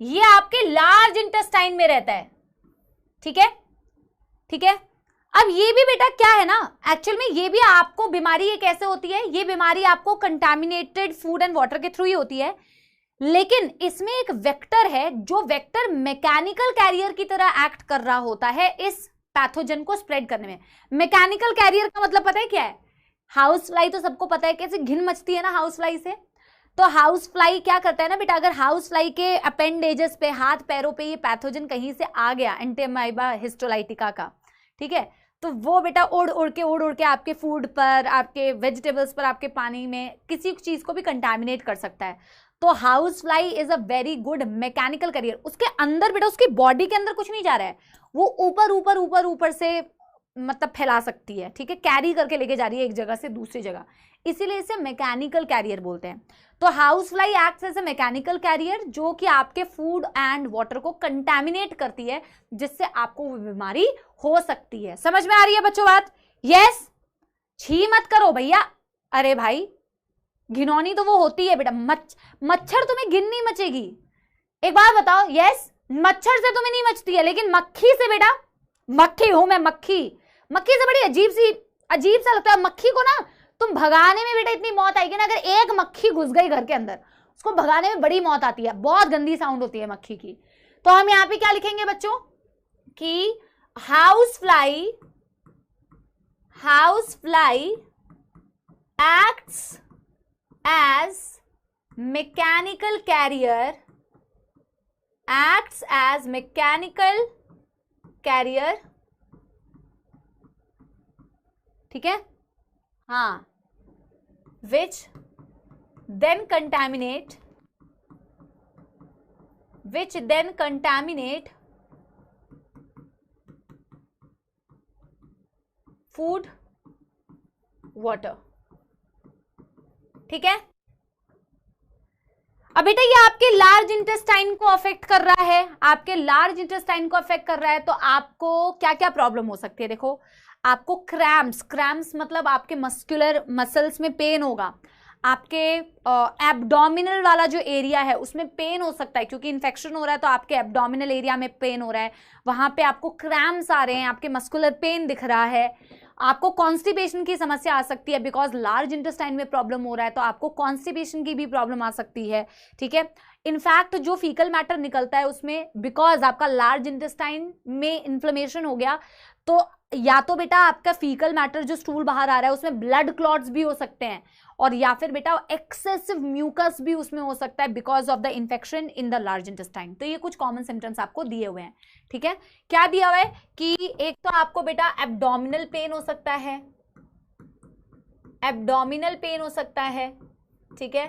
ये आपके लार्ज इंटेस्टाइन में रहता है, ठीक है, ठीक है। अब ये भी बेटा क्या है ना, एक्चुअल में ये भी आपको बीमारी ये कैसे होती है, ये बीमारी आपको कंटामिनेटेड फूड एंड वाटर के थ्रू ही होती है, लेकिन इसमें एक वेक्टर है, जो वेक्टर मैकेनिकल कैरियर की तरह एक्ट कर रहा होता है इस पैथोजन को स्प्रेड करने में। मैकेनिकल कैरियर का मतलब पता है क्या है, हाउस फ्लाई तो सबको पता है, कैसे घिन मचती है ना हाउस फ्लाई से, तो हाउस फ्लाई क्या करता है ना बेटा, अगर हाउस फ्लाई के अपेंडेजेस पे, हाथ पैरों पे ये पैथोजन कहीं से आ गया एंटीअमीबा हिस्टोलाइटिका का, ठीक है, तो वो बेटा उड़ उड़ के आपके फूड पर, आपके वेजिटेबल्स पर, आपके पानी में किसी चीज को भी कंटामिनेट कर सकता है। तो house fly is a very good mechanical carrier. उसके अंदर बेटा, उसकी बॉडी के अंदर कुछ नहीं जा रहा है, वो ऊपर ऊपर ऊपर ऊपर से मतलब फैला सकती है, ठीक है, कैरी करके लेके जा रही है एक जगह से दूसरी जगह, इसीलिए इसे मैकेनिकल कैरियर बोलते हैं। तो house fly acts as a mechanical carrier, जो कि आपके फूड एंड वाटर को कंटामिनेट करती है, जिससे आपको वो बीमारी हो सकती है। समझ में आ रही है बच्चों बात? यस, छी मत करो भैया, अरे भाई घिनौनी तो वो होती है बेटा, मच्छर तुम्हें घिन नहीं मचेगी, एक बात बताओ, यस मच्छर से तुम्हें नहीं मचती है, लेकिन मक्खी से बेटा, मक्खी हूं मैं, मक्खी से बड़ी अजीब सा लगता है। मक्खी को ना तुम भगाने में बेटा इतनी मौत आएगी ना, अगर एक मक्खी घुस गई घर के अंदर, उसको भगाने में बड़ी मौत आती है, बहुत गंदी साउंड होती है मक्खी की। तो हम यहां पे क्या लिखेंगे बच्चों कि house fly acts as mechanical carrier, ठीक है, हाँ, which then contaminate food, water, ठीक है। अब बेटा ये आपके लार्ज इंटेस्टाइन को अफेक्ट कर रहा है, आपके लार्ज इंटेस्टाइन को अफेक्ट कर रहा है, तो आपको क्या क्या प्रॉब्लम हो सकती है, देखो, आपको क्रैम्प्स मतलब आपके मस्कुलर मसल्स में पेन होगा, आपके एब्डोमिनल वाला जो एरिया है उसमें पेन हो सकता है, क्योंकि इन्फेक्शन हो रहा है तो आपके एब्डोमिनल एरिया में पेन हो रहा है, वहां पे आपको क्रैम्प्स आ रहे हैं, आपके मस्कुलर पेन दिख रहा है, आपको कॉन्स्टिपेशन की समस्या आ सकती है, बिकॉज लार्ज इंटेस्टाइन में प्रॉब्लम हो रहा है तो आपको कॉन्स्टिपेशन की भी प्रॉब्लम आ सकती है, ठीक है। इनफैक्ट जो फीकल मैटर निकलता है उसमें, बिकॉज आपका लार्ज इंटेस्टाइन में इन्फ्लेमेशन हो गया, तो या तो बेटा आपका फीकल मैटर जो स्टूल बाहर आ रहा है उसमें ब्लड क्लॉट्स भी हो सकते हैं, और या फिर बेटा एक्सेसिव म्यूकस भी उसमें हो सकता है because of the infection in the large intestine. तो ये कुछ कॉमन सिम्टम्स आपको दिए हुए हैं, ठीक है। क्या दिया हुआ है कि एक तो आपको बेटा एब्डोमिनल पेन हो सकता है, एब्डोमिनल पेन हो सकता है, ठीक है।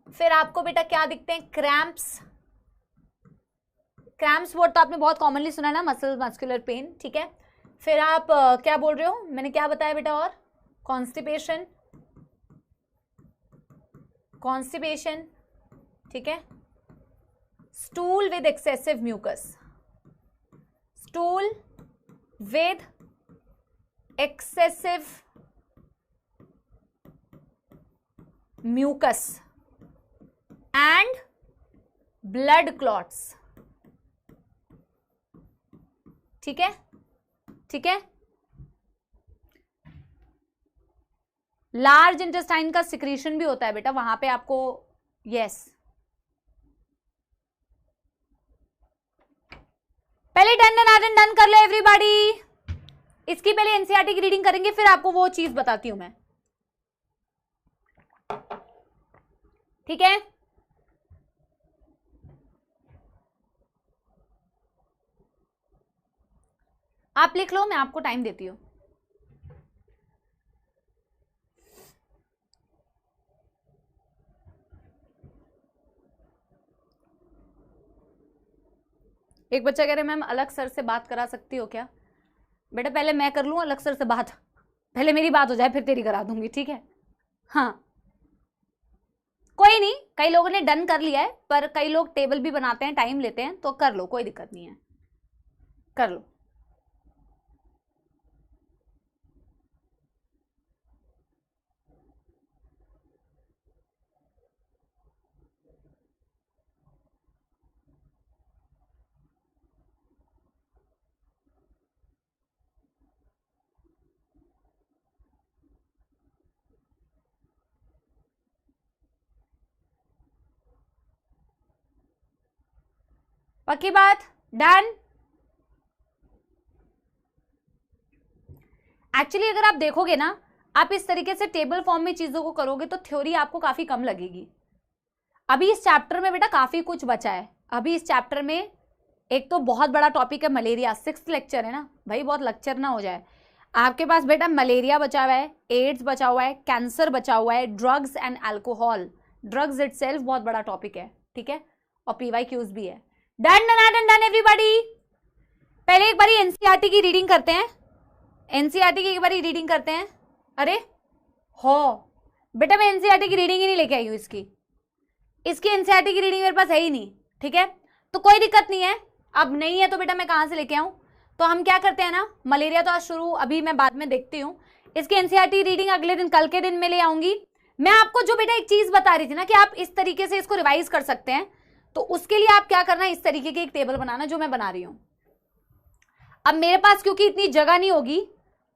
फिर आपको बेटा क्या दिखते हैं, क्रैम्प्स, क्रैम्प्स वर्ड तो आपने बहुत कॉमनली सुना है ना, मस्कुलर पेन, ठीक है। फिर आप क्या बोल रहे हो, मैंने क्या बताया बेटा, और कॉन्स्टिपेशन, कॉन्स्टिपेशन, ठीक है। Stool with excessive mucus, stool with excessive mucus and blood clots, ठीक है, ठीक है। लार्ज इंटेस्टाइन का सिक्रीशन भी होता है बेटा, वहां पे आपको, यस। पहले डन कर लो एवरीबॉडी। इसकी पहले एनसीईआरटी की रीडिंग करेंगे, फिर आपको वो चीज बताती हूं मैं, ठीक है। आप लिख लो, मैं आपको टाइम देती हूं। एक बच्चा कह रहे मैम अलग सर से बात करा सकती हो क्या? बेटा पहले मैं कर लूं अलग सर से बात, पहले मेरी बात हो जाए फिर तेरी करा दूंगी, ठीक है। हाँ कोई नहीं, कई लोगों ने डन कर लिया है, पर कई लोग टेबल भी बनाते हैं, टाइम लेते हैं, तो कर लो, कोई दिक्कत नहीं है, कर लो। पक्की बात, डन। एक्चुअली अगर आप देखोगे ना, आप इस तरीके से टेबल फॉर्म में चीजों को करोगे तो थ्योरी आपको काफी कम लगेगी। अभी इस चैप्टर में बेटा काफी कुछ बचा है। अभी इस चैप्टर में एक तो बहुत बड़ा टॉपिक है मलेरिया, 6th लेक्चर है ना भाई, बहुत लेक्चर ना हो जाए। आपके पास बेटा मलेरिया बचा हुआ है, एड्स बचा हुआ है, कैंसर बचा हुआ है, drugs and alcohol, drugs itself बहुत बड़ा टॉपिक है, ठीक है, और PYQs भी है। Done done done done everybody. पहले एक बारी एनसीईआरटी की रीडिंग करते हैं, एनसीईआरटी की एक बारी रीडिंग करते हैं। अरे हो बेटा, मैं एनसीईआरटी की रीडिंग ही नहीं लेके आई हूँ, इसकी एनसीईआरटी की रीडिंग मेरे पास है ही नहीं, ठीक है। तो कोई दिक्कत नहीं है, अब नहीं है तो बेटा मैं कहाँ से लेके आऊँ। तो हम क्या करते हैं ना, मलेरिया तो आज शुरू, अभी मैं बाद में देखती हूँ, इसकी एनसीईआरटी रीडिंग अगले दिन, कल के दिन में ले आऊंगी। मैं आपको जो बेटा एक चीज बता रही थी ना कि आप इस तरीके से इसको रिवाइज कर सकते हैं, तो उसके लिए आप क्या करना, इस तरीके की एक टेबल बनाना जो मैं बना रही हूं। अब मेरे पास क्योंकि इतनी जगह नहीं होगी,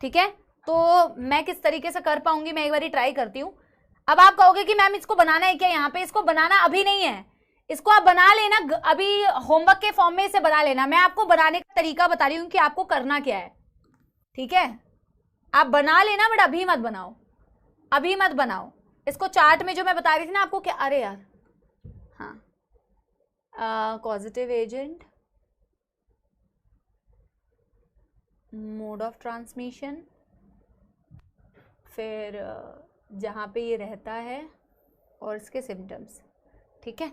ठीक है, तो मैं किस तरीके से कर पाऊंगी, मैं एक बार ट्राई करती हूँ। अब आप कहोगे कि मैम इसको बनाना है क्या यहाँ पे, इसको बनाना अभी नहीं है, इसको आप बना लेना, अभी होमवर्क के फॉर्म में इसे बना लेना। मैं आपको बनाने का तरीका बता रही हूँ कि आपको करना क्या है, ठीक है। आप बना लेना बट अभी मत बनाओ, अभी मत बनाओ। इसको चार्ट में जो मैं बता रही थी ना आपको, क्या, अरे यार हाँ, causative agent, mode of transmission, फिर जहाँ पे ये रहता है और इसके सिम्टम्स, ठीक है।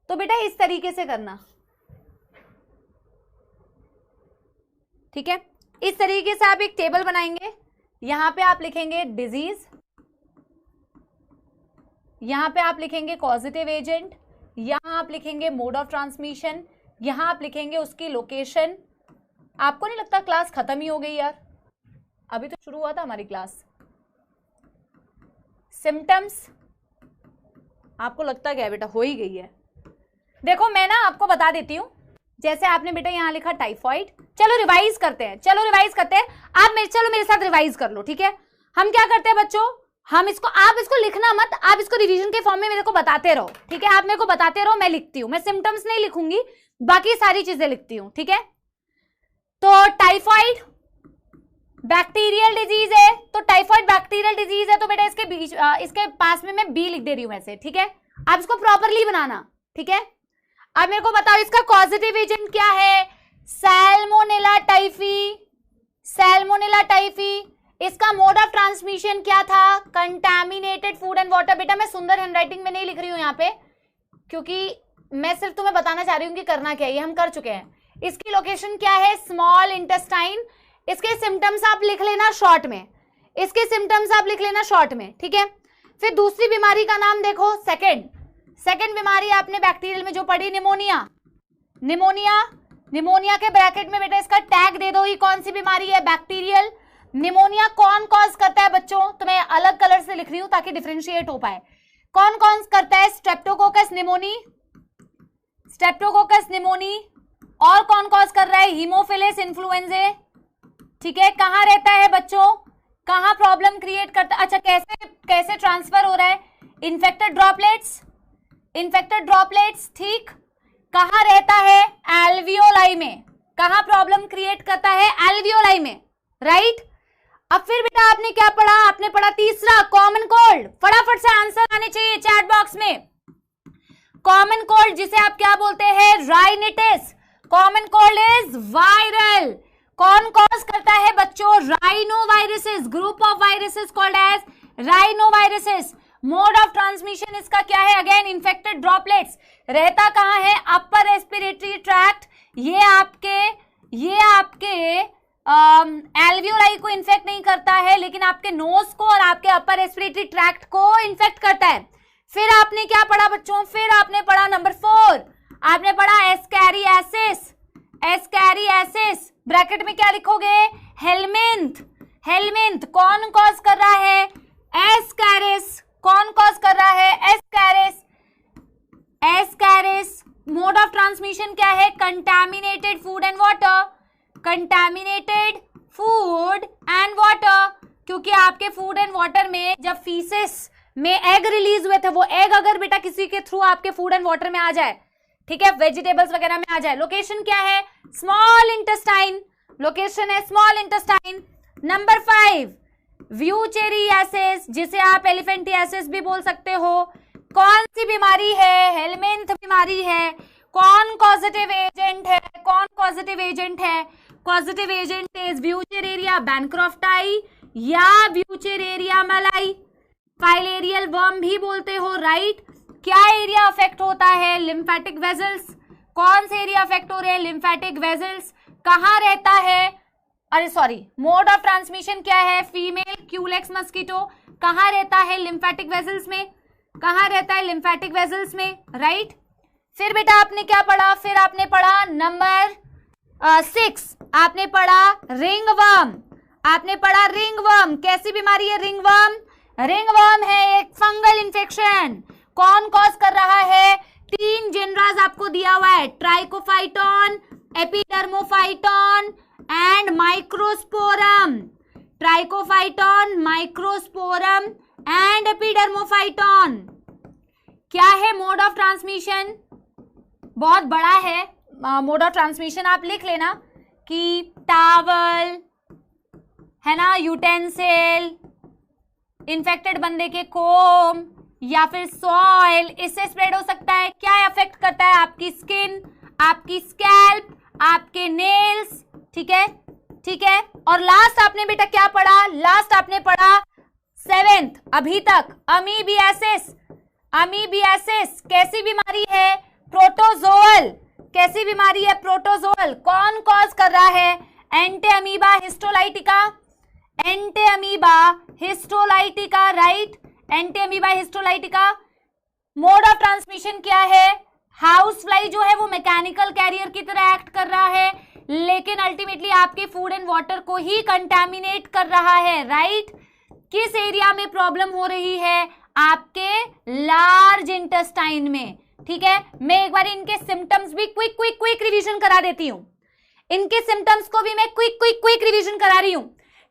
तो बेटा इस तरीके से करना, ठीक है। इस तरीके से आप एक टेबल बनाएंगे, यहां पे आप लिखेंगे डिजीज, यहां पे आप लिखेंगे कॉजेटिव एजेंट, यहां आप लिखेंगे मोड ऑफ ट्रांसमिशन, यहां आप लिखेंगे उसकी लोकेशन। आपको नहीं लगता क्लास खत्म ही हो गई यार, अभी तो शुरू हुआ था हमारी क्लास। सिम्टम्स आपको लगता क्या है बेटा, हो ही गई है। देखो मैं ना आपको बता देती हूं, जैसे आपने बेटा यहां लिखा टाइफॉइड, चलो रिवाइज करते हैं, चलो रिवाइज करते हैं। चलो मेरे साथ रिवाइज कर लो, ठीक है। हम क्या करते हैं बच्चों, हम इसको, आप इसको लिखना मत, आप इसको रिवीजन के फॉर्म में मेरे को बताते रहो, ठीक है। आप मेरे को बताते रहो, मैं लिखती हूँ, मैं सिम्टम्स नहीं लिखूंगी, बाकी सारी चीजें लिखती हूँ, ठीक है। तो टाइफॉइड, बैक्टीरियल डिजीज है तो टाइफॉइड बैक्टीरियल डिजीज है, तो बेटा इसके बीच इसके पास में मैं बी लिख दे रही हूं ऐसे, ठीक है। आप इसको प्रॉपरली बनाना, ठीक है। अब मेरे को बताओ इसका कॉजेटिव एजेंट क्या है? Salmonella typhi, Salmonella typhi. इसका मोड ऑफ ट्रांसमिशन क्या था? Contaminated food and water. बेटा मैं सुंदर हैंडराइटिंग में नहीं लिख रही हूं यहाँ पे, क्योंकि मैं सिर्फ तुम्हें बताना चाह रही हूँ कि करना क्या है, ये हम कर चुके हैं। इसकी लोकेशन क्या है? Small intestine. इसके सिम्टम्स आप लिख लेना शॉर्ट में, इसके सिम्टम्स आप लिख लेना शॉर्ट में, ठीक है। फिर दूसरी बीमारी का नाम देखो, सेकंड बीमारी आपने बैक्टीरियल में जो पढ़ी, निमोनिया। निमोनिया, निमोनिया के ब्रैकेट में बेटा इसका टैग दे दो, ये कौन सी बीमारी है? बैक्टीरियल। निमोनिया कौन कॉज करता है बच्चों? तो मैं अलग कलर से लिख रही हूं ताकि डिफरेंशिएट हो पाए। कौन कौन करता है? Streptococcus pneumoniae, Streptococcus pneumoniae. और कौन कॉज कर रहा है? हीमोफिलस इन्फ्लुएंजे, ठीक है। कहां रहता है बच्चों? कहां प्रॉब्लम क्रिएट करता है? अच्छा, कैसे ट्रांसफर हो रहा है? इन्फेक्टेड ड्रॉपलेट्स, इन्फेक्टेड ड्रॉपलेट्स, ठीक। कहां रहता है? एल्वियोलाई में। कहां प्रॉब्लम क्रिएट करता है? एल्वियोलाई में, राइट। अब फिर बेटा आपने क्या पढ़ा? आपने पढ़ा तीसरा, कॉमन कोल्ड। फटाफट से आंसर आने चाहिए चैट बॉक्स में। कॉमन कोल्ड जिसे आप क्या बोलते हैं? Rhinitis. Common cold is viral. कौन कॉज करता है बच्चों? Rhinoviruses, group of viruses called as rhinoviruses. Mode of transmission इसका क्या है? Again infected droplets. रहता कहां है? Upper respiratory tract. ये आपके एल्वियोलाई को इन्फेक्ट नहीं करता है, लेकिन आपके नोज को और आपके अपर रेस्पिरेटरी ट्रैक्ट को इन्फेक्ट करता है। फिर आपने क्या पढ़ा बच्चों? फिर आपने पढ़ा नंबर 4, आपने पढ़ा एस्कैरियासिस। एस्कैरियासिस ब्रैकेट में क्या लिखोगे? हेलमिंथ। हेलमिंथ कौन कॉज कर रहा है? एस्कैरिस। कौन कॉज कर रहा है? Ascaris. Ascaris. Mode of transmission क्या है? Contaminated food and water. Contaminated food and water, क्योंकि आपके फूड एंड वाटर में जब फीसेस में एग रिलीज हुए थे, वो एग अगर बेटा किसी के थ्रू आपके फूड एंड वाटर में आ जाए, ठीक है, वेजिटेबल्स वगैरह में आ जाए, लोकेशन क्या है? Small intestine. लोकेशन है स्मॉल इंटेस्टाइन। नंबर 5, व्यूचेरियासिस, जिसे आप एलिफेंटियासिस भी बोल सकते हो। कौन सी बीमारी है? हेलमिंथ बीमारी है। कौन पॉजिटिव एजेंट है? कौन पॉजिटिव एजेंट है? पॉजिटिव एजेंट इज व्यूचेरेरिया बैनक्रॉफ्टाई या व्यूचेरेरिया मलाई। फाइलेरियल वर्म भी बोलते हो, राइट। क्या एरिया अफेक्ट होता है? Lymphatic vessels. कौन से एरिया अफेक्ट हो रहे हैं? Lymphatic vessels. कहां रहता है? अरे सॉरी, मोड ऑफ ट्रांसमिशन क्या है? Female Culex mosquito. कहां रहता है? लिम्फेटिक वेजल्स में। कहां रहता है? लिम्फेटिक वेजल्स में, राइट। फिर बेटा आपने क्या पढ़ा? फिर आपने पढ़ा नंबर 6, आपने पढ़ा रिंगवर्म। आपने पढ़ा रिंगवर्म। कैसी बीमारी है रिंगवर्म? रिंगवर्म है एक फंगल इंफेक्शन। कौन कॉज कर रहा है? 3 जेनरास आपको दिया हुआ है, Trichophyton, Epidermophyton and microsporum. Trichophyton, microsporum and Epidermophyton. क्या है मोड ऑफ ट्रांसमिशन? बहुत बड़ा है मोड ऑफ ट्रांसमिशन, आप लिख लेना कि टावल है ना, यूटेंसिल, इन्फेक्टेड बंदे के कोम या फिर सॉइल, इससे स्प्रेड हो सकता है। क्या अफेक्ट करता है? आपकी स्किन, आपकी स्कैल्प, आपके नेल्स, ठीक है, ठीक है। और लास्ट आपने बेटा क्या पढ़ा? लास्ट आपने पढ़ा 7th अभी तक, अमीबियासिस। अमीबियासिस कैसी बीमारी है? प्रोटोजोअल। कैसी बीमारी है? प्रोटोजोअल। कौन कॉज कर रहा है? Entamoeba histolytica. Entamoeba histolytica, right. Entamoeba histolytica. Mode of transmission क्या है? हाउस फ्लाई जो है वो मैकेनिकल कैरियर की तरह एक्ट कर रहा है, लेकिन अल्टीमेटली आपके फूड एंड वाटर को ही कंटामिनेट कर रहा है, राइट। किस एरिया में प्रॉब्लम हो रही है? आपके लार्ज इंटेस्टाइन में, ठीक है। मैं एक बार इनके सिम्टम्स भी क्विक रिवीजन करा देती हूं। इनके सिम्टम्स को भी मैं क्विक रिवीजन करा रही हूं।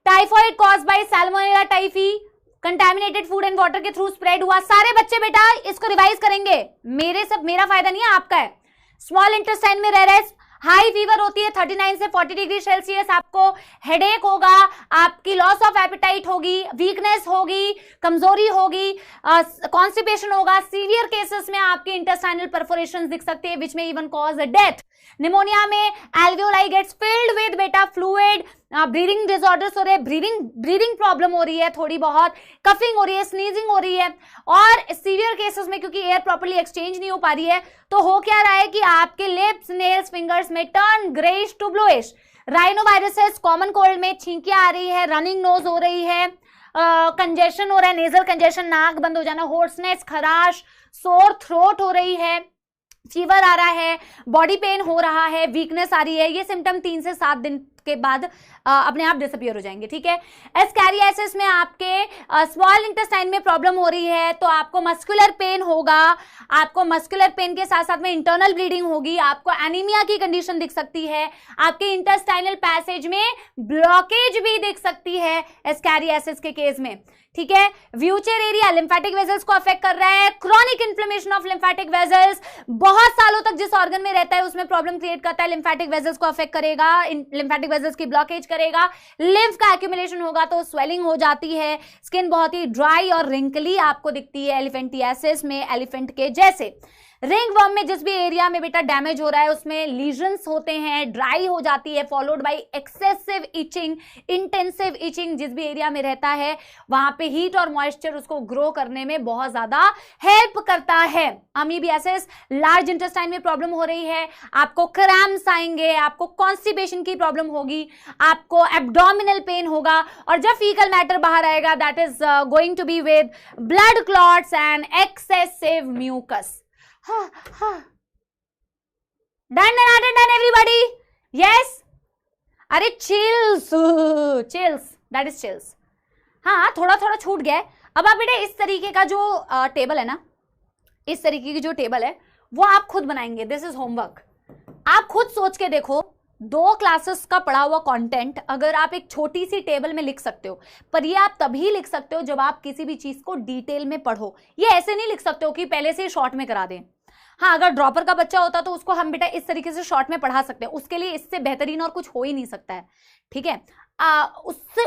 Typhoid cause by Salmonella typhi, contaminated food and water के थ्रू स्प्रेड हुआ। सारे बच्चे बेटा इसको रिवाइज करेंगे, मेरा फायदा नहीं है, आपका है। स्मॉल इंटेस्टाइन में रह रहा है, हाई फीवर होती है 39 से 40 डिग्री सेल्सियस, आपको हेडेक होगा, आपकी लॉस ऑफ एपेटाइट होगी, वीकनेस होगी, कमजोरी होगी, कॉन्स्टिपेशन होगा, सीवियर केसेस में आपके इंटेस्टाइनल परफोरेशन दिख सकते हैं विच में even cause a death. Pneumonia में एल्वियोलाई गेट्स फिल्ड विद बेटा फ्लूइड, ब्रीदिंग डिसऑर्डर्स हो रहे हैं, ब्रीदिंग प्रॉब्लम हो रही है, थोड़ी बहुत कफिंग हो रही है, स्नीजिंग हो रही है, और सीवियर केसेस में क्योंकि एयर प्रॉपर्ली एक्सचेंज नहीं हो पा रही है तो हो क्या रहा है कि आपके लिप्स, नेल्स, फिंगर्स में turn greyish to bluish. Rhinoviruses, common cold में छींकियां आ रही है, रनिंग नोज हो रही है, कंजेशन हो रहा है, नेजल कंजेशन, नाक बंद हो जाना, होर्सनेस, खराश, सोर थ्रोट हो रही है, फीवर आ रहा है, बॉडी पेन हो रहा है, वीकनेस आ रही है। ये सिम्टम 3 से 7 दिन के बाद अपने आप डिसअपियर हो जाएंगे, ठीक है। एस्कैरियासिस में आपके स्मॉल इंटेस्टाइन में प्रॉब्लम हो रही है तो आपको मस्कुलर पेन होगा, आपको मस्कुलर पेन के साथ साथ में इंटरनल ब्लीडिंग होगी, आपको एनीमिया की कंडीशन दिख सकती है, आपके इंटेस्टाइनल पैसेज में ब्लॉकेज भी दिख सकती है एस्कैरियासिस के केस में, ठीक है। व्यूचर एरिया लिम्फेटिक वेजल्स को अफेक्ट कर रहा है, chronic inflammation of lymphatic vessels, बहुत सालों तक जिस ऑर्गन में रहता है उसमें प्रॉब्लम क्रिएट करता है, लिम्फेटिक वेजल्स को अफेक्ट करेगा, लिम्फेटिक वेजल्स की ब्लॉकेज करेगा, लिम्फ का एक्यूमुलेशन होगा तो स्वेलिंग हो जाती है, स्किन बहुत ही ड्राई और रिंकली आपको दिखती है एलिफेंटियासिस में, एलिफेंट के जैसे। रिंग वर्म में जिस भी एरिया में बेटा डैमेज हो रहा है उसमें लीजन्स होते हैं, ड्राई हो जाती है, followed by excessive itching, intensive itching, जिस भी एरिया में रहता है वहां पे हीट और मॉइस्चर उसको ग्रो करने में बहुत ज्यादा हेल्प करता है। अमीबियासिस, लार्ज इंटेस्टाइन में प्रॉब्लम हो रही है, आपको क्रैम्प्स आएंगे, आपको कॉन्स्टिपेशन की प्रॉब्लम होगी, आपको एब्डोमिनल पेन होगा, और जब फीकल मैटर बाहर आएगा that is going to be with blood clots and excessive mucus. Done everybody? Yes? अरे chills, that is chills. हाँ, थोड़ा थोड़ा छूट गया है। अब आप बेटे इस तरीके का जो टेबल है ना, इस तरीके की जो टेबल है वो आप खुद बनाएंगे। This is homework. आप खुद सोच के देखो 2 क्लासेस का पढ़ा हुआ कंटेंट अगर आप एक छोटी सी टेबल में लिख सकते हो, पर ये आप तभी लिख सकते हो जब आप किसी भी चीज को डिटेल में पढ़ो। ये ऐसे नहीं लिख सकते हो कि पहले से शॉर्ट में करा दें। हाँ, अगर ड्रॉपर का बच्चा होता तो उसको हम बेटा इस तरीके से शॉर्ट में पढ़ा सकते हैं, उसके लिए इससे बेहतरीन और कुछ हो ही नहीं सकता है, ठीक है।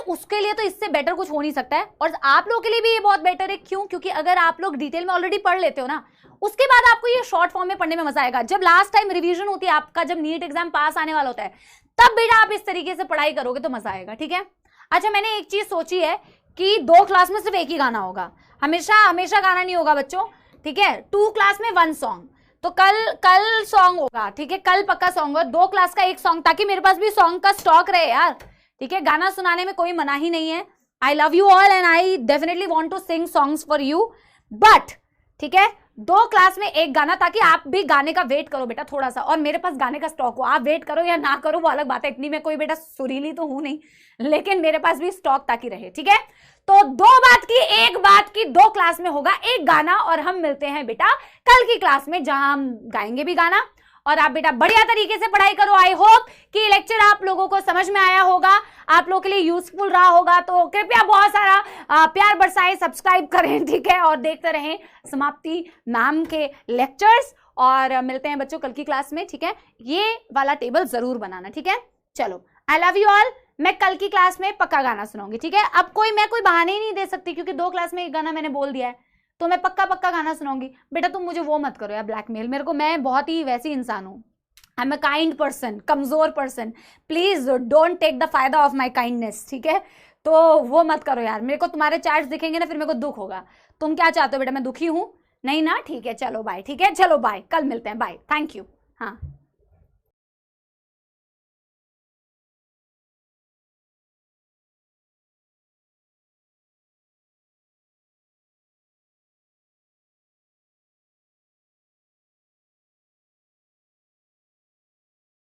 उसके लिए तो इससे बेटर कुछ हो नहीं सकता है, और आप लोगों के लिए भी ये बहुत बेटर है। क्यों? क्योंकि अगर आप लोग डिटेल में ऑलरेडी पढ़ लेते हो ना, उसके बाद आपको ये शॉर्ट फॉर्म में पढ़ने में मजा आएगा। जब लास्ट टाइम रिवीजन होती है आपका, जब नीट एग्जाम पास आने वाला होता है, तब बेटा आप इस तरीके से पढ़ाई करोगे तो मजा आएगा, ठीक है। अच्छा, मैंने एक चीज सोची है कि 2 क्लास में सिर्फ एक ही गाना होगा, हमेशा गाना नहीं होगा बच्चों, ठीक है। 2 क्लास में 1 सॉन्ग, तो कल सॉन्ग होगा, ठीक है, कल पक्का सॉन्ग होगा। 2 क्लास का 1 सॉन्ग, ताकि मेरे पास भी सॉन्ग का स्टॉक रहे यार, ठीक है। गाना सुनाने में कोई मना ही नहीं है। I love you all and I definitely want to sing songs for you, but ठीक है 2 क्लास में 1 गाना, ताकि आप भी गाने का वेट करो बेटा थोड़ा सा, और मेरे पास गाने का स्टॉक हो। आप वेट करो या ना करो वो अलग बात है, इतनी मैं कोई बेटा सुरीली तो हूं नहीं, लेकिन मेरे पास भी स्टॉक ताकि रहे, ठीक है। तो 2 बात की 1 बात की 2 क्लास में होगा 1 गाना, और हम मिलते हैं बेटा कल की क्लास में जहां हम गाएंगे भी गाना, और आप बेटा बढ़िया तरीके से पढ़ाई करो। आई होप कि लेक्चर आप लोगों को समझ में आया होगा, आप लोगों के लिए यूजफुल रहा होगा। तो कृपया बहुत सारा प्यार बरसाएं, सब्सक्राइब करें, ठीक है, और देखते रहें समाप्ति मैम के लेक्चर्स, और मिलते हैं बच्चों कल की क्लास में, ठीक है। ये वाला टेबल जरूर बनाना, ठीक है। चलो, आई लव यू ऑल। मैं कल की क्लास में पक्का गाना सुनाऊंगी, ठीक है। अब मैं कोई बहाने ही नहीं दे सकती, क्योंकि 2 क्लास में 1 गाना मैंने बोल दिया है, तो मैं पक्का गाना सुनाऊंगी। बेटा तुम मुझे वो मत करो यार ब्लैकमेल, मेरे को, मैं बहुत ही वैसी इंसान हूँ, I am a kind person, कमजोर person, please don't take the फायदा ऑफ माई काइंडनेस, ठीक है। तो वो मत करो यार, मेरे को तुम्हारे चैट्स दिखेंगे ना फिर मेरे को दुख होगा। तुम क्या चाहते हो बेटा, मैं दुखी हूँ? नहीं ना, ठीक है, चलो बाय, ठीक है, चलो बाय, कल मिलते हैं, बाय, थैंक यू। हाँ।